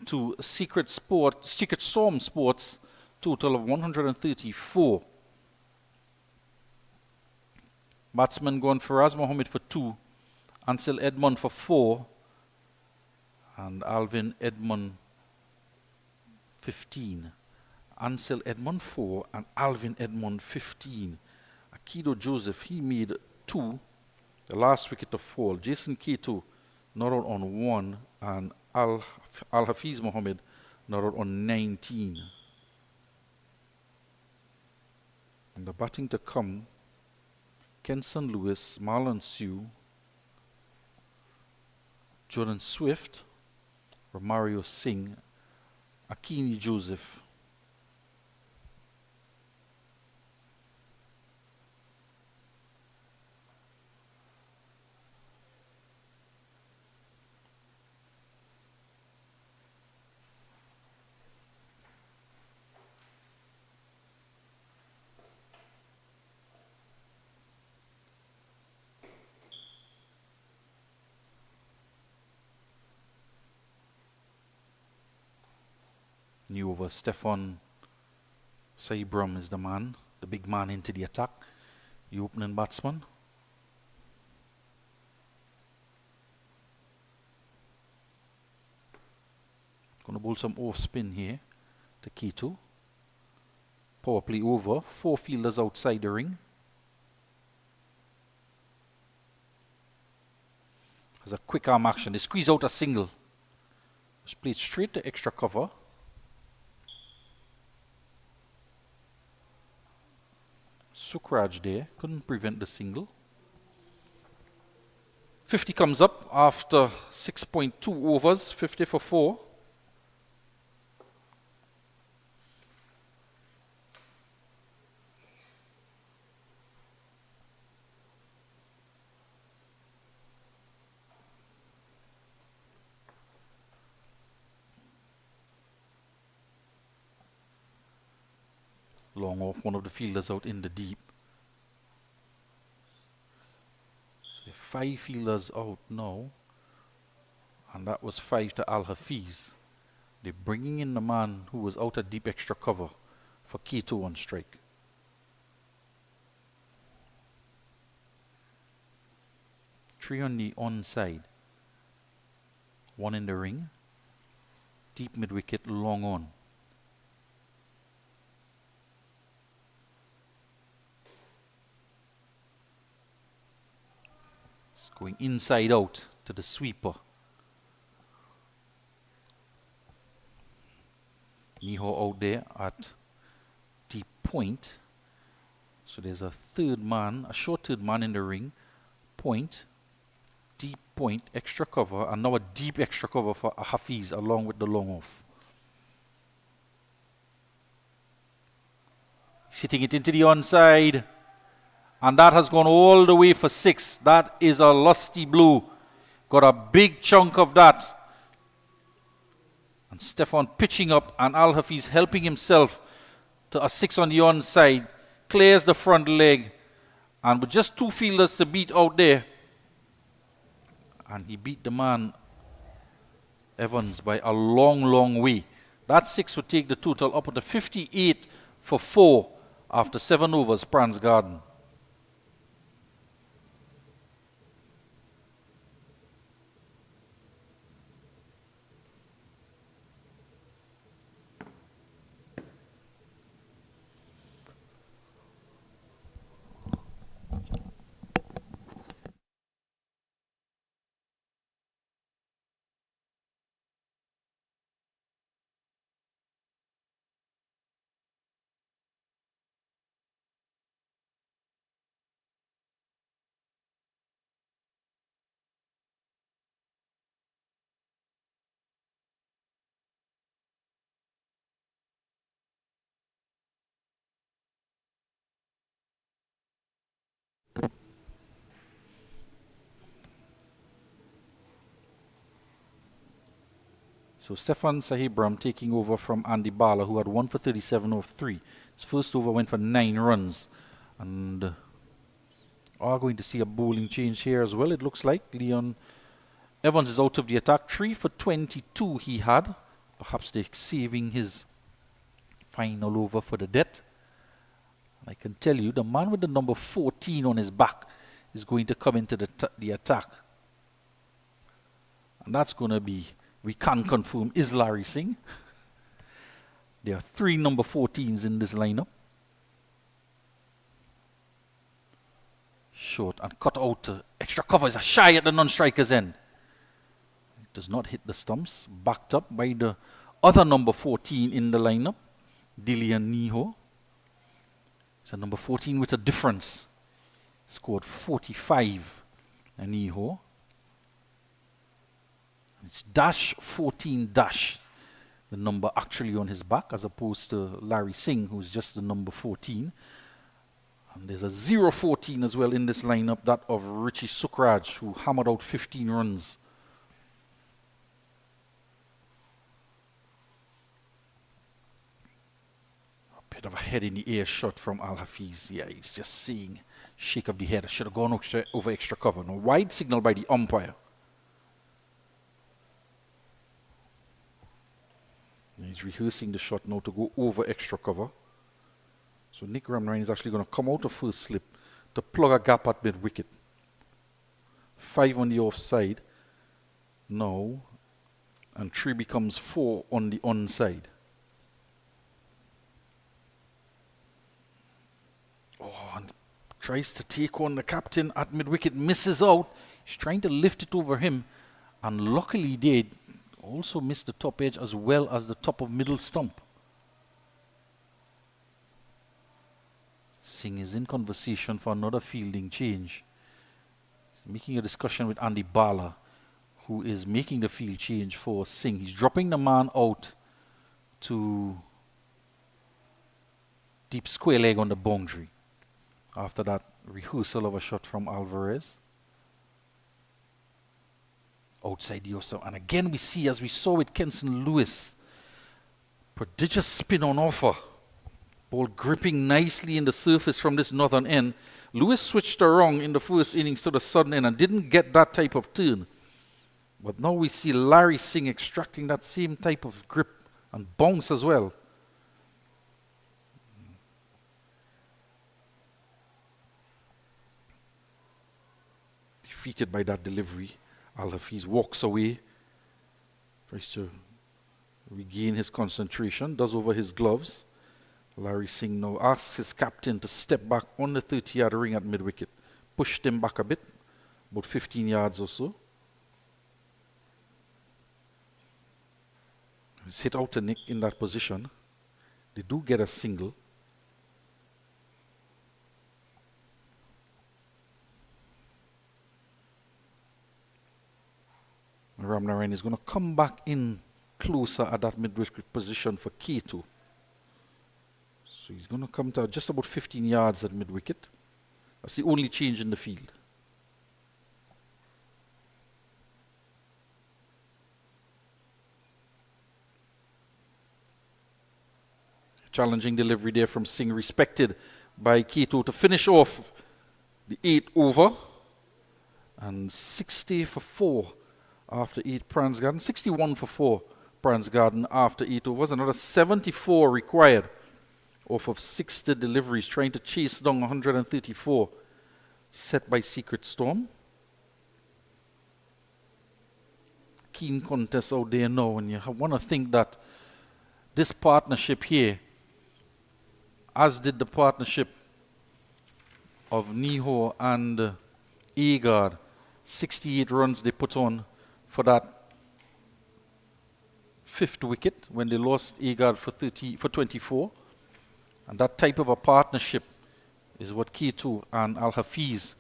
to Secret Storm Sports, total of 134. Batsman going Faraz Mohammed for 2, Ansel Edmund for 4, and Alvin Edmund 15. Ansel Edmund 4 and Alvin Edmund 15. Akido Joseph, he made 2, the last wicket to fall. Jason Keto not out on 1, and Al-Hafiz Mohammed not out on 19. And the batting to come, Kenson Lewis, Marlon Sue, Jordan Swift, Romario Singh, Akini Joseph. New over, Stefan Saibram is the man, the big man into the attack, the opening batsman. Going to bowl some off spin here to Keto. Power play over, 4 fielders outside the ring. Has a quick arm action, they squeeze out a single. Just play it straight to extra cover. Sukraj there, couldn't prevent the single. 50 comes up after 6.2 overs, 50 for 4. Long off, one of the fielders out in the deep. So 5 fielders out now, and that was 5 to Al-Hafiz. They're bringing in the man who was out at deep extra cover for Keto on strike. Three on the onside, 1 in the ring, deep mid wicket, long on. Going inside out to the sweeper. Niho out there at deep point. So there's a third man, a short third man in the ring. Point, deep point, extra cover, and now a deep extra cover for Hafiz along with the long off. He's hitting it into the onside. And that has gone all the way for 6. That is a lusty blue. Got a big chunk of that. And Stefan pitching up, and Al-Hafiz helping himself to a 6 on the onside. Clears the front leg. And with just 2 fielders to beat out there. And he beat the man, Evans, by a long, long way. That 6 would take the total up to 58 for 4. after 7 overs, Pranz Garden. So Stefan Sahibram taking over from Andy Bala, who had 1 for 37 off 3. His first over went for 9 runs. And are going to see a bowling change here as well, it looks like. Leon Evans is out of the attack. 3 for 22 he had. Perhaps they're saving his final over for the death. I can tell you, the man with the number 14 on his back is going to come into the attack. And that's going to be, we can confirm, is Larry Singh. There are 3 number 14s in this lineup. Short and cut out to extra cover. Is a shy at the non-striker's end. It does not hit the stumps. Backed up by the other number 14 in the lineup, Dillian Niho. It's a number 14 with a difference. Scored 45, Niho. It's dash 14 dash, the number actually on his back, as opposed to Larry Singh, who's just the number 14. And there's a 0-14 as well in this lineup, that of Richie Sukraj, who hammered out 15 runs. A bit of a head in the air shot from Al Hafiz. Yeah, he's just seeing shake of the head. I should have gone over extra cover. No, wide signal by the umpire. He's rehearsing the shot now to go over extra cover. So Nick Ramnarine is actually going to come out of first slip to plug a gap at mid-wicket. 5 on the offside now, and 3 becomes 4 on the onside. Oh, and tries to take on the captain at mid-wicket, misses out. He's trying to lift it over him, and luckily they also missed the top edge as well as the top of middle stump. Singh is in conversation for another fielding change. He's making a discussion with Andy Bala, who is making the field change for Singh. He's dropping the man out to deep square leg on the boundary. After that rehearsal of a shot from Alvarez. Outside the Osa. And again we see, as we saw with Kenson Lewis, prodigious spin on offer. Ball gripping nicely in the surface from this northern end. Lewis switched around in the first innings to the southern end and didn't get that type of turn. But now we see Larry Singh extracting that same type of grip and bounce as well. Defeated by that delivery. Al Hafiz walks away, tries to regain his concentration, does over his gloves. Larry Singh now asks his captain to step back on the 30-yard ring at mid-wicket. Pushed him back a bit, about 15 yards or so. He's hit out to Nick in that position. They do get a single. Ramnarine is going to come back in closer at that mid-wicket position for K2. So he's going to come to just about 15 yards at mid-wicket. That's the only change in the field. Challenging delivery there from Singh, respected by K2 to finish off the 8th over. And 60 for 4 after 8 Pranz Garden. 61 for 4 Pranz Garden after 8 overs. Another 74 required off of 60 deliveries, trying to chase down 134 set by Secret Storm. Keen contest out there now, and you want to think that this partnership here, as did the partnership of Niho and Agard, 68 runs they put on for that 5th wicket when they lost Agard for 24. And that type of a partnership is what K2 and Al Hafiz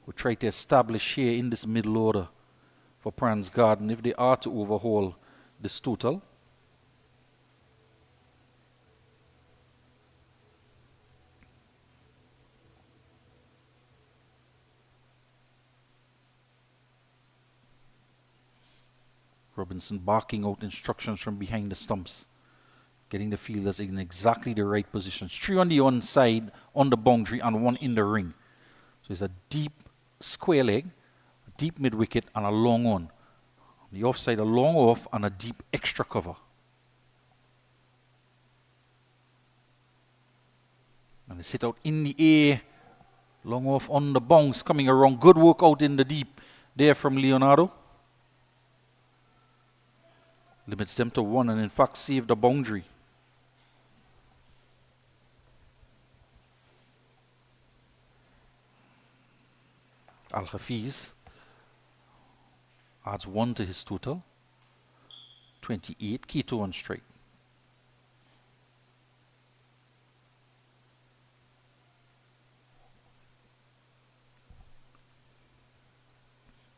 will try to establish here in this middle order for Pranz Garden if they are to overhaul this total. Robinson barking out instructions from behind the stumps, getting the fielders in exactly the right positions. 3 on the onside, on the boundary, and 1 in the ring. So it's a deep square leg, a deep mid-wicket, and a long on. The offside, a long off, and a deep extra cover. And they sit out in the air, long off on the bounce, coming around. Good work out in the deep there from Leonardo. Limits them to 1 and in fact save the boundary. Al Hafiz adds 1 to his total. 28, K2 on strike.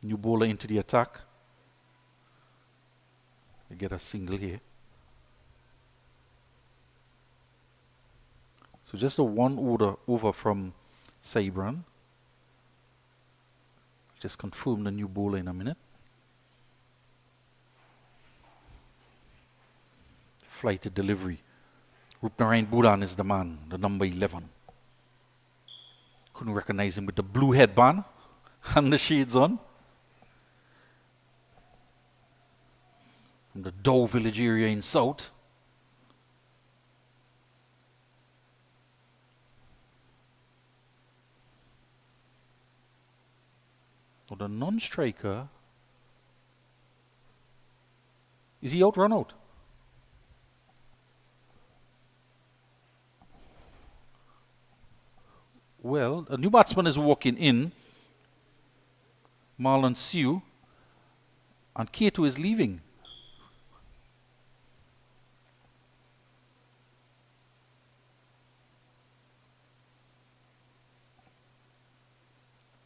New bowler into the attack. They get a single here. So just a 1 over from Saibran. Just confirm the new bowler in a minute. Flighted delivery. Rupnarayan Budan is the man, the number 11. Couldn't recognize him with the blue headband and the shades on. From the Dow village area in South. Well, the non-striker, is he out, run out? Well, a new batsman is walking in, Marlon Siu, and K2 is leaving.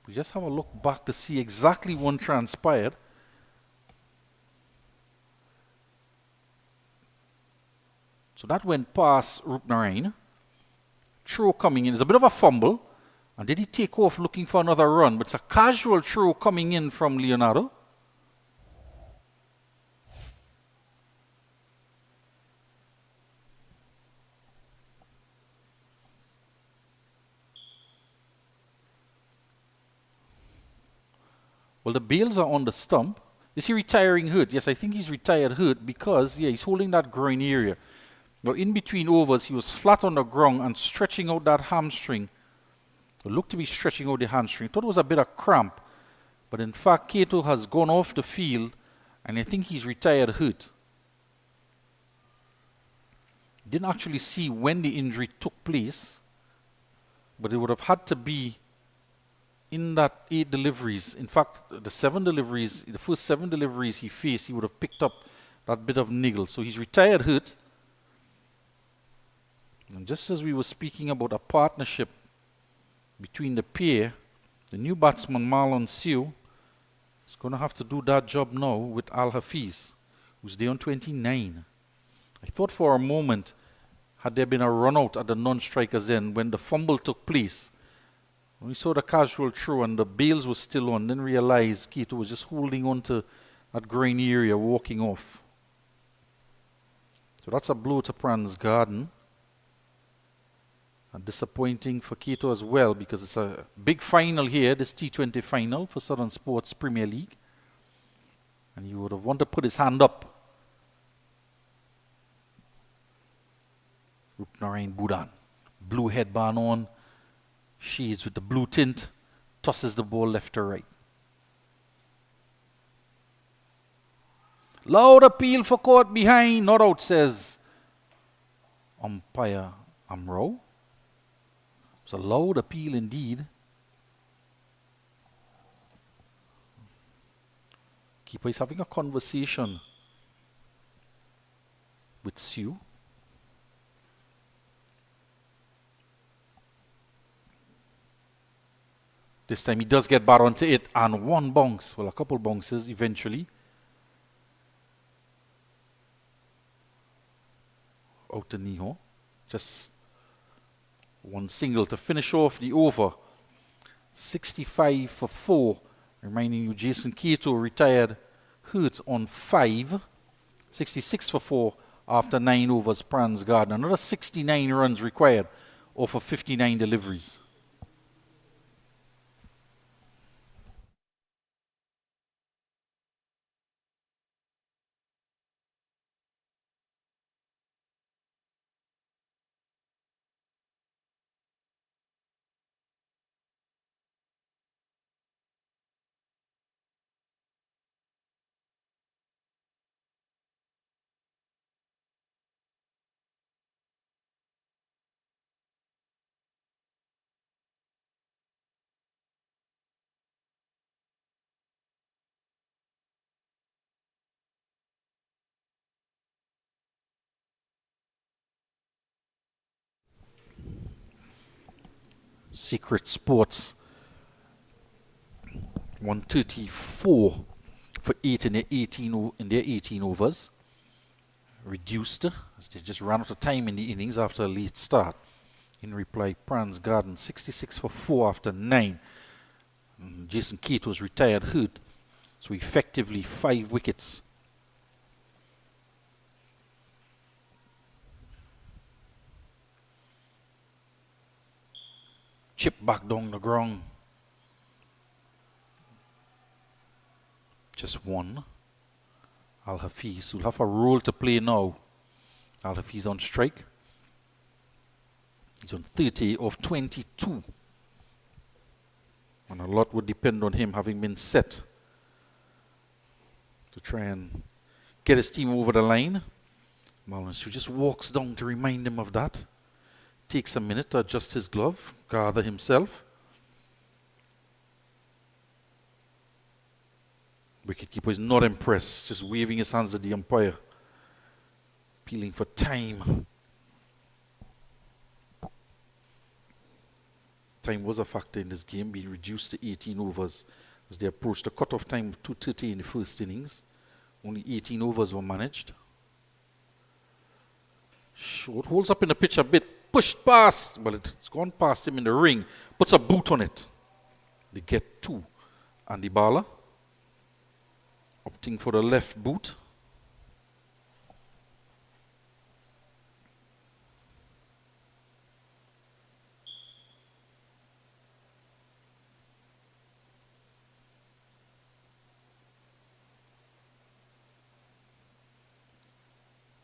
We just have a look back to see exactly what transpired. So that went past Rupnarayan. Throw coming in. It's a bit of a fumble. And did he take off looking for another run? But it's a casual throw coming in from Leonardo. Well, the bails are on the stump. Is he retiring hurt? Yes, I think he's retired hurt because, yeah, he's holding that groin area. Now, in between overs, he was flat on the ground and stretching out that hamstring. It looked to be stretching out the hamstring. Thought it was a bit of cramp. But in fact, Kato has gone off the field, and I think he's retired hurt. Didn't actually see when the injury took place, but it would have had to be in that 8 deliveries. In fact, the 7 deliveries, the first 7 deliveries he faced, he would have picked up that bit of niggle. So he's retired hurt. And just as we were speaking about a partnership between the pair, the new batsman Marlon Siu is going to have to do that job now with Al Hafiz, who's there on 29. I thought for a moment, had there been a run out at the non-striker's end when the fumble took place, we saw the casual throw and the bails was still on, then realized Keto was just holding on to that grain area, walking off. So that's a blow to Pranz Garden. And disappointing for Keto as well, because it's a big final here, this T20 final for Southern Sports Premier League. And he would have wanted to put his hand up. Narain Budan. Blue headband on, shades with the blue tint, tosses the ball left to right. Loud appeal for court behind, not out, says umpire Amro. It's a loud appeal indeed. Keeper is having a conversation with Sue. This time he does get back onto it and one bounce. Well, a couple bounces eventually. Out to Niho. Just one single to finish off the over. 65 for 4. Reminding you, Jason Cato retired hurt on 5. 66 for 4 after 9 overs, Pranz Garden. Another 69 runs required off of 59 deliveries. Secret Sports 134 for 8 in their 18 overs. Reduced as they just ran out of time in the innings after a late start. In reply, Pranz Garden 66 for 4 after 9. Jason Cato's retired hurt, so effectively 5 wickets. Chip back down the ground. Just one. Al Hafiz will have a role to play now. Al Hafiz on strike. He's on 30 of 22. And a lot would depend on him having been set to try and get his team over the line. Marlon Sue just walks down to remind him of that. Takes a minute to adjust his glove, gather himself. Wicketkeeper is not impressed, just waving his hands at the umpire, appealing for time. Time was a factor in this game, being reduced to 18 overs as they approached the cut-off time of 2:30 in the first innings. Only 18 overs were managed. Short holds up in the pitch a bit. Pushed past, well, it's gone past him in the ring, puts a boot on it. They get 2. And the baller opting for the left boot.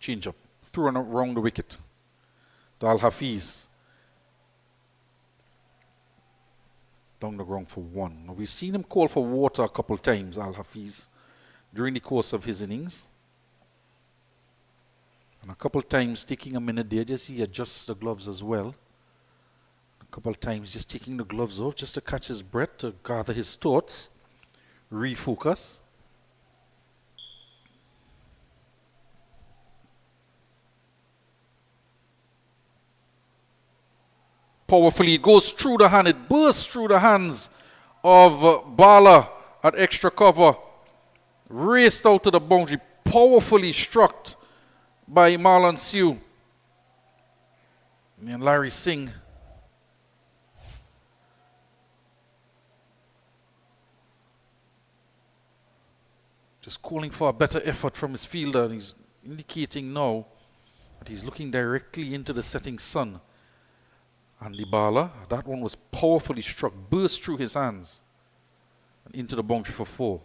Change up, thrown around the wicket. Al Hafiz down the ground for 1. Now, we've seen him call for water a couple times, Al Hafiz, during the course of his innings. And a couple times taking a minute there, just he adjusts the gloves as well. A couple times just taking the gloves off just to catch his breath, to gather his thoughts, refocus. Powerfully, it goes through the hand, it bursts through the hands of Bala at extra cover. Raced out to the boundary, powerfully struck by Marlon Sue. And Larry Singh. Just calling for a better effort from his fielder. And he's indicating now that he's looking directly into the setting sun. And the baller, that one was powerfully struck, burst through his hands and into the boundary for 4.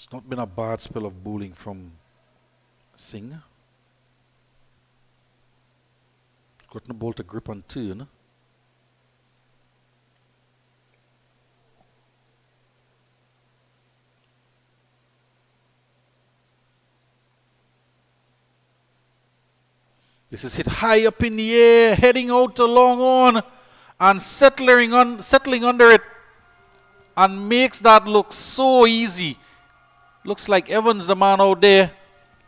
It's not been a bad spell of bowling from Singh. Gotten the ball to grip and turn. This is hit high up in the air, heading out to long on and settling under it, and makes that look so easy. Looks like Evans, the man out there,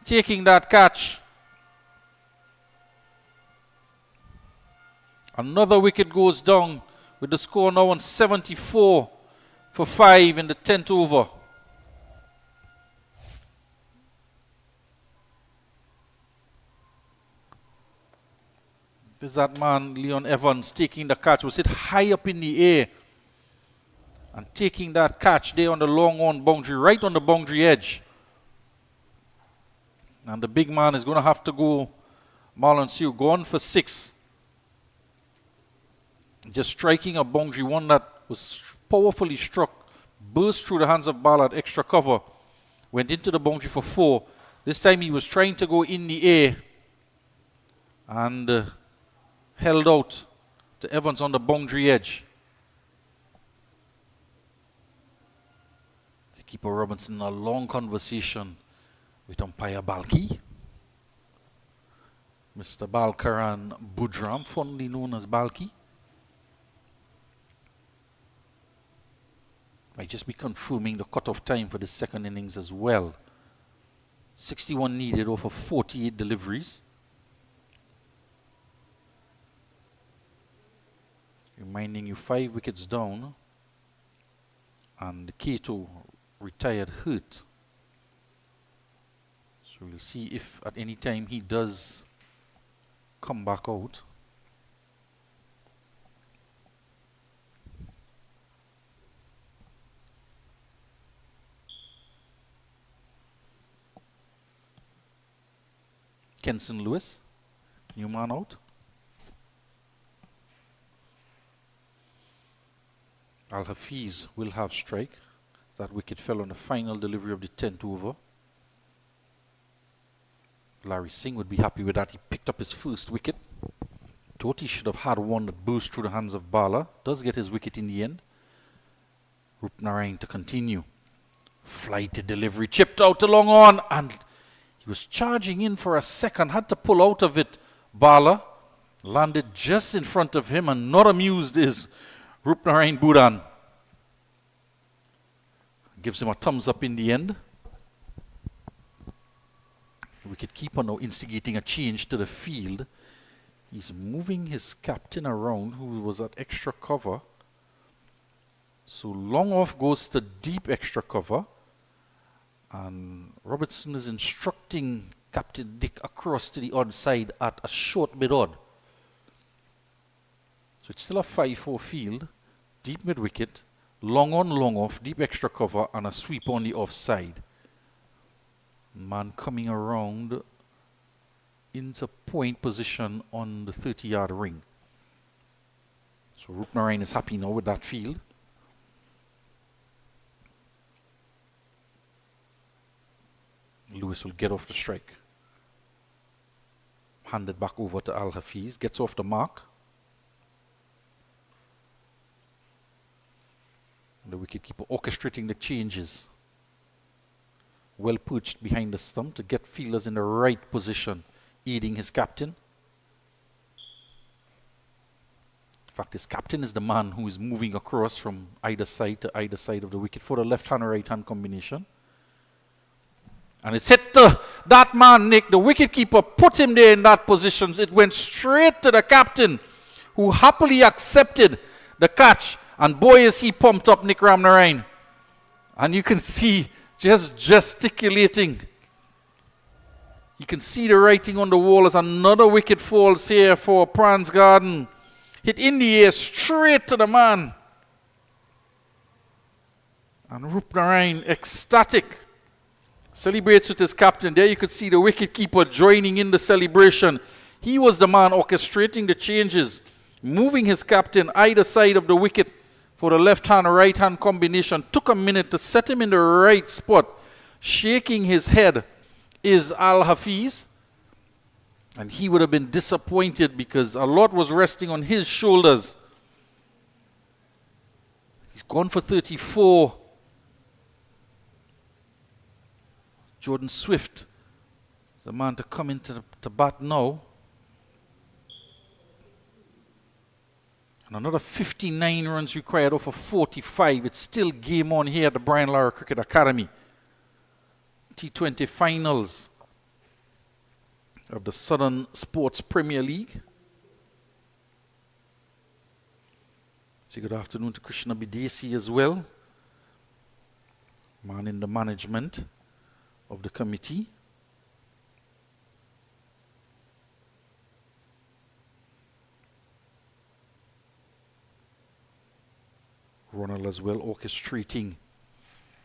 taking that catch. Another wicket goes down with the score now on 74 for 5 in the 10th over. This is that man, Leon Evans, taking the catch. Was hit high up in the air and taking that catch there on the long on boundary, right on the boundary edge. And the big man is going to have to go, Marlon Sue, gone for 6. Just striking a boundary, one that was powerfully struck, burst through the hands of Ballard, extra cover, went into the boundary for 4. This time he was trying to go in the air and held out to Evans on the boundary edge. Keeper Robinson, a long conversation with umpire Balki. Mr. Balkaran Budram, fondly known as Balki. Might just be confirming the cut-off time for the second innings as well. 61 needed over 48 deliveries. Reminding you 5 wickets down. And Kato retired hurt. So we'll see if at any time he does come back out. Kenson Lewis, new man out. Al Hafiz will have strike. That wicket fell on the final delivery of the 10th over. Larry Singh would be happy with that. He picked up his first wicket. Thought he should have had one that burst through the hands of Bala. Does get his wicket in the end. Rupnarain to continue. Flight to delivery. Chipped out to long on. And he was charging in for a second. Had to pull out of it. Bala landed just in front of him. And not amused is Rupnarain Budan. Gives him a thumbs up in the end. Wicket-keeper now instigating a change to the field. He's moving his captain around, who was at extra cover. So long off goes to deep extra cover. And Robertson is instructing Captain Dick across to the odd side at a short mid odd. So it's still a 5-4 field. Deep mid-wicket. Long on, long off, deep extra cover, and a sweep on the offside. Man coming around into point position on the 30-yard ring. So Rupnarain is happy now with that field. Lewis will get off the strike. Handed back over to Al Hafiz, gets off the mark. The wicketkeeper orchestrating the changes. Well perched behind the stump to get fielders in the right position, aiding his captain. In fact, his captain is the man who is moving across from either side to either side of the wicket for the left-hand or right-hand combination. And it's hit to that man, Nick. The wicketkeeper put him there in that position. It went straight to the captain, who happily accepted the catch. And boy, is he pumped up, Nick Ramnarain. And you can see just gesticulating. You can see the writing on the wall as another wicket falls here for Pranz Garden. Hit in the air straight to the man. And Rupnarain, ecstatic, celebrates with his captain. There you could see the wicketkeeper joining in the celebration. He was the man orchestrating the changes, moving his captain either side of the wicket for the left-hand or right-hand combination. Took a minute to set him in the right spot. shaking his head is Al Hafiz. And he would have been disappointed because a lot was resting on his shoulders. He's gone for 34. Jordan Swift is the man to come into the bat now. And another 59 runs required off of 45. It's still game on here at the Brian Lara Cricket Academy. T20 finals of the Southern Sports Premier League. Say good afternoon to Krishna Bidesi as well, man in the management of the committee. Ronald as well orchestrating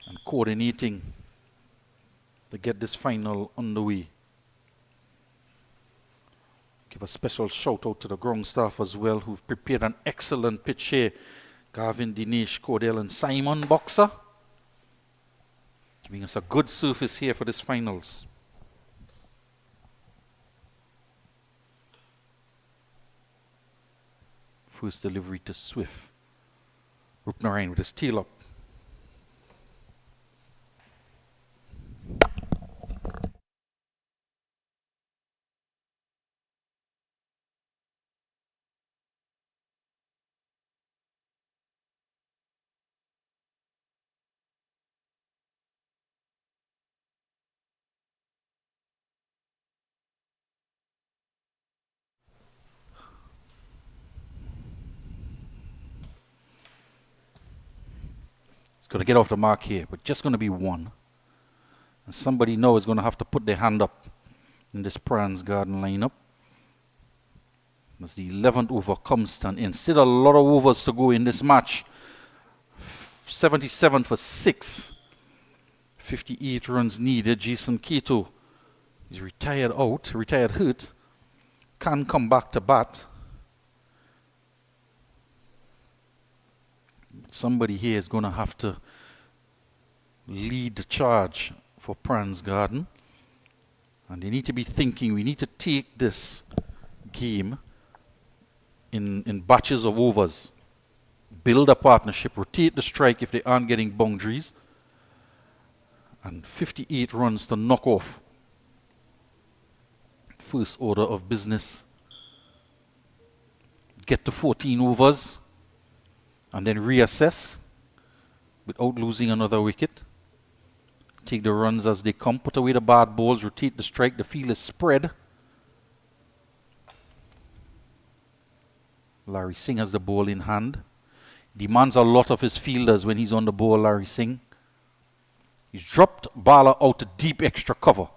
and coordinating to get this final underway. Give a special shout out to the ground staff as well, who've prepared an excellent pitch here. Gavin, Dinesh, Cordell and Simon Boxer, giving us a good surface here for this finals. First delivery to Swift. Rupnarayan with his tail up. Going to get off the mark here, but just going to be one. And somebody now is going to have to put their hand up in this Pranz Garden lineup. As the 11th over comes to an end. Still a lot of overs to go in this match. 77 for 6. 58 runs needed. Jason Cato is retired hurt. Can come back to bat. Somebody here is going to have to lead the charge for Pranz Garden. And they need to be thinking, we need to take this game in batches of overs. Build a partnership, rotate the strike if they aren't getting boundaries. And 58 runs to knock off. First order of business. Get to 14 overs. And then reassess without losing another wicket. Take the runs as they come, put away the bad balls, rotate the strike, the field is spread. Larry Singh has the ball in hand. Demands a lot of his fielders when he's on the ball, Larry Singh. He's dropped Bala out to deep extra cover.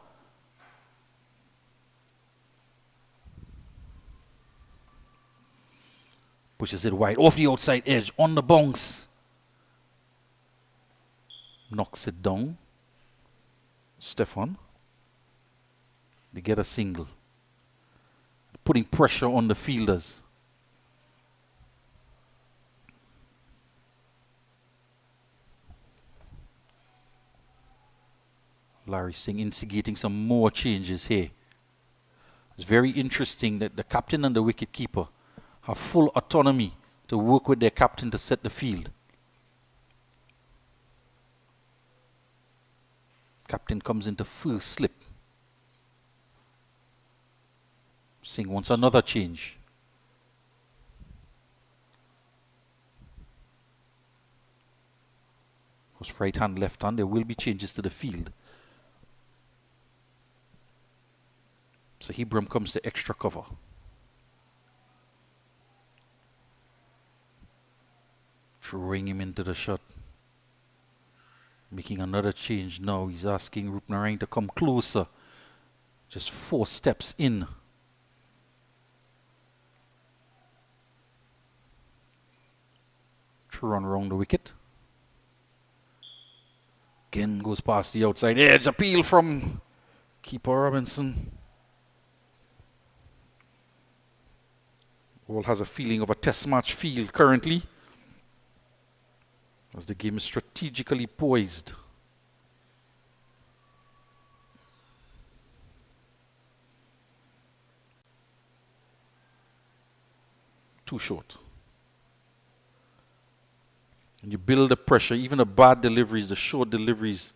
Pushes it wide, off the outside edge, on the bounce. Knocks it down. Stefan. They get a single. Putting pressure on the fielders. Larry Singh instigating some more changes here. It's very interesting that the captain and the wicket keeper have full autonomy to work with their captain to set the field. Captain comes into first slip. Singh wants another change. Because right hand, left hand, there will be changes to the field. So Hebram comes to extra cover. Throwing him into the shot. Making another change now. He's asking Rupnarayan to come closer. Just 4 steps in. Throw on around the wicket. Again goes past the outside edge. Appeal from keeper Robinson. All has a feeling of a test match field currently, as the game is strategically poised. too short. And you build the pressure, even the bad deliveries, the short deliveries,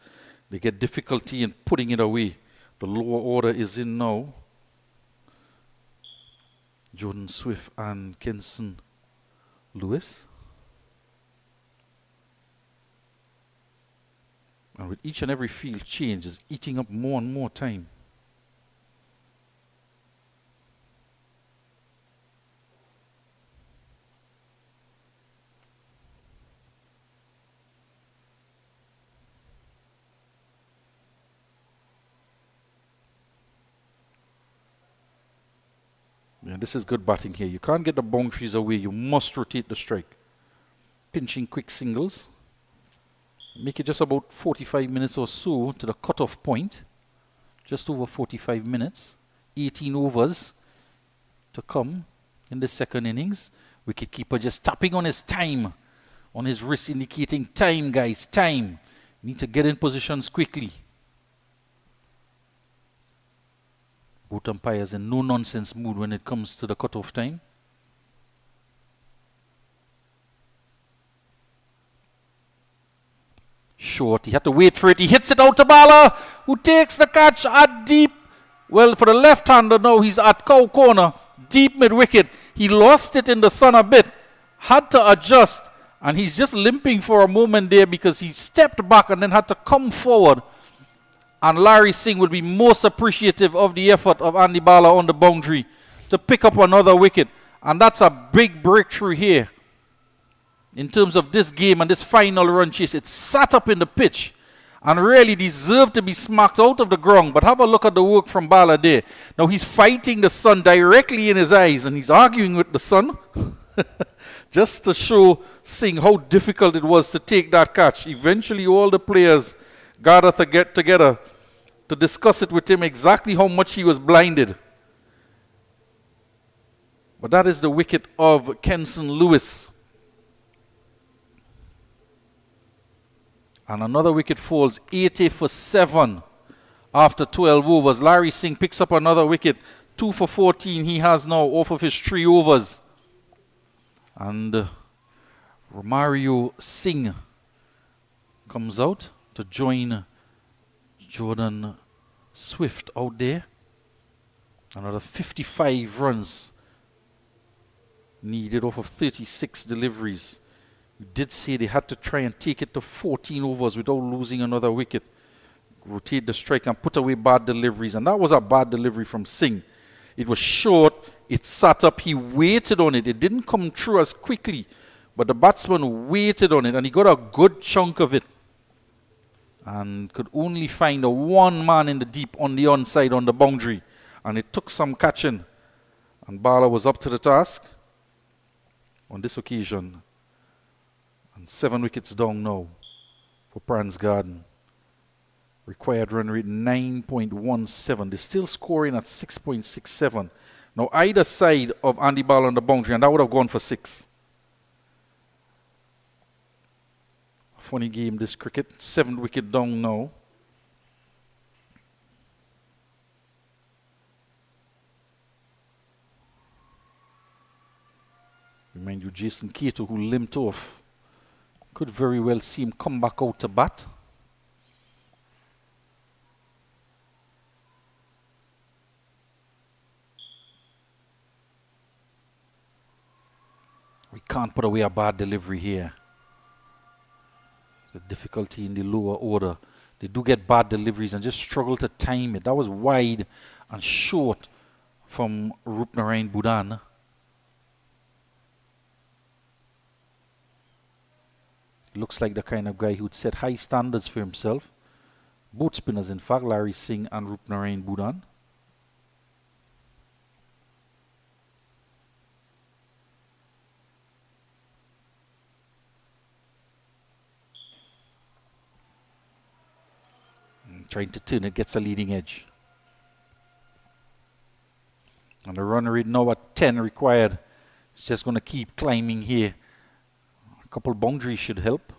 they get difficulty in putting it away. The lower order is in now. Jordan Swift and Kenson Lewis. And with each and every field change, is eating up more and more time. Yeah, this is good batting here. You can't get the boundaries away. You must rotate the strike. Pinching quick singles. Make it just about 45 minutes or so to the cutoff point. Just over 45 minutes. 18 overs to come in the second innings. Wicketkeeper just tapping on his time. On his wrist indicating time, guys, time. Need to get in positions quickly. Both umpires in no nonsense mood when it comes to the cutoff time. Short, he had to wait for it. He hits it out to Bala, who takes the catch at deep. Well, for the left-hander now, he's at cow corner, deep mid-wicket. He lost it in the sun a bit, had to adjust, and he's just limping for a moment there because he stepped back and then had to come forward. And Larry Singh would be most appreciative of the effort of Andy Bala on the boundary to pick up another wicket. And that's a big breakthrough here. In terms of this game and this final run chase, it sat up in the pitch and really deserved to be smacked out of the ground. But have a look at the work from Bala there. Now he's fighting the sun directly in his eyes and he's arguing with the sun. Just to show Singh how difficult it was to take that catch. Eventually all the players gathered to get together to discuss it with him exactly how much he was blinded. But that is the wicket of Kenson Lewis. And another wicket falls, 80 for 7 after 12 overs. Larry Singh picks up another wicket, 2 for 14 he has now off of his 3 overs. And Romario Singh comes out to join Jordan Swift out there. Another 55 runs needed off of 36 deliveries. We did say they had to try and take it to 14 overs without losing another wicket. Rotate the strike and put away bad deliveries. And that was a bad delivery from Singh. It was short. It sat up. He waited on it. It didn't come through as quickly. But the batsman waited on it and he got a good chunk of it. And could only find a one man in the deep on the onside on the boundary. And it took some catching. And Bala was up to the task on this occasion. And 7 wickets down now for Pranz Garden. Required run rate 9.17. They're still scoring at 6.67. Now either side of Andy Bala on the boundary, and that would have gone for 6. Funny game, this cricket. 7th wicket down now. Remind you, Jason Cato, who limped off, could very well see him come back out to bat. We can't put away a bad delivery here. The difficulty in the lower order. They do get bad deliveries and just struggle to time it. That was wide and short from Rupnarayan Budan. Looks like the kind of guy who'd set high standards for himself. Both spinners, in fact, Larry Singh and Rupnarayan Budan. Trying to turn it, gets a leading edge. And the run rate now at 10 required. It's just going to keep climbing here. A couple boundaries should help.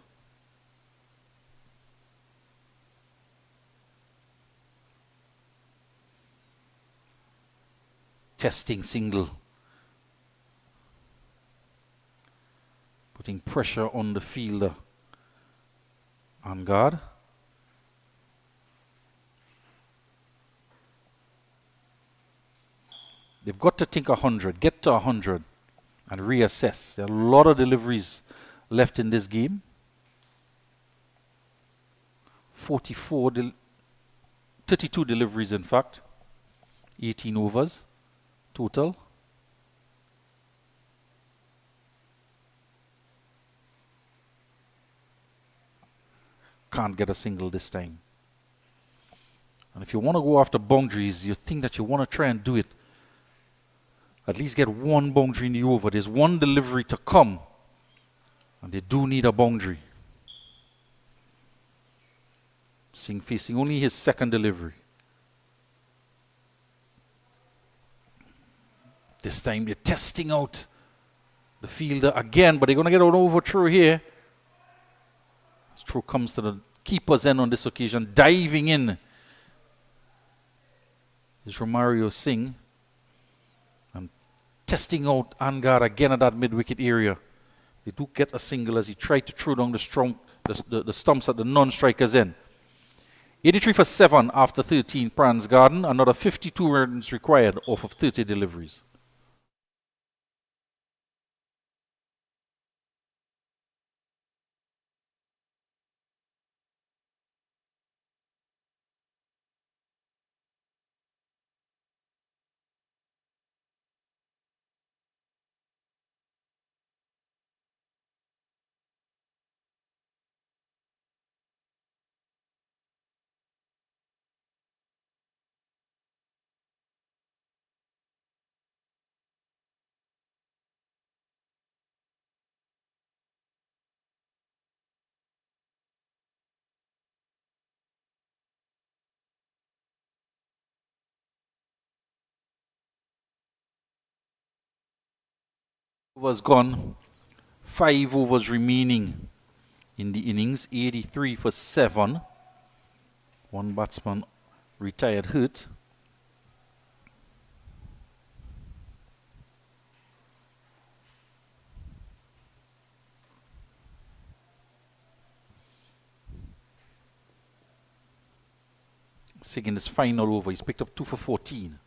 Testing single. putting pressure on the fielder on guard. They've got to think 100, get to 100 and reassess. There are a lot of deliveries left in this game. 32 deliveries in fact. 18 overs total. Can't get a single this time. And if you want to go after boundaries, you think that you want to try and do it. At least get one boundary in the over. There's one delivery to come. And they do need a boundary. Singh facing only his second delivery. This time they're testing out the fielder again, but they're going to get an overthrow here. This throw comes to the keeper's end on this occasion. Diving in is Romario Singh. And testing out Angad again at that mid-wicket area. They do get a single as he tried to throw down the stumps at the non-strikers end. 83 for 7 after 13 Pranz Garden. Another 52 runs required off of 30 deliveries. Overs gone. 5 overs remaining in the innings. 83 for 7. One batsman retired hurt. Singh in his final over. He's picked up 2 for 14.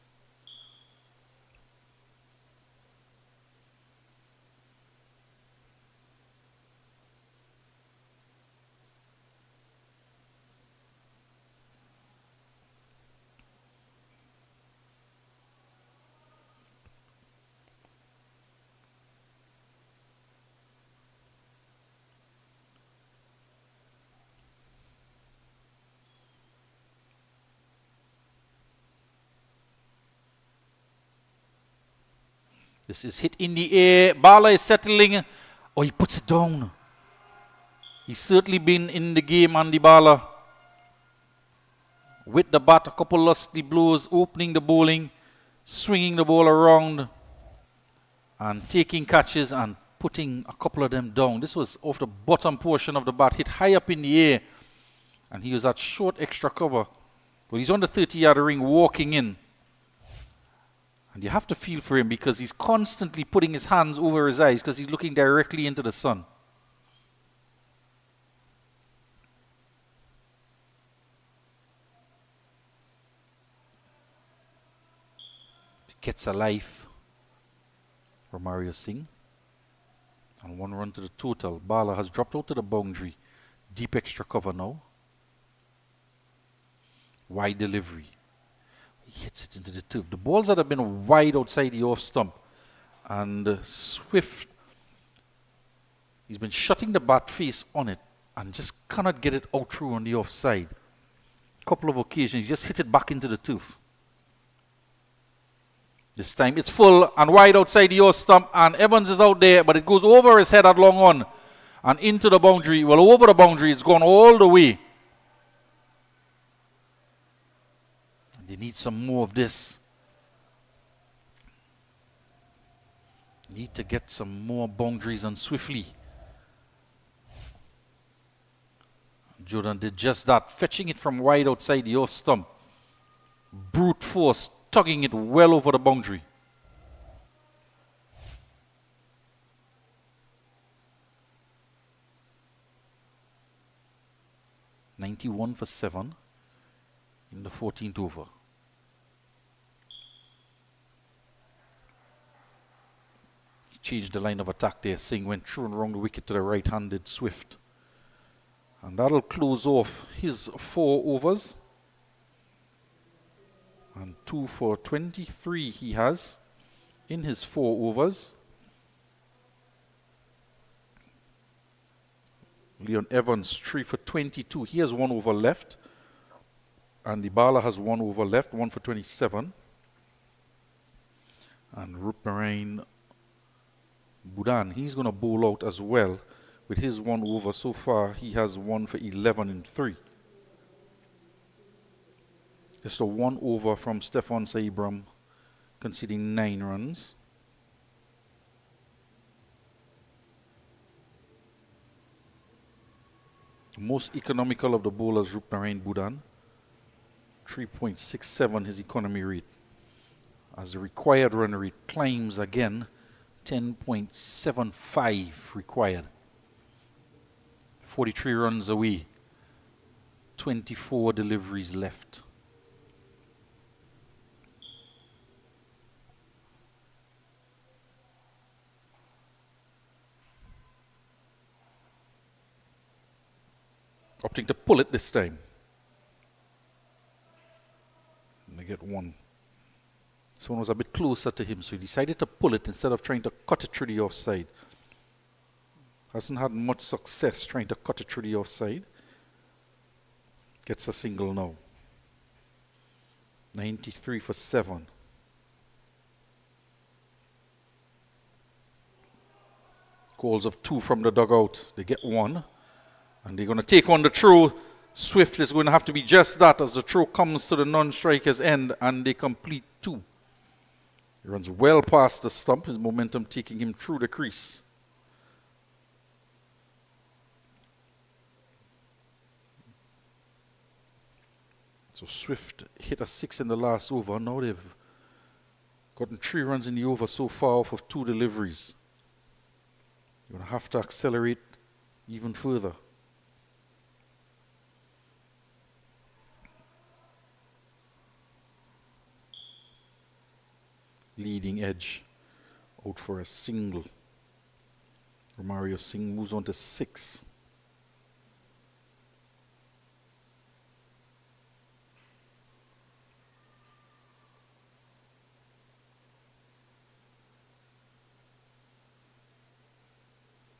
This is hit in the air. Bala is settling. Oh, he puts it down. He's certainly been in the game, Andy Bala. With the bat, a couple lusty blows, opening the bowling, swinging the ball around, and taking catches and putting a couple of them down. This was off the bottom portion of the bat, hit high up in the air, and he was at short extra cover. But he's on the 30-yard ring, walking in. And you have to feel for him because he's constantly putting his hands over his eyes because he's looking directly into the sun. Gets a life. Romario Singh. And 1 run to the total. Bala has dropped out to the boundary. Deep extra cover now. Wide delivery. He hits it into the turf. The balls that have been wide outside the off stump. And Swift, he's been shutting the bat face on it and just cannot get it out through on the offside. Couple of occasions, he just hit it back into the turf. This time it's full and wide outside the off stump, and Evans is out there, but it goes over his head at long on and into the boundary. Well, over the boundary, it's gone all the way. They need some more of this. Need to get some more boundaries on swiftly. Jordan did just that, fetching it from wide outside the off stump. Brute force, tugging it well over the boundary. 91 for 7 in the 14th over. He changed the line of attack there. Singh went through and around the wicket to the right-handed Swift. And that'll close off his 4 overs. And 2 for 23 he has in his 4 overs. Leon Evans, 3 for 22. He has 1 over left. And Ibala has 1 over left, 1 for 27. And Rupnarain Budan, he's going to bowl out as well. With his 1 over so far, he has 1 for 11 in 3. Just a 1 over from Stefan Saibram, conceding 9 runs. The most economical of the bowlers, Rupnarain Budan. 3.67 his economy rate. As the required run rate climbs again, 10.75 required. 43 runs away. 24 deliveries left. Opting to pull it this time. And they get 1. This one was a bit closer to him, so he decided to pull it instead of trying to cut it through the offside. Hasn't had much success trying to cut it through the offside. Gets a single now. 93 for 7. Calls of 2 from the dugout. They get 1. And they're going to take on the throw. Swift is going to have to be just that as the throw comes to the non-striker's end and they complete 2. He runs well past the stump, his momentum taking him through the crease. So Swift hit a 6 in the last over. Now they've gotten 3 runs in the over so far off of 2 deliveries. You're going to have to accelerate even further. Leading edge out for a single. Romario Singh moves on to 6.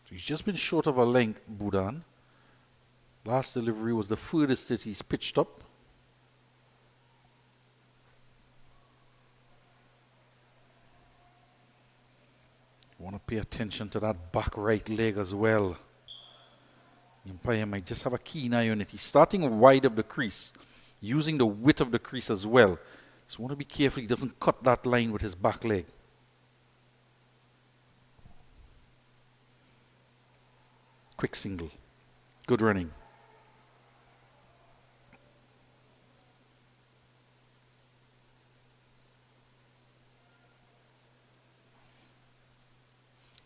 So he's just been short of a length, Budan. Last delivery was the furthest that he's pitched up. Want to pay attention to that back right leg as well. The umpire might just have a keen eye on it. He's starting wide of the crease, using the width of the crease as well. So want to be careful he doesn't cut that line with his back leg. Quick single. Good running.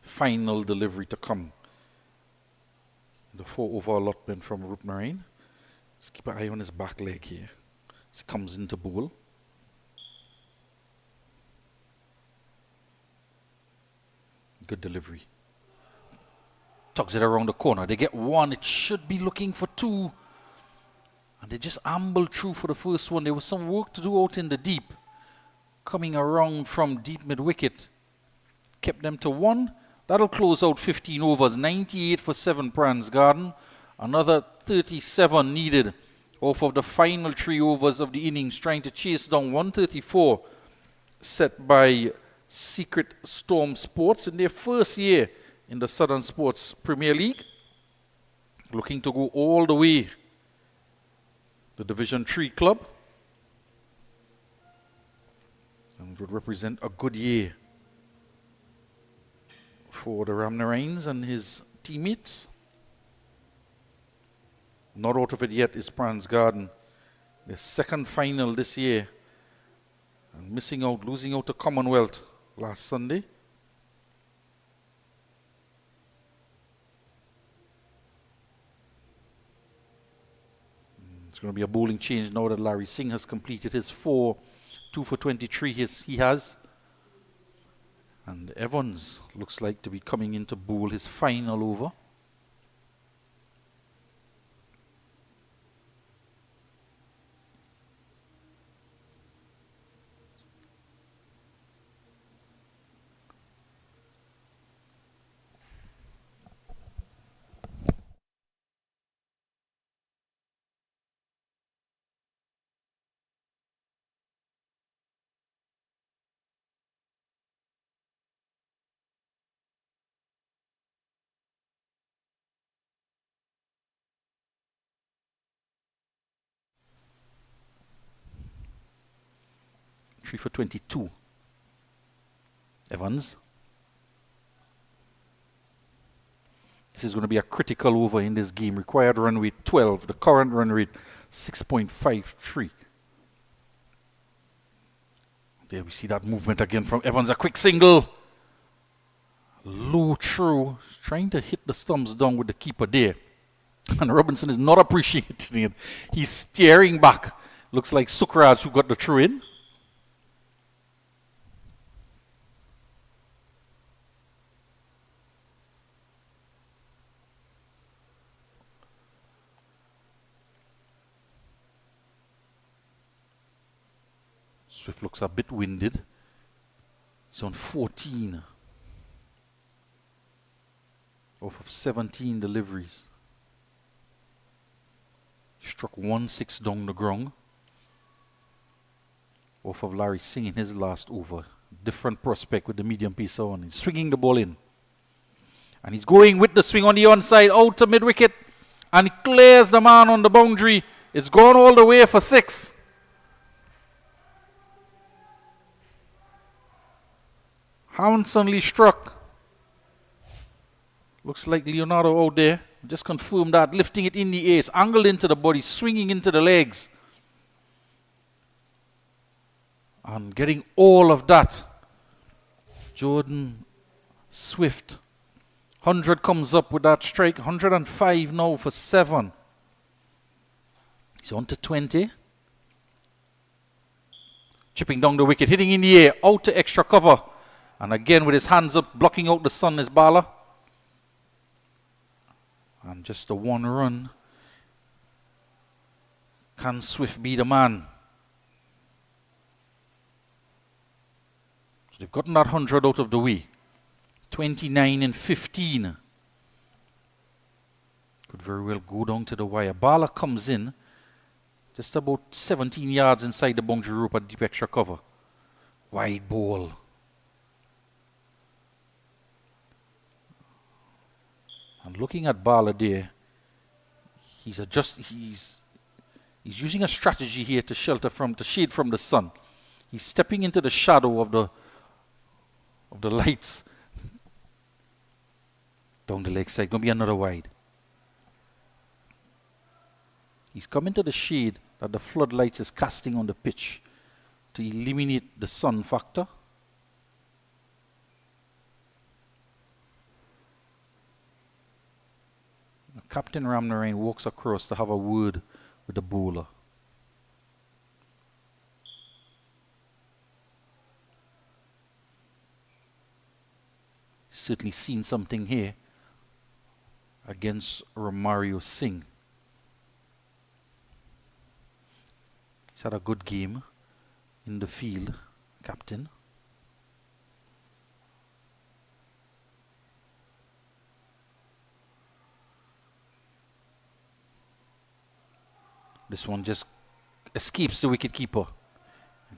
Final delivery to come. The 4 over allotment from Rupnarain. Let's keep an eye on his back leg here. As he comes into bowl. Good delivery. Tugs it around the corner. They get 1. It should be looking for 2. And they just ambled through for the first one. There was some work to do out in the deep. Coming around from deep mid-wicket. Kept them to 1. That'll close out 15 overs. 98 for 7 Pranz Garden. Another 37 needed off of the final 3 overs of the innings, trying to chase down 134 set by Secret Storm Sports in their first year in the Southern Sports Premier League. Looking to go all the way. The Division 3 club. And it would represent a good year for the Ramnarains and his teammates. Not out of it yet is Pranz Garden. Their second final this year. And losing out to Commonwealth last Sunday. It's going to be a bowling change now that Larry Singh has completed his 4, 2 for 23 he has. And Evans looks like to be coming in to bowl his final over. Three for 22. Evans. This is going to be a critical over in this game. Required run rate 12. The current run rate 6.53. There we see that movement again from Evans. A quick single. Low throw. Trying to hit the stumps down with the keeper there. And Robinson is not appreciating it. He's staring back. Looks like Sukraj who got the throw in. Swift looks a bit winded. He's on 14 off of 17 deliveries. Struck 1-6 down the ground off of Larry Singh in his last over. Different prospect with the medium pace on. He's swinging the ball in. And he's going with the swing on the onside out to mid-wicket. And he clears the man on the boundary. It's gone all the way for 6. Handsomely struck. Looks like Leonardo out there. Just confirmed that. Lifting it in the air. It's angled into the body. Swinging into the legs. And getting all of that. Jordan Swift. 100 comes up with that strike. 105 now for 7. He's on to 20. Chipping down the wicket. Hitting in the air. Out to extra cover. And again with his hands up, blocking out the sun is Bala. And just the 1 run. Can Swift be the man? So they've gotten that 100 out of the way. 29 and 15. Could very well go down to the wire. Bala comes in. Just about 17 yards inside the boundary rope at deep extra cover. Wide ball. And looking at Bala there, he's using a strategy here to shade from the sun. He's stepping into the shadow of the lights. Down the leg side, going to be another wide. He's coming to the shade that the floodlights is casting on the pitch to eliminate the sun factor. Captain Ramnarine walks across to have a word with the bowler. Certainly seen something here against Romario Singh. He's had a good game in the field, captain. This one just escapes the wicketkeeper.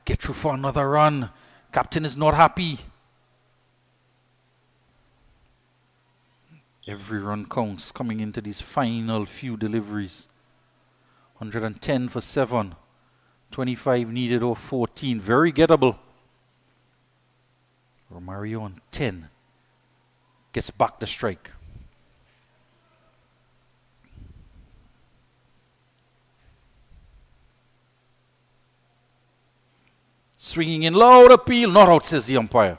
Get through for another run. Captain is not happy. Every run counts coming into these final few deliveries. 110 for 7. 25 needed or 14. Very gettable. Romario on 10. Gets back the strike. Swinging in, loud appeal, not out, says the umpire.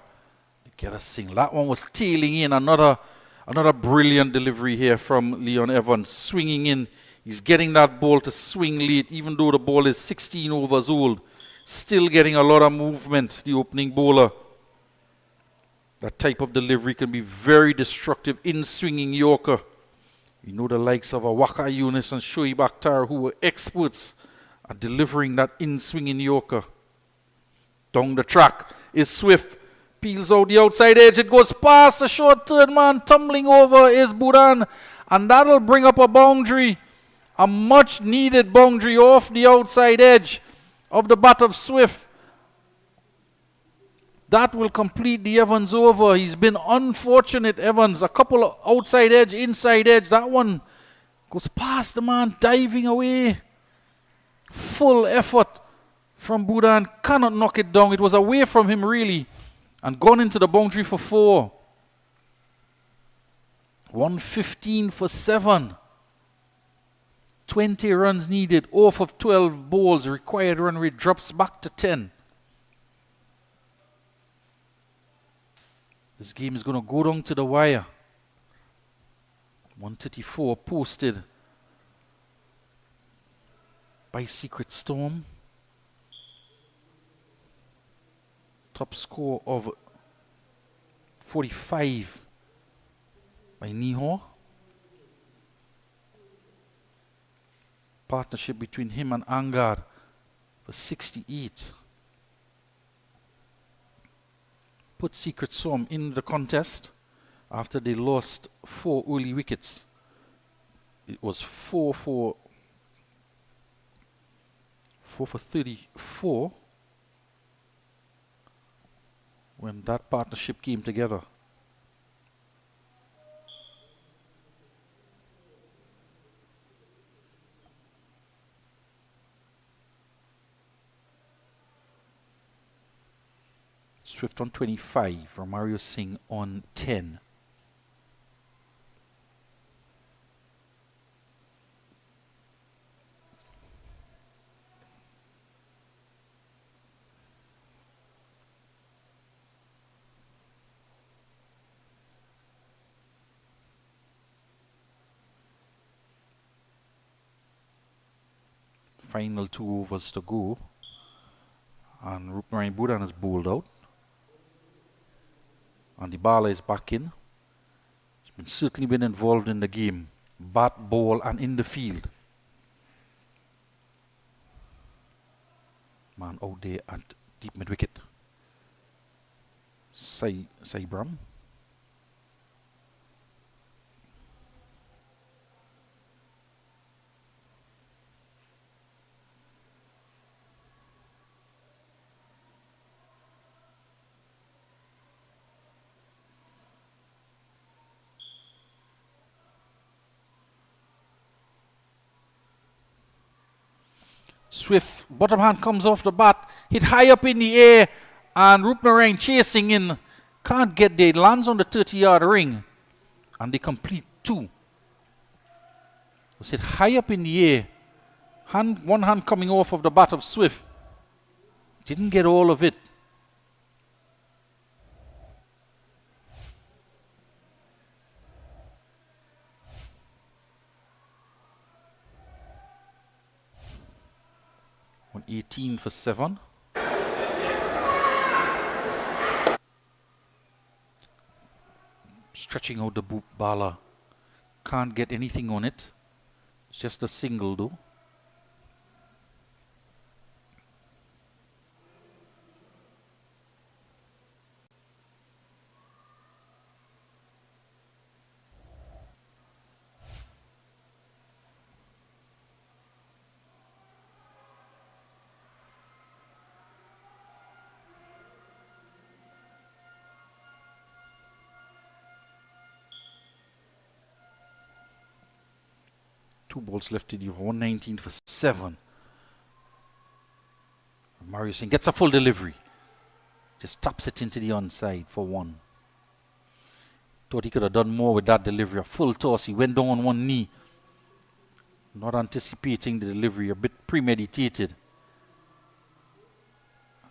Get a single. That one was tailing in. Another brilliant delivery here from Leon Evans. Swinging in. He's getting that ball to swing late, even though the ball is 16 overs old. Still getting a lot of movement, the opening bowler. That type of delivery can be very destructive in swinging Yorker. You know the likes of Waka Yunus and Shoaib Akhtar, who were experts at delivering that in-swinging Yorker. Down the track is Swift. Peels out the outside edge. It goes past the short third man. Tumbling over is Budan. And that'll bring up a boundary. A much needed boundary off the outside edge of the bat of Swift. That will complete the Evans over. He's been unfortunate, Evans. A couple of outside edge, inside edge. That one goes past the man, diving away. Full effort from Budan. Cannot knock it down. It was away from him, really. And gone into the boundary for 4. 115 for 7. 20 runs needed, off of 12 balls. Required run rate drops back to 10. This game is going to go down to the wire. 134 posted by Secret Storm. Top score of 45 by Niho. Partnership between him and Angad for 68. Put Secret Storm in the contest after they lost 4 early wickets. It was 4 for 34 when that partnership came together. Swift on 25, Romario Singh on 10. Final 2 overs to go, and Rupnarayan Budan is bowled out. And the baller is back in. He's certainly been involved in the game. Bat, ball, and in the field. Man out there at deep mid-wicket. Saibram. Swift, bottom hand comes off the bat, hit high up in the air, and Rupnarayan chasing in. Can't get there, lands on the 30-yard ring, and they complete 2. Was hit high up in the air. One hand coming off of the bat of Swift. Didn't get all of it. On 18 for 7. Stretching out the boot baller. Can't get anything on it. It's just a single though. Two balls left to the 119 for 7. Mario Singh gets a full delivery. Just taps it into the onside for 1. Thought he could have done more with that delivery. A full toss. He went down on one knee. Not anticipating the delivery. A bit premeditated.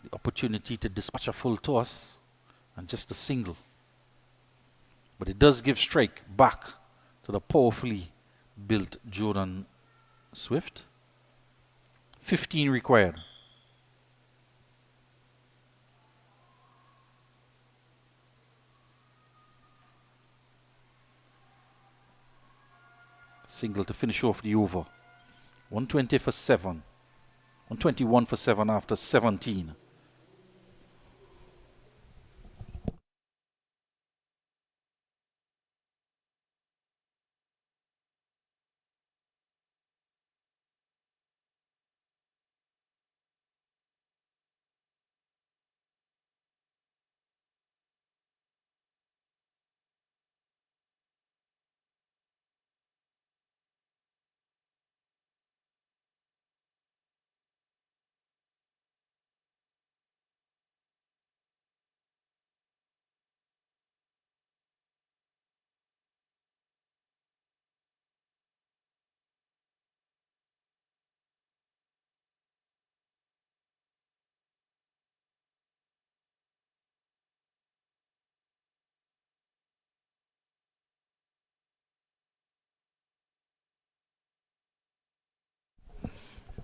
The opportunity to dispatch a full toss. And just a single. But it does give strike back to the powerfully built Jordan Swift. 15 required. Single to finish off the over. 120 for 7. 121 for 7 after 17.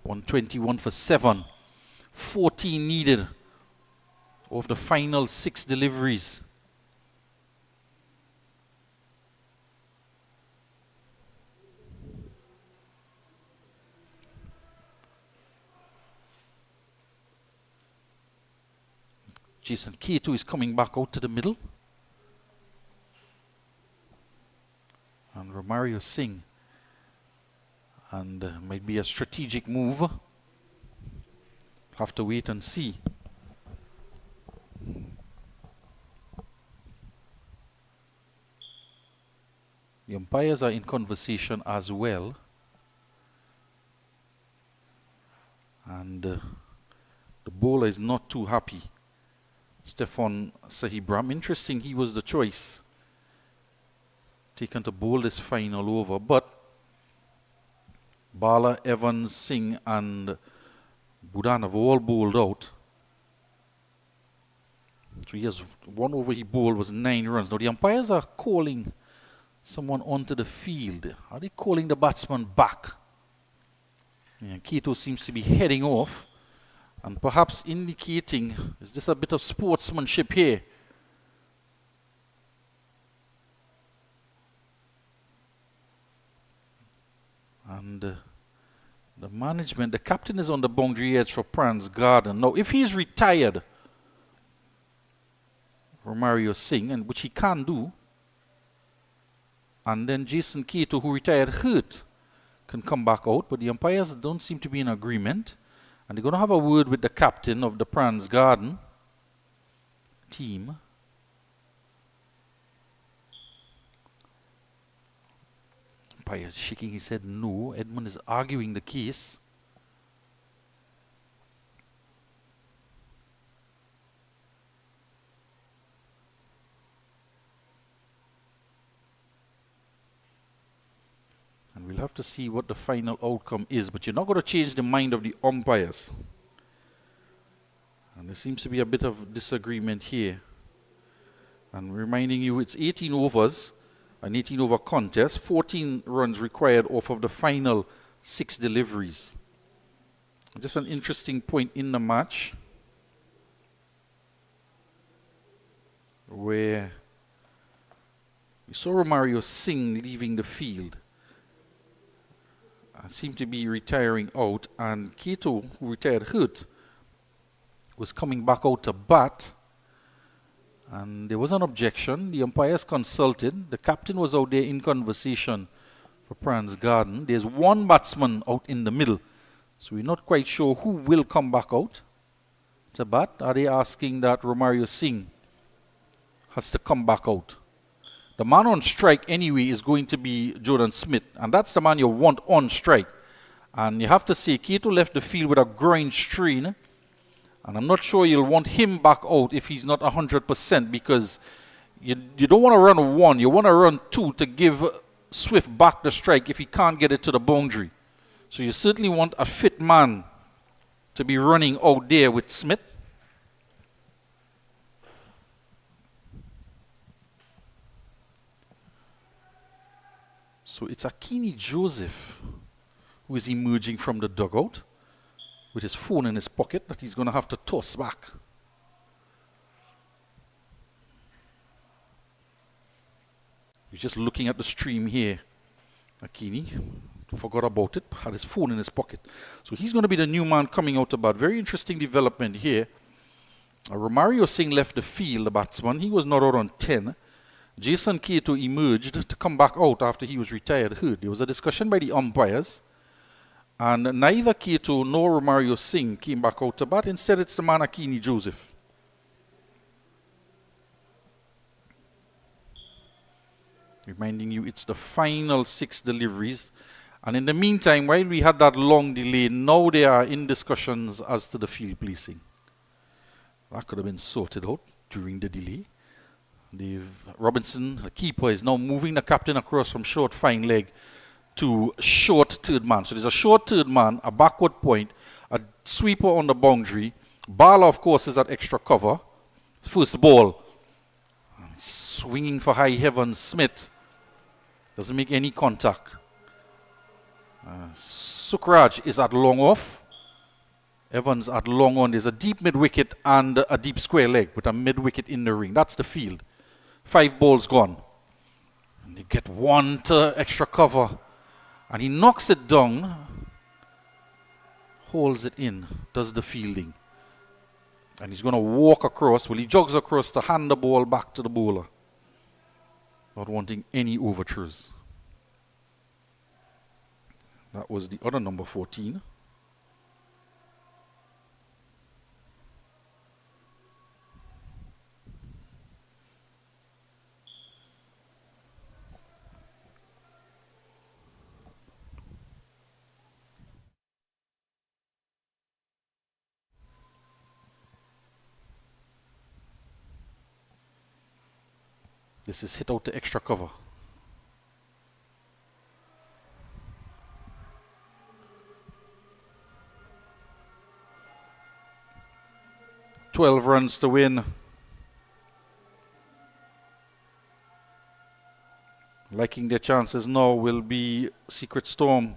$121 for 7. 14 needed of the final 6 deliveries. Jason K2 is coming back out to the middle. And Romario Singh. And might be a strategic move. Have to wait and see. The umpires are in conversation as well. And the bowler is not too happy. Stefan Sahibram. Interesting, he was the choice taken to bowl this final over. But Bala, Evans, Singh and Budan have all bowled out. So he has one over he bowled was 9 runs. Now the umpires are calling someone onto the field. Are they calling the batsman back? And Keto seems to be heading off and perhaps indicating, is this a bit of sportsmanship here? And the management, the captain is on the boundary edge for Pranz Garden. Now, if he's retired, Romario Singh, and which he can do, and then Jason Keto, who retired hurt, can come back out, but the umpires don't seem to be in agreement. And they're going to have a word with the captain of the Pranz Garden team. Umpire is shaking his head no. Edmund is arguing the case. And we'll have to see what the final outcome is. But you're not going to change the mind of the umpires. And there seems to be a bit of disagreement here. And reminding you, it's 18 overs, an 18-over contest, 14 runs required off of the final 6 deliveries. Just an interesting point in the match where we saw Romario Singh leaving the field. Seemed to be retiring out, and Keto, who retired hurt, was coming back out to bat. And there was an objection. The umpires consulted. The captain was out there in conversation for Pranz Garden. There's one batsman out in the middle. So we're not quite sure who will come back out to bat. Are they asking that Romario Singh has to come back out? The man on strike anyway is going to be Jordan Smith. And that's the man you want on strike. And you have to say, Keto left the field with a groin strain. And I'm not sure you'll want him back out if he's not 100%, because you don't want to run 1. You want to run 2 to give Swift back the strike if he can't get it to the boundary. So you certainly want a fit man to be running out there with Smith. So it's Akini Joseph who is emerging from the dugout with his phone in his pocket that he's going to have to toss back. He's just looking at the stream here. Akini forgot about it, had his phone in his pocket. So he's going to be the new man coming out to bat. Very interesting development here. Romario Singh left the field, the batsman. He was not out on 10. Jason Cato emerged to come back out after he was retired hurt. There was a discussion by the umpires, and neither Cato nor Romario Singh came back out to bat. Instead, it's the man Akini Joseph. Reminding you, it's the final 6 deliveries. And in the meantime, while we had that long delay, now they are in discussions as to the field placing. That could have been sorted out during the delay. Robinson, the keeper, is now moving the captain across from short fine leg to short third man. So there's a short third man, a backward point, a sweeper on the boundary. Bala, of course, is at extra cover. First ball. Swinging for high heaven, Smith. Doesn't make any contact. Sukraj is at long off. Evans at long on. There's a deep mid-wicket and a deep square leg with a mid-wicket in the ring. That's the field. 5 balls gone. And they get one to extra cover. And he knocks it down. Holds it in. Does the fielding. And he's going to walk across. Well, he jogs across to hand the ball back to the bowler. Not wanting any overthrows. That was the other number 14. This is hit out to extra cover. Runs to win. Liking their chances now will be Secret Storm.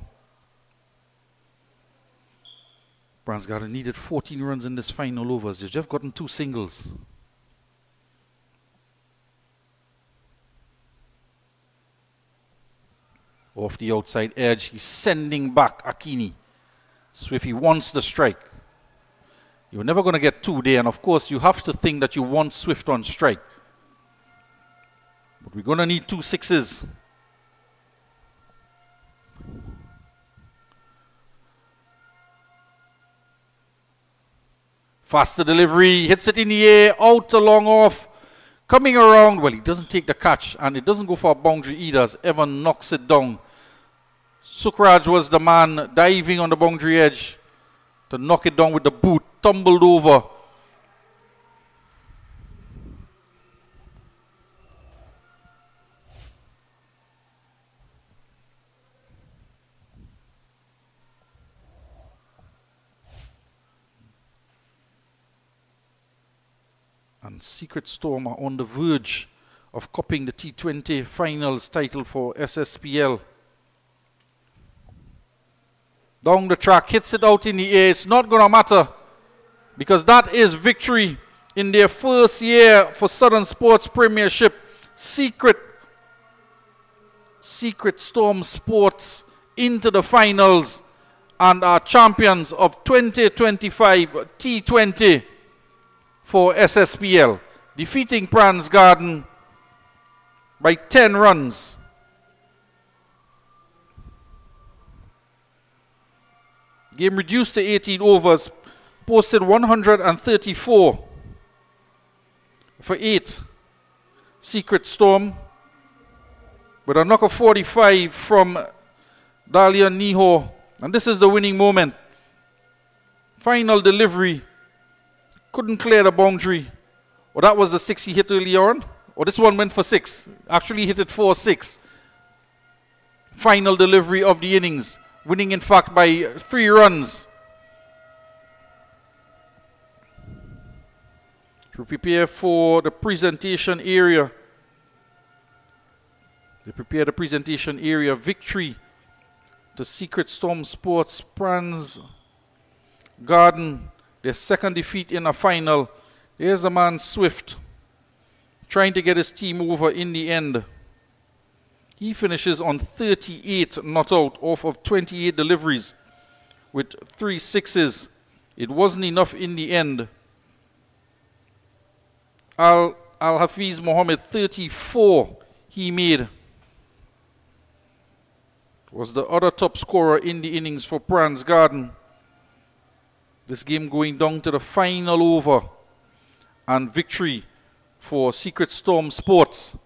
Pranz needed 14 runs in this final overs. They've just gotten 2 singles. Off the outside edge, he's sending back Akini. Swifty wants the strike. You're never going to get 2 there, and of course you have to think that you want Swift on strike. But we're going to need 2 sixes. Faster delivery, hits it in the air, out to long off. Coming around, well, he doesn't take the catch, and it doesn't go for a boundary either as Evan knocks it down. Sukraj was the man diving on the boundary edge to knock it down with the boot, tumbled over. And Secret Storm are on the verge of copying the T20 finals title for Sspl. Down the track, hits it out in the air. It's not going to matter because that is victory in their first year for Southern Sports Premiership. Secret Storm Sports into the finals and are champions of 2025 T20 for Sspl, defeating Pranz Garden by 10 runs. Game reduced to 18 overs, posted 134 for 8. Secret Storm with a knock of 45 from Dahlia Niho. And this is the winning moment. Final delivery. Couldn't clear the boundary. Or that was the 6 he hit earlier on. Or this one went for 6. Actually hit it 4-6. Final delivery of the innings. Winning, in fact, by 3 runs. To prepare for the presentation area. They prepare the presentation area. Victory to Secret Storm Sports. Pranz Garden, their second defeat in a final. Here's the man Swift, trying to get his team over in the end. He finishes on 38 not out off of 28 deliveries with 3 sixes. It wasn't enough in the end. Al-Hafiz Mohammed, 34 he made. Was the other top scorer in the innings for Pranz Garden. This game going down to the final over and victory for Secret Storm Sports.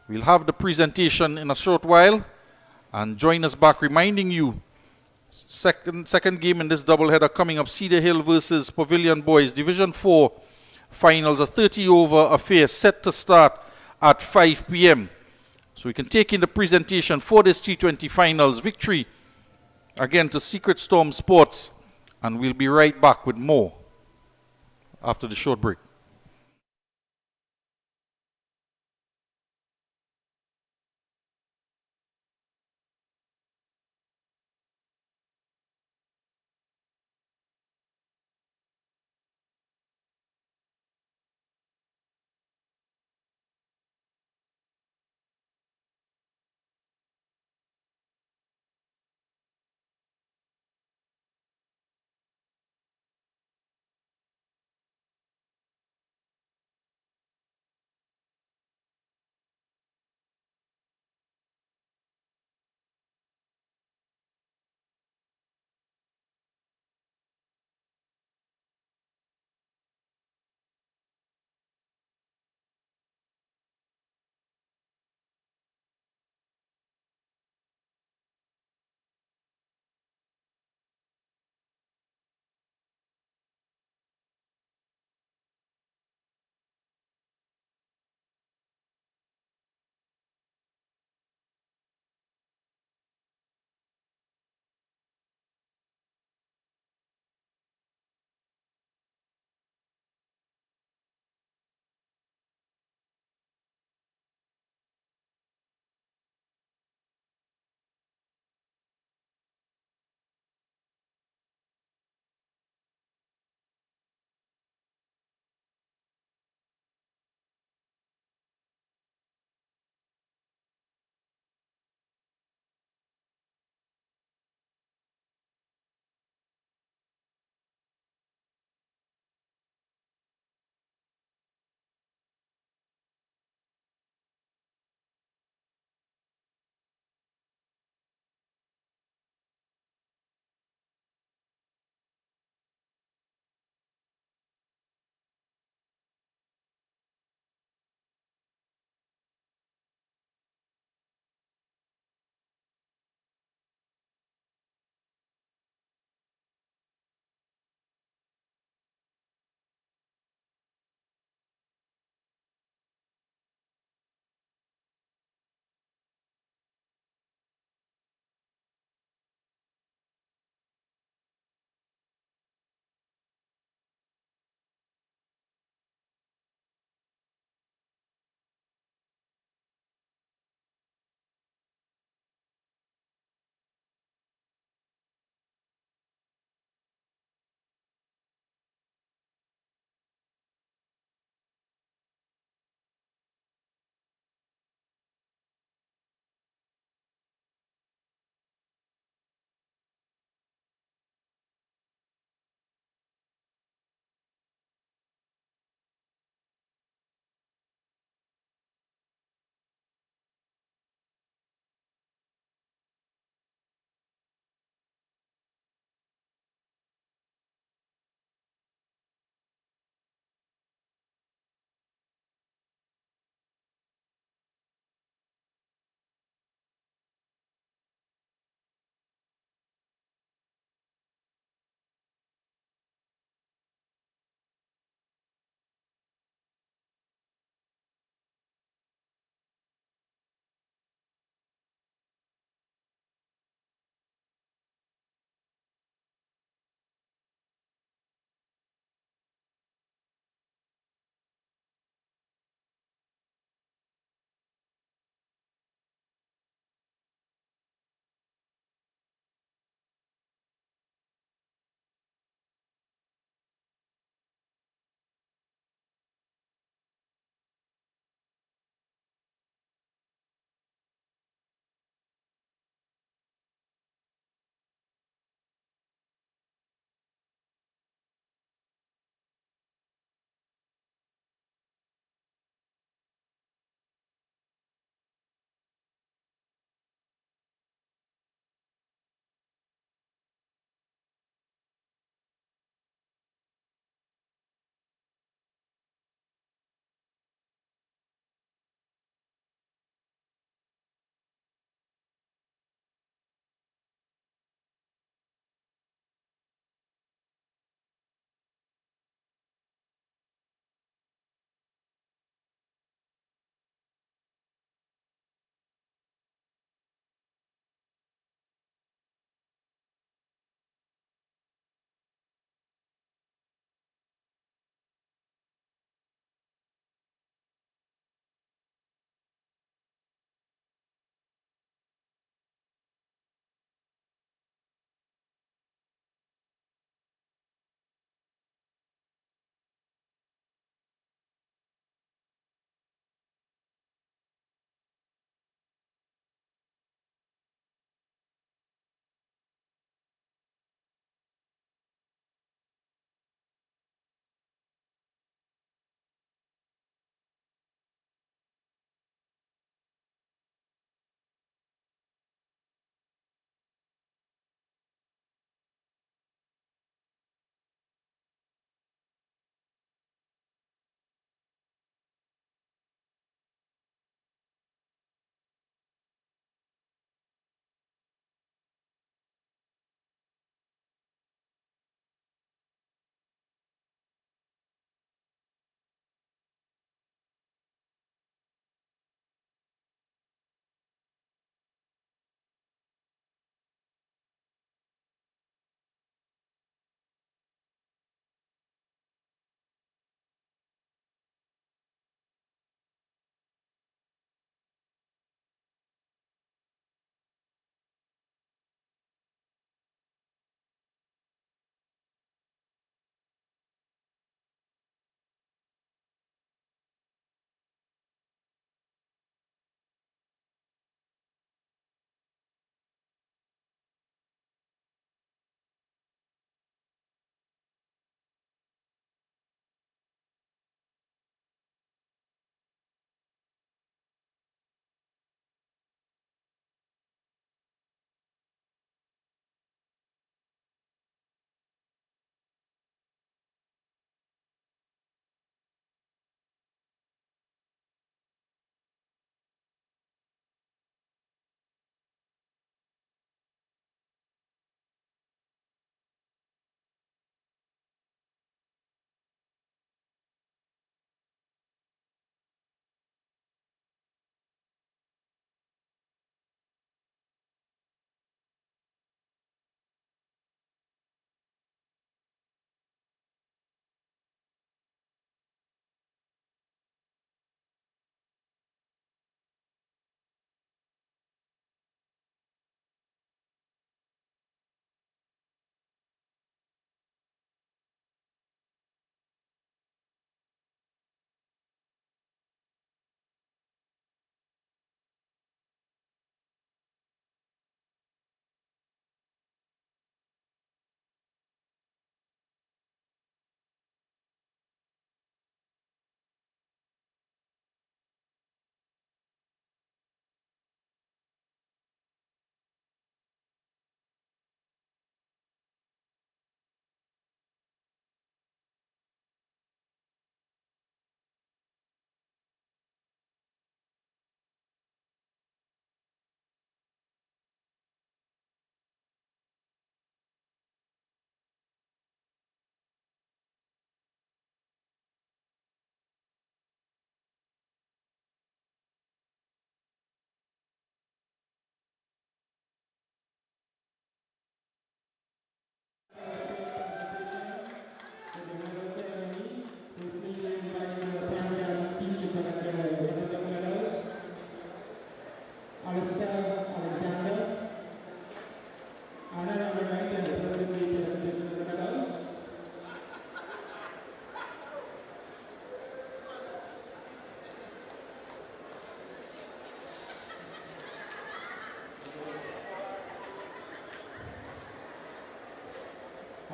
We'll have the presentation in a short while and join us back, reminding you second game in this doubleheader coming up, Cedar Hill versus Pavilion Boys, Division 4 finals, a 30 over affair set to start at 5 p.m. So we can take in the presentation for this T20 finals victory again to Secret Storm Sports, and we'll be right back with more after the short break.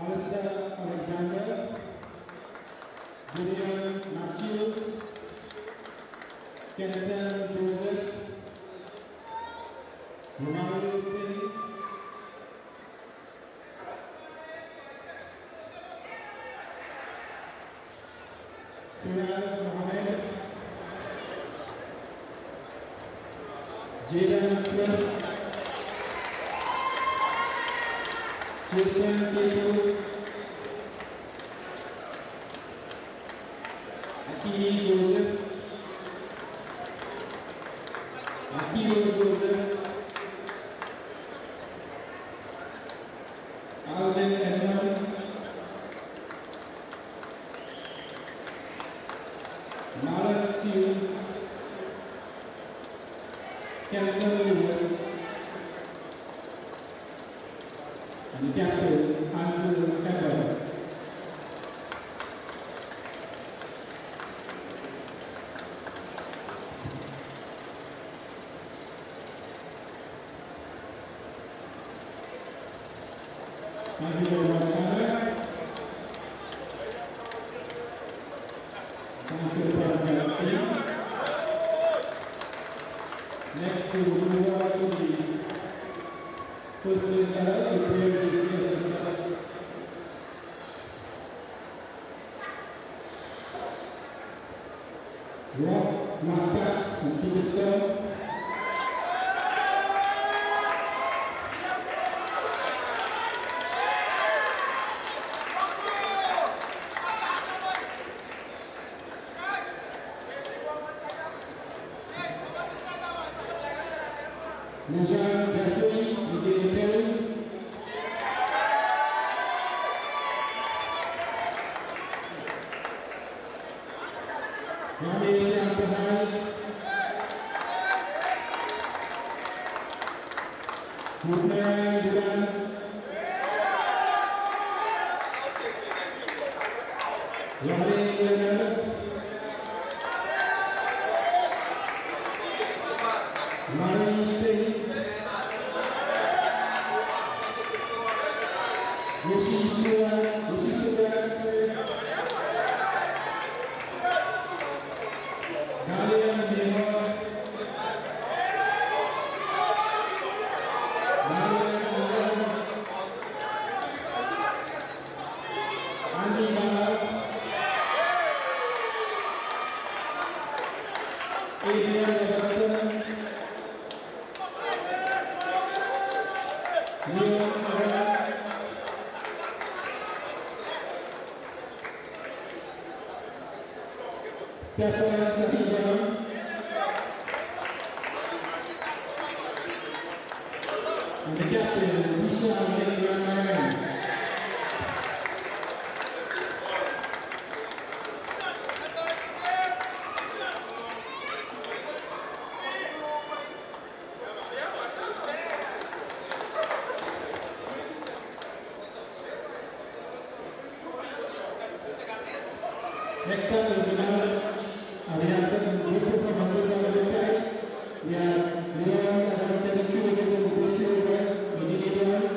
Alexander, Julian Matthews, Kenson Joseph, Romario Singh, Firaz Mohammed, Jaden Smith, Jason Taylor, Akili Joseph, Akilo Joseph, Alvin Edmond, Malak Sue, Kenson Lewis, and the captain, Hansen Edward. Thank you very much, Canada. Thanks to the Pranz team. Next, we will move on to the first place medal, the player is discussed. Rob Marquardt from Sspl. Najan Jeffrey, Wicket Perry. Ramesh Yansahari. Mutnaya Dugan. Ramesh Yansahari. Mari Singh. And the captain, Misha Next up is another we have some good performances on the website. We have Leon around 32 against the Brazil West, the Indians,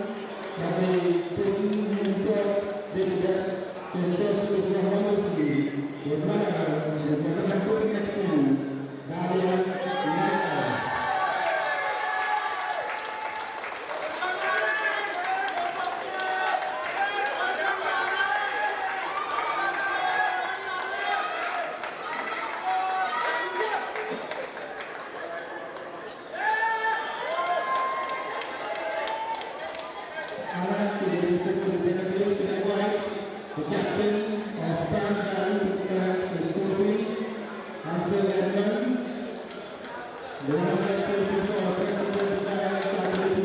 and the person who thought they did best to ensure to this honestly was Malaga, the gentleman sitting next to him, Dalian Naka. The captain of Pranz is Sophie, Ansel Edmond. The runners up to for 2025 Saturday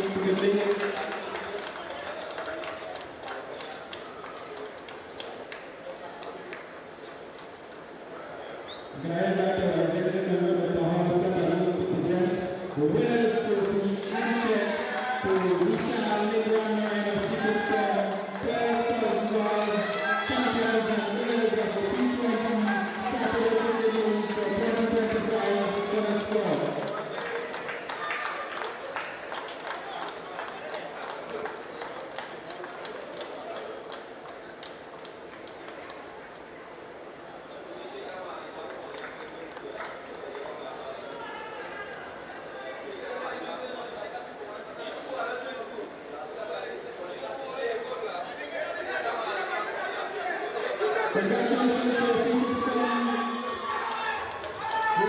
to begin. Can I invite our executive member, Mr. Hamza, to present the winners trophy and check to Vishal Nigran of Sixteenth. Champions and winners of the T20 Saturday Innings for 2025 Sports. Congratulations to the Phoenix team. We